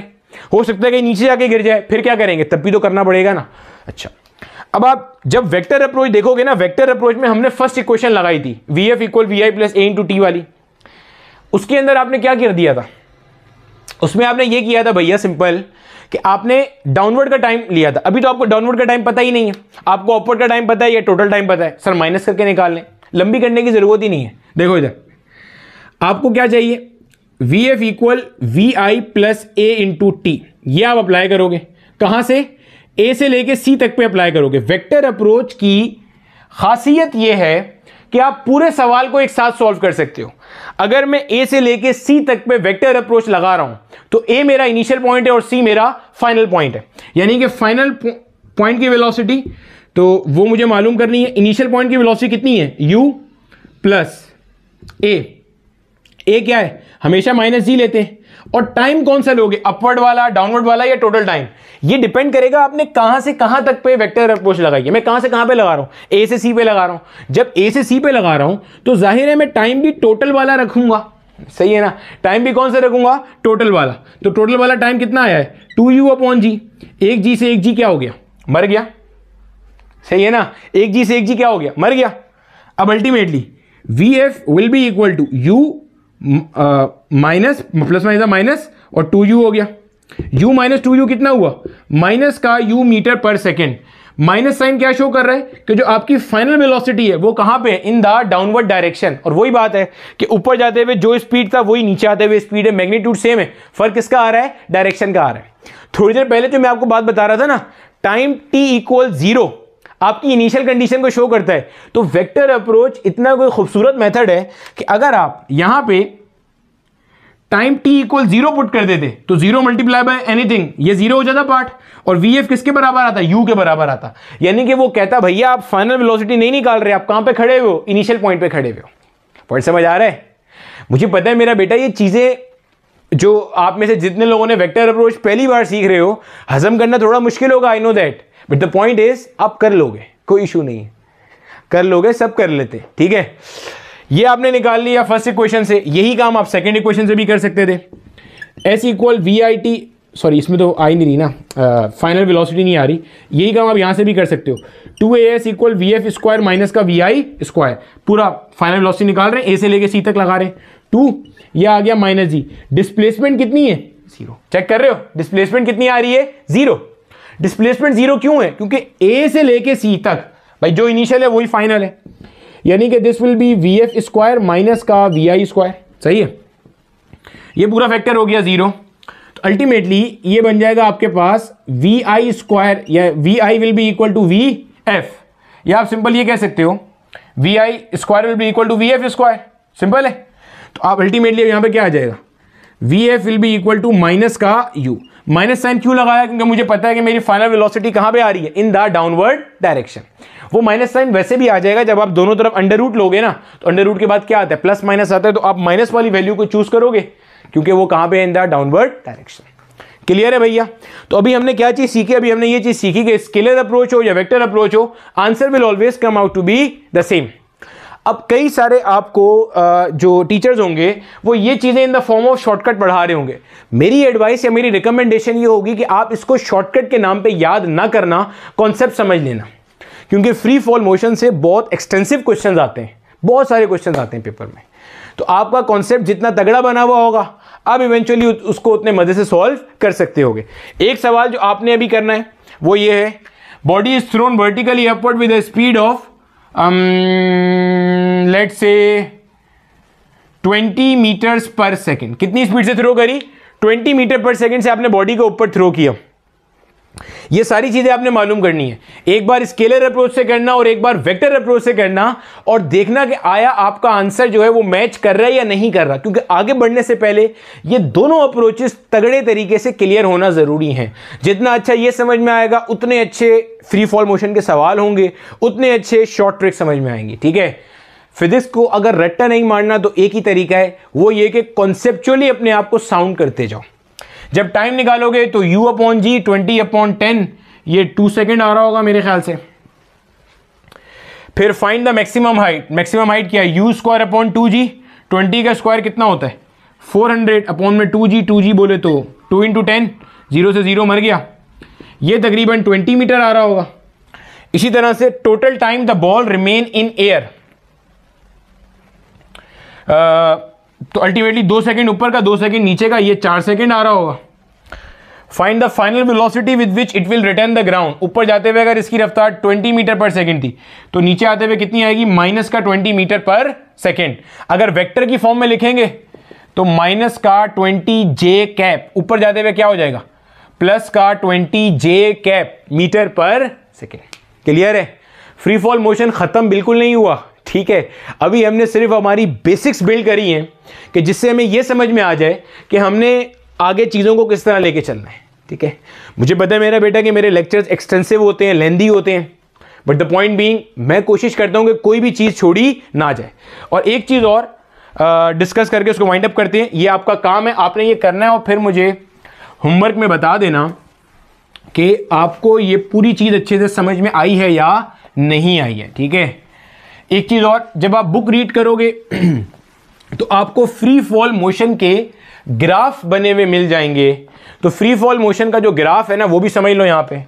हो सकता है कि नीचे जाके गिर जाए, फिर क्या करेंगे? तब भी तो करना पड़ेगा ना। अच्छा, अब आप जब वेक्टर अप्रोच देखोगे ना, वेक्टर अप्रोच में हमने फर्स्ट इक्वेशन लगाई थी V F equal we I plus A into t वाली। उसके अंदर आपने क्या कर दिया था? उसमें आपने ये किया था भैया सिंपल कि आपने डाउनवर्ड का टाइम लिया था। अभी तो आपको डाउनवर्ड का टाइम पता ही नहीं है, आपको अपवर्ड का टाइम पता है या टोटल टाइम पता है। सर माइनस करके निकाल लें, लंबी करने की जरूरत ही नहीं है। देखो इधर आपको क्या चाहिए? V F equal we I plus A into t, ये आप अप्लाई करोगे कहां से? ए से लेके सी तक पे अप्लाई करोगे। वेक्टर अप्रोच की खासियत यह है कि आप पूरे सवाल को एक साथ सॉल्व कर सकते हो। अगर मैं ए से लेके सी तक पे वेक्टर अप्रोच लगा रहा हूं तो ए मेरा इनिशियल पॉइंट है और सी मेरा फाइनल पॉइंट है, यानी कि फाइनल पॉइंट की वेलोसिटी तो वो मुझे मालूम करनी है। इनिशियल पॉइंट की वेलोसिटी कितनी है? u प्लस ए क्या है? हमेशा माइनस जी लेते हैं। और टाइम कौन सा लोगे? अपवर्ड वाला, डाउनवर्ड वाला या टोटल टाइम? ये डिपेंड करेगा आपने कहां से कहां तक पे वेक्टर अप्रोच लगाई है। मैं कहां से कहां पे लगा रहा हूं? ए से सी पे लगा रहा हूं। जब ए से सी पे लगा रहा हूं तो जाहिर है मैं टाइम भी टोटल वाला रखूंगा, सही है ना? टाइम भी कौन सा रखूंगा? टोटल वाला। तो टोटल वाला टाइम कितना आया है? 2u अपॉन जी। एक जी से एक जी क्या हो गया? मर गया, सही है ना? एक जी से एक जी क्या हो गया? मर गया। अब ultimately v F will be equal to u minus plus minus minus और 2u हो गया। u माइनस 2u कितना हुआ? माइनस का u मीटर पर सेकेंड। माइनस साइन क्या शो कर रहा है? कि जो आपकी फाइनल वेलोसिटी है वो कहां पे है? इन द डाउनवर्ड डायरेक्शन। और वही बात है कि ऊपर जाते हुए जो स्पीड था वही नीचे आते हुए स्पीड है, मैग्नीट्यूड सेम है, फर्क किसका आ रहा है? डायरेक्शन का आ रहा है। थोड़ी देर पहले जो मैं आपको बात बता रहा था ना, टाइम t इक्वल 0 आपकी इनिशियल कंडीशन को शो करता है। तो वेक्टर अप्रोच इतना कोई खूबसूरत मेथड है कि अगर आप यहां पे टाइम t इक्वल 0 पुट कर देते तो 0 मल्टीप्लाई बाय एनीथिंग, ये 0 हो जाता पार्ट, और वी एफ किसके बराबर आता? u के बराबर आता। यानी कि वो कहता भैया आप फाइनल वेलोसिटी नहीं निकाल रहे, आप कहां पे खड़े हुए हो? इनिशियल पॉइंट पे खड़े हुए हो। पॉइंट समझ आ रहा है? मुझे पता है मेरा बेटा ये चीजें जो आप में से जितने लोगों ने वेक्टर अप्रोच पहली बार सीख रहे हो, हजम करना थोड़ा मुश्किल होगा, I know that, but the point is आप कर लोगे, कोई इशू नहीं है, कर लोगे, सब कर लेते, ठीक है। ये आपने निकाल लिया फर्स्ट इक्वेशन से, यही काम आप सेकंड इक्वेशन से भी कर सकते थे। s equal we I t, sorry इसमें तो आ ही नहीं रही ना, फाइनल वेलोसिटी नहीं आ रही, यही काम आप यहां से भी कर सकते हो। 2as equal V F square minus का वी आई स्क्वायर, पूरा फाइनल वेलोसिटी निकाल रहे हैं, ए से लेके सी तक लगा रहे हैं। 2 ये आ गया माइनस जी। डिस्प्लेसमेंट कितनी है? 0। चेक कर रहे हो डिस्प्लेसमेंट कितनी आ रही है? 0। डिस्प्लेसमेंट जीरो क्यों है? क्योंकि ए से लेके सी तक भाई जो इनिशियल है वही फाइनल है, यानी कि this will B V F square minus का वी आई स्क्वायर। सही है, ये पूरा फैक्टर हो गया जीरो, तो अल्टीमेटली ये बन जाएगा आपके पास वी आई स्क्वायर, या v i will be equal to v f, या आप सिंपल ये कह सकते हो v I square will be equal to v F square. Simple है, तो आप अल्टीमेटली यहां पे क्या आ जाएगा, v F will be equal to minus का यू। माइनस साइन क्यों लगाया? क्योंकि मुझे पता है कि मेरी फाइनल वेलोसिटी कहां पे आ रही है, इन द डाउनवर्ड डायरेक्शन। वो माइनस साइन वैसे भी आ जाएगा जब आप दोनों तरफ अंडर रूट लोगे ना, तो अंडर रूट के बाद क्या आता है, प्लस माइनस आता है, तो आप माइनस वाली वैल्यू को चूज करोगे क्योंकि वो कहां पे है, इन द डाउनवर्ड डायरेक्शन। क्लियर है भैया? तो अभी हमने क्या चीज सीखी, अभी हमने ये चीज सीखी कि स्केलर अप्रोच हो या वेक्टर अप्रोच हो, answer will always come out to be the same. अब कई सारे आपको जो टीचर्स होंगे वो ये चीजें in the form of shortcut पढ़ा रहे होंगे। मेरी एडवाइस या मेरी रिकमेंडेशन ये होगी कि आप इसको शॉर्टकट के नाम पे याद ना करना, कॉन्सेप्ट समझ लेना, क्योंकि फ्री फॉल मोशन से बहुत एक्सटेंसिव क्वेश्चंस आते हैं, बहुत सारे क्वेश्चंस आते हैं पेपर में। तो आपका कॉन्सेप्ट जितना तगड़ा बना हुआ होगा आप इवेंचुअली उसको उतने मजे से सॉल्व कर सकते होगे। एक सवाल जो आपने अभी करना है वो ये है, body is thrown vertically upward with the speed of let's say 20 metres पर सेकेंड। कितनी स्पीड से थ्रो करी? 20 मीटर पर सेकेंड से आपने बॉडी को ऊपर थ्रो किया। ये सारी चीजें आपने मालूम करनी है, एक बार स्केलर अप्रोच से करना और एक बार वेक्टर अप्रोच से करना, और देखना कि आया आपका आंसर जो है वो मैच कर रहा है या नहीं कर रहा, क्योंकि आगे बढ़ने से पहले ये दोनों अप्रोचेस तगड़े तरीके से क्लियर होना जरूरी है। जितना अच्छा ये समझ में आएगा उतने अच्छे फ्री फॉल मोशन के सवाल होंगे, उतने अच्छे शॉर्ट ट्रिक समझ में आएंगी। ठीक है, फिजिक्स को अगर रट्टा नहीं मारना तो एक ही तरीका है, वो ये कि कॉन्सेप्चुअली अपने आप को साउंड करते जाओ। जब टाइम निकालोगे तो u अपॉन जी 20/10, ये 2 सेकेंड आ रहा होगा मेरे ख्याल से। फिर find the maximum height, maximum height क्या है, u स्क्वायर अपॉन 2g, 20 का स्क्वायर कितना होता है 400 अपॉन में 2g बोले तो 2 × 10, 0 से 0 मर गया, ये तकरीबन 20 मीटर आ रहा होगा। इसी तरह से total time the ball remain in air, तो अल्टीमेटली 2 सेकेंड ऊपर का 2 सेकेंड नीचे का, ये 4 सेकेंड आ रहा होगा। Find the final velocity with which it will return the ground, ऊपर जाते हुए अगर इसकी रफ्तार 20 मीटर पर सेकेंड थी तो नीचे आते हुए कितनी आएगी, माइनस का 20 मीटर पर सेकेंड। अगर वेक्टर की फॉर्म में लिखेंगे तो माइनस का 20 जे कैप, ऊपर जाते हुए क्या हो जाएगा, प्लस का 20 जे कैप मीटर पर सेकेंड। क्लियर है? फ्री फॉल मोशन खत्म बिल्कुल नहीं हुआ। ठीक है, अभी हमने सिर्फ हमारी बेसिक्स बिल्ड करी हैं कि जिससे हमें यह समझ में आ जाए कि हमने आगे चीज़ों को किस तरह लेके चलना है। ठीक है, मुझे पता है मेरा बेटा कि मेरे लेक्चर्स एक्सटेंसिव होते हैं, लेंदी होते हैं, बट द पॉइंट बीइंग मैं कोशिश करता हूं कि कोई भी चीज़ छोड़ी ना जाए। और एक चीज़ और डिस्कस करके उसको वाइंड अप करते हैं, ये आपका काम है, आपने ये करना है और फिर मुझे होमवर्क में बता देना कि आपको ये पूरी चीज़ अच्छे से समझ में आई है या नहीं आई है। ठीक है, एक चीज और, जब आप बुक रीड करोगे तो आपको फ्री फॉल मोशन के ग्राफ बने हुए मिल जाएंगे। तो फ्री फॉल मोशन का जो ग्राफ है ना वो भी समझ लो। यहां पे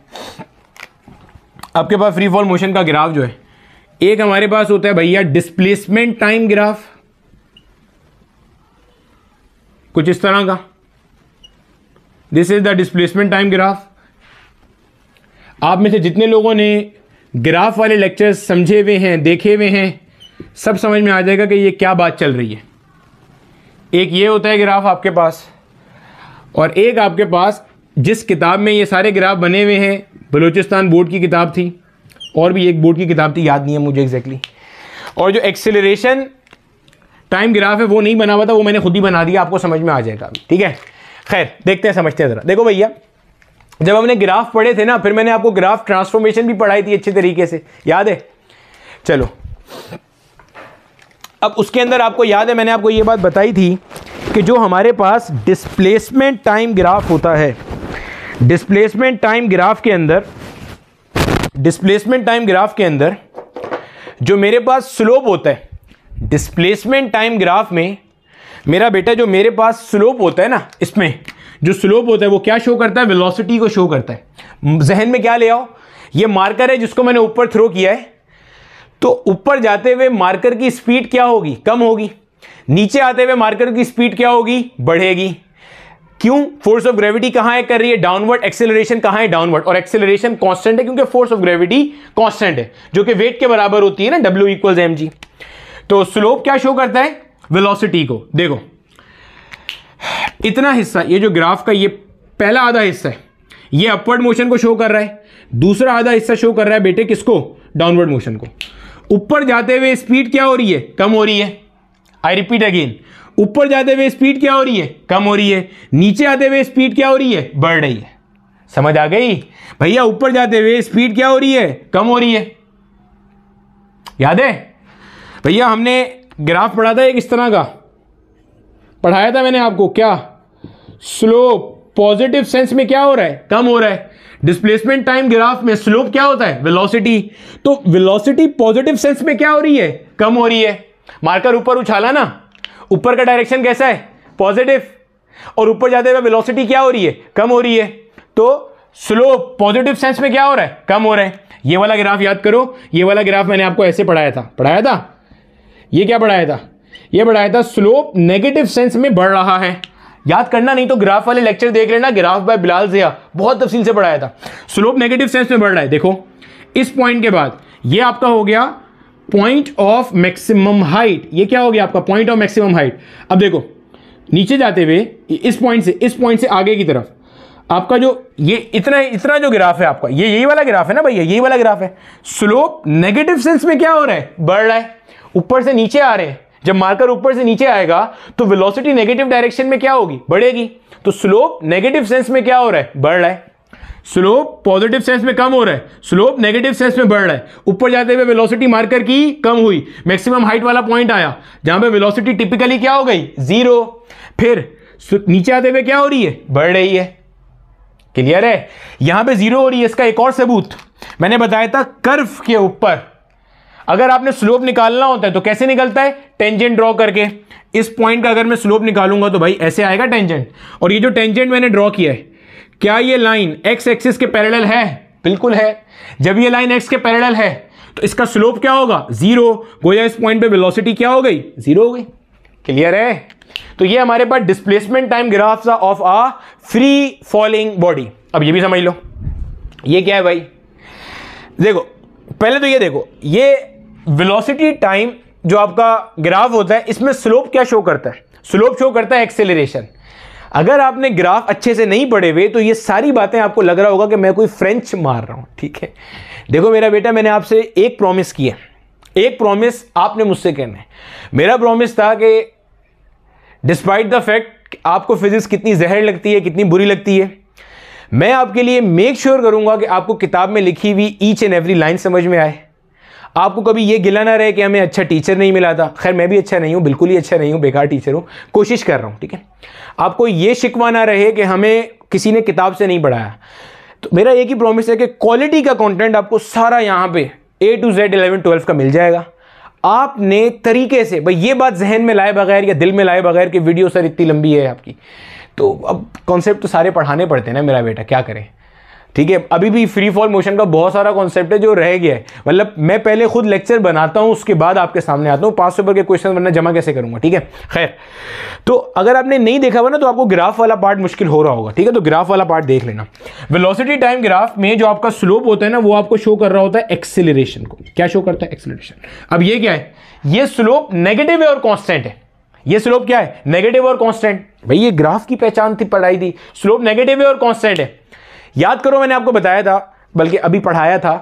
आपके पास फ्री फॉल मोशन का ग्राफ जो है, एक हमारे पास होता है भैया डिस्प्लेसमेंट टाइम ग्राफ, कुछ इस तरह का, this is the displacement time graph. आप में से जितने लोगों ने ग्राफ वाले लेक्चर्स समझे हुए हैं, देखे हुए हैं, सब समझ में आ जाएगा कि ये क्या बात चल रही है। एक ये होता है ग्राफ आपके पास, और एक आपके पास जिस किताब में ये सारे ग्राफ बने हुए हैं, बलूचिस्तान बोर्ड की किताब थी और भी एक बोर्ड की किताब थी, याद नहीं है मुझे एग्जैक्टली। और जो एक्सेलरेशन टाइम ग्राफ है वो नहीं बना हुआ था, वो मैंने खुद ही बना दिया, आपको समझ में आ जाएगा। ठीक है, खैर देखते हैं, समझते हैं जरा। देखो भैया, जब हमने ग्राफ पढ़े थे ना, फिर मैंने आपको ग्राफ ट्रांसफॉर्मेशन भी पढ़ाई थी अच्छे तरीके से, याद है? चलो, अब उसके अंदर आपको याद है मैंने आपको ये बात बताई थी कि जो हमारे पास डिस्प्लेसमेंट टाइम ग्राफ होता है, डिस्प्लेसमेंट टाइम ग्राफ के अंदर जो मेरे पास स्लोप होता है, डिस्प्लेसमेंट टाइम ग्राफ में मेरा बेटा जो मेरे पास स्लोप होता है ना, इसमें जो स्लोप होता है वो क्या शो करता है, वेलोसिटी को शो करता है। जहन में क्या ले आओ, ये मार्कर है जिसको मैंने ऊपर थ्रो किया है, तो ऊपर जाते हुए मार्कर की स्पीड क्या होगी, कम होगी, नीचे आते हुए मार्कर की स्पीड क्या होगी, बढ़ेगी। क्यों? फोर्स ऑफ ग्रेविटी कहां है कर रही है डाउनवर्ड, एक्सेलरेशन कहां है डाउनवर्ड, और एक्सेलरेशन कांस्टेंट है क्योंकि फोर्स ऑफ ग्रेविटी कांस्टेंट है जो कि वेट के बराबर होती है ना, W = mg। तो स्लोप क्या शो करता है? वेलोसिटी को। देखो इतना हिस्सा, ये जो ग्राफ का ये पहला आधा हिस्सा है, ये अपवर्ड मोशन को शो कर रहा है, दूसरा आधा हिस्सा शो कर रहा है बेटे किसको? डाउनवर्ड मोशन को। ऊपर जाते हुए स्पीड क्या हो रही है? कम हो रही है। आई रिपीट अगेन, ऊपर जाते हुए स्पीड क्या हो रही है? कम हो रही है। नीचे आते हुए स्पीड क्या हो रही है? बढ़ रही है। समझ आ गई भैया? ऊपर जाते हुए स्पीड क्या हो रही है? कम हो रही है। याद है भैया? हमने ग्राफ पढ़ा था एक इस तरह का, पढ़ाया था मैंने आपको, क्या? स्लोप पॉजिटिव सेंस में क्या हो रहा है? कम हो रहा है। डिस्प्लेसमेंट टाइम ग्राफ में स्लोप क्या होता है? वेलोसिटी। तो वेलोसिटी पॉजिटिव सेंस में क्या हो रही है? कम हो रही है। मार्कर ऊपर उछाला ना, ऊपर का डायरेक्शन कैसा है? पॉजिटिव, और ऊपर जाते हुए वेलोसिटी क्या हो रही है? कम हो रही है। तो स्लोप पॉजिटिव सेंस में क्या हो रहा है? कम हो रहा है। ये वाला ग्राफ याद करो, ये वाला ग्राफ मैंने आपको ऐसे पढ़ाया था। ये क्या पढ़ाया था? ये पढ़ाया था स्लोप नेगेटिव सेंस में बढ़ रहा है। याद करना, नहीं तो ग्राफ वाले लेक्चर देख लेना, ग्राफ बाय बिलाल ज़िया, बहुत तफसील से पढ़ाया था। स्लोप नेगेटिव सेंस में बढ़ रहा है। देखो इस पॉइंट के बाद ये आपका हो गया पॉइंट ऑफ मैक्सिमम हाइट। ये क्या हो गया आपका? Point of maximum height. अब देखो नीचे जाते हुए इस पॉइंट से आगे की तरफ आपका जो ये इतना जो ग्राफ है आपका, ये यही वाला ग्राफ है ना भैया, यही वाला ग्राफ है। स्लोप नेगेटिव सेंस में क्या हो रहा है? बढ़ रहा है। ऊपर से नीचे आ रहे हैं। जब मार्कर ऊपर से नीचे आएगा तो वेलोसिटी नेगेटिव डायरेक्शन में क्या होगी? बढ़ेगी। तो स्लोप नेगेटिव सेंस में क्या हो रहा है? बढ़ रहा है। स्लोप पॉजिटिव सेंस में कम हो रहा है, स्लोप नेगेटिव सेंस में बढ़ रहा है। ऊपर जाते हुए वेलोसिटी मार्कर की कम हुई, मैक्सिमम हाइट वाला पॉइंट आया जहां पे वेलोसिटी टिपिकली क्या हो गई? 0। फिर नीचे आते हुए क्या हो रही है? बढ़ रही है। क्लियर है? यहां पे 0 हो रही है। इसका एक और सबूत मैंने बताया था, कर्व के ऊपर अगर आपने स्लोप निकालना होता है तो कैसे निकलता है? टेंजेंट ड्रॉ करके। इस पॉइंट का अगर मैं स्लोप निकालूंगा तो भाई ऐसे आएगा टेंजेंट, और ये जो टेंजेंट मैंने ड्रॉ किया है, क्या ये लाइन एक्स एक्सिस के पैरेलल है? बिल्कुल है। जब ये लाइन एक्स के पैरेलल है तो इसका स्लोप क्या होगा? 0। गोया इस पॉइंट पे वेलोसिटी क्या हो गई? 0 हो गई। क्लियर है? तो ये हमारे पास displacement time graphs of a free falling body. अब ये भी समझ लो, ये क्या है भाई? देखो पहले तो ये देखो, ये वेलोसिटी टाइम जो आपका ग्राफ होता है, इसमें स्लोप क्या शो करता है? स्लोप शो करता है एक्सेलरेशन। अगर आपने ग्राफ अच्छे से नहीं पढ़े हुए तो ये सारी बातें आपको लग रहा होगा कि मैं कोई फ्रेंच मार रहा हूं। ठीक है, देखो मेरा बेटा, मैंने आपसे एक प्रॉमिस किया, एक प्रॉमिस आपने मुझसे करना है। मेरा प्रॉमिस था कि डिस्पाइट द फैक्ट आपको फिजिक्स कितनी जहर लगती है, कितनी बुरी लगती है, मैं आपके लिए मेक श्योर करूंगा कि आपको किताब में लिखी हुई ईच एंड एवरी लाइन समझ में आए। आपको कभी ये गिला ना रहे कि हमें अच्छा टीचर नहीं मिला था। खैर मैं भी अच्छा नहीं हूँ, बिल्कुल ही अच्छा नहीं हूँ, बेकार टीचर हूँ, कोशिश कर रहा हूँ। ठीक है, आपको ये शिकवा ना रहे कि हमें किसी ने किताब से नहीं पढ़ाया। तो मेरा एक ही प्रॉमिस है कि क्वालिटी का कंटेंट आपको सारा यहाँ पे A to Z 11-12 का मिल जाएगा। आपने तरीके से भाई ये बात जहन में लाए बगैर या दिल में लाए बगैर कि वीडियो सर इतनी लंबी है आपकी, तो अब कॉन्सेप्ट तो सारे पढ़ाने पड़ते हैं ना मेरा बेटा, क्या करें। ठीक है, अभी भी फ्री फॉल मोशन का बहुत सारा कॉन्सेप्ट है जो रह गया है। मतलब मैं पहले खुद लेक्चर बनाता हूं, उसके बाद आपके सामने आता हूं। 500 पर के क्वेश्चन वरना जमा कैसे करूंगा। ठीक है, खैर, तो अगर आपने नहीं देखा हुआ ना तो आपको ग्राफ वाला पार्ट मुश्किल हो रहा होगा। ठीक है, तो ग्राफ वाला पार्ट देख लेना। वेलोसिटी टाइम ग्राफ में जो आपका स्लोप होता है ना, वो आपको शो कर रहा होता है एक्सेलरेशन को। क्या शो करता है? एक्सेलरेशन। अब ये क्या है? ये स्लोप नेगेटिव है और कॉन्स्टेंट है। ये स्लोप क्या है? नेगेटिव और कांस्टेंट। भाई ये ग्राफ की पहचान थी, पढ़ाई थी, स्लोप नेगेटिव है और कांस्टेंट है। याद करो मैंने आपको बताया था, बल्कि अभी पढ़ाया था,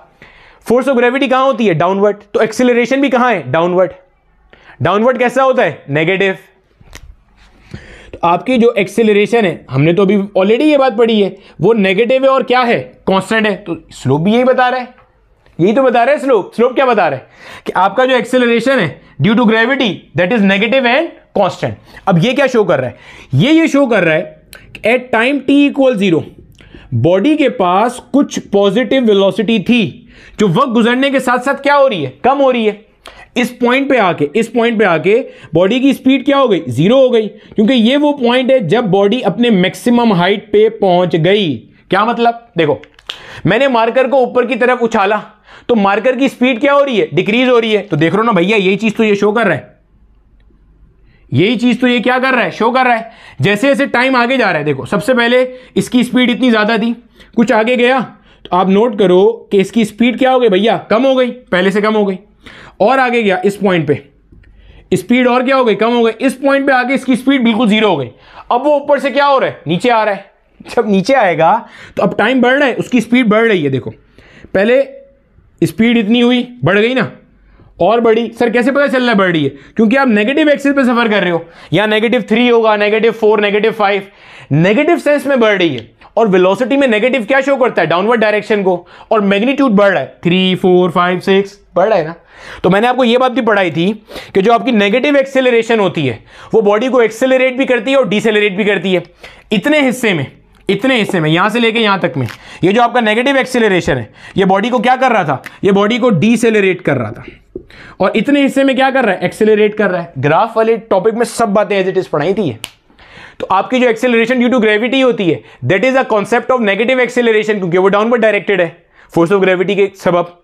फोर्स ऑफ ग्रेविटी कहां होती है? डाउनवर्ड। तो एक्सेलरेशन भी कहां है? डाउनवर्ड। डाउनवर्ड कैसा होता है? नेगेटिव। तो आपकी जो एक्सेलरेशन है, हमने तो अभी ऑलरेडी ये बात पढ़ी है, वो नेगेटिव है और क्या है? कांस्टेंट है। तो स्लोप भी यही बता रहा है, यही तो बता रहा है स्लोप। स्लोप क्या बता रहा है? कि आपका जो एक्सेलरेशन है due to gravity that is negative and constant. अब ये क्या शो कर रहा है? ये शो कर रहा है एट टाइम t = 0 बॉडी के पास कुछ पॉजिटिव वेलोसिटी थी जो वक्त गुजरने के साथ साथ क्या हो रही है? कम हो रही है। इस पॉइंट पे आके बॉडी की स्पीड क्या हो गई? 0 हो गई, क्योंकि ये वो पॉइंट है जब बॉडी अपने मैक्सिमम हाइट पे पहुंच गई। क्या मतलब? देखो मैंने मार्कर को ऊपर की तरफ उछाला तो मार्कर की स्पीड क्या हो रही है? डिक्रीज हो रही है। तो देख रहे हो ना भैया, यही चीज तो ये शो कर रहा है, यही चीज तो ये क्या कर रहा है, शो कर रहा है। जैसे जैसे टाइम आगे जा रहा है, देखो सबसे पहले इसकी स्पीड इतनी ज्यादा थी, कुछ आगे गया तो आप नोट करो कि इसकी स्पीड क्या हो गई भैया, कम हो गई, पहले से कम हो गई। और आगे गया इस पॉइंट पे, स्पीड और क्या हो गई, कम हो गई। इस पॉइंट पे आगे इसकी स्पीड बिल्कुल जीरो हो गई। अब वो ऊपर से क्या हो रहा है, नीचे आ रहा है। जब नीचे आएगा तो अब टाइम बढ़ रहा है, उसकी स्पीड बढ़ रही है। देखो पहले स्पीड इतनी हुई, बढ़ गई ना, और बढ़ी। सर कैसे पता चल रहा है बढ़ रही है, क्योंकि आप नेगेटिव एक्सिस पे सफर कर रहे हो। या -3 होगा, -4, -5, नेगेटिव सेंस में बढ़ रही है। और वेलोसिटी में नेगेटिव क्या शो करता है, डाउनवर्ड डायरेक्शन को, और मैग्नीट्यूड बढ़ रहा है, 3, 4, 5, 6 बढ़ रहा है ना। तो मैंने आपको यह बात भी पढ़ाई थी कि जो आपकी नेगेटिव एक्सेलरेशन होती है वो बॉडी को एक्सेलरेट भी करती है और डिसेलरेट भी करती है। इतने हिस्से में यहां से लेके यहां तक में ये जो आपका नेगेटिव एक्सेलरेशन है, ये बॉडी को क्या कर रहा था, ये बॉडी को डिसेलरेट कर रहा था। और इतने हिस्से में क्या कर रहा है, एक्सेलरेट कर रहा है। ग्राफ वाले टॉपिक में सब बातें एज इट इज पढ़ाई थी। तो आपकी जो एक्सेलरेशन ड्यू टू ग्रेविटी होती है, that is a concept of negative acceleration, क्योंकि वो डाउनवर्ड डायरेक्टेड है फोर्स ऑफ ग्रेविटी के सबब।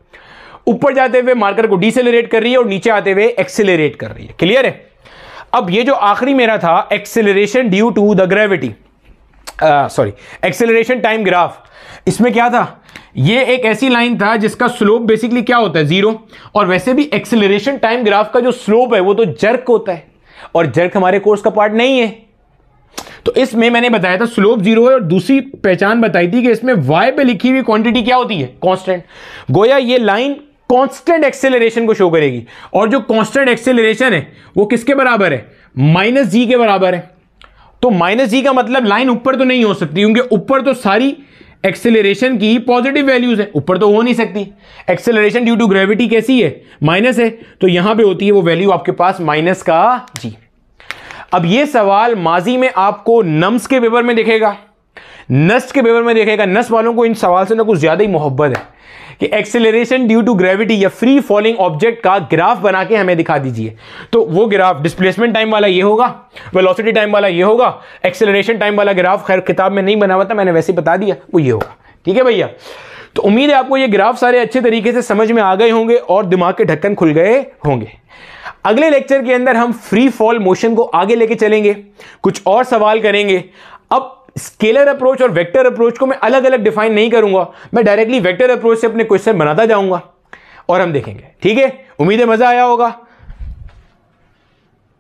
ऊपर जाते हुए मार्कर को डिसेलरेट कर रही है और नीचे आते हुए एक्सेलरेट कर रही है। क्लियर है। अब ये जो आखिरी मेरा था, acceleration due to the gravity, acceleration time graph, इसमें क्या था, ये एक ऐसी लाइन था जिसका स्लोप बेसिकली क्या होता है, 0। और वैसे भी एक्सेलरेशन टाइम ग्राफ का जो स्लोप है वो तो जर्क होता है, और जर्क हमारे कोर्स का पार्ट नहीं है। तो इसमें मैंने बताया था स्लोप 0 है, और दूसरी पहचान बताई थी कि इसमें y पे लिखी हुई क्वांटिटी क्या होती है, कांस्टेंट। गोया ये लाइन कांस्टेंट एक्सेलरेशन को शो करेगी, और जो कांस्टेंट एक्सेलरेशन है वो किसके बराबर है, -g के बराबर है। तो -g का मतलब लाइन ऊपर तो नहीं हो सकती, क्योंकि ऊपर तो सारी एक्सेलरेशन की पॉजिटिव वैल्यूज है, ऊपर तो हो नहीं सकती। एक्सेलरेशन ड्यू टू ग्रेविटी कैसी है, माइनस है, तो यहां पे होती है वो वैल्यू आपके पास -g। अब ये सवाल माजी में आपको नम्स के पेपर में दिखेगा, नस्ट के पेपर में दिखेगा। नस्ट वालों को इन सवाल से ना कुछ ज्यादा ही मोहब्बत है कि एक्सेलरेशन ड्यू टू ग्रेविटी या फ्री फॉलिंग ऑब्जेक्ट का ग्राफ बना के हमें दिखा दीजिए। तो वो ग्राफ डिस्प्लेसमेंट टाइम वाला ये होगा, वेलोसिटी टाइम वाला ये होगा, एक्सेलरेशन टाइम वाला ग्राफ खैर किताब में नहीं बना हुआ था, मैंने वैसे बता दिया, वो ये होगा। ठीक है भैया। तो उम्मीद है आपको ये ग्राफ सारे अच्छे तरीके से समझ में आ गए होंगे और दिमाग के ढक्कन खुल गए होंगे। अगले लेक्चर के अंदर हम फ्री फॉल मोशन को आगे लेके चलेंगे, कुछ और सवाल करेंगे। अब स्केलर अप्रोच और वेक्टर अप्रोच को मैं अलग अलग डिफाइन नहीं करूंगा, मैं डायरेक्टली वेक्टर अप्रोच से अपने क्वेश्चन बनाता जाऊंगा और हम देखेंगे। ठीक है, उम्मीद है मजा आया होगा।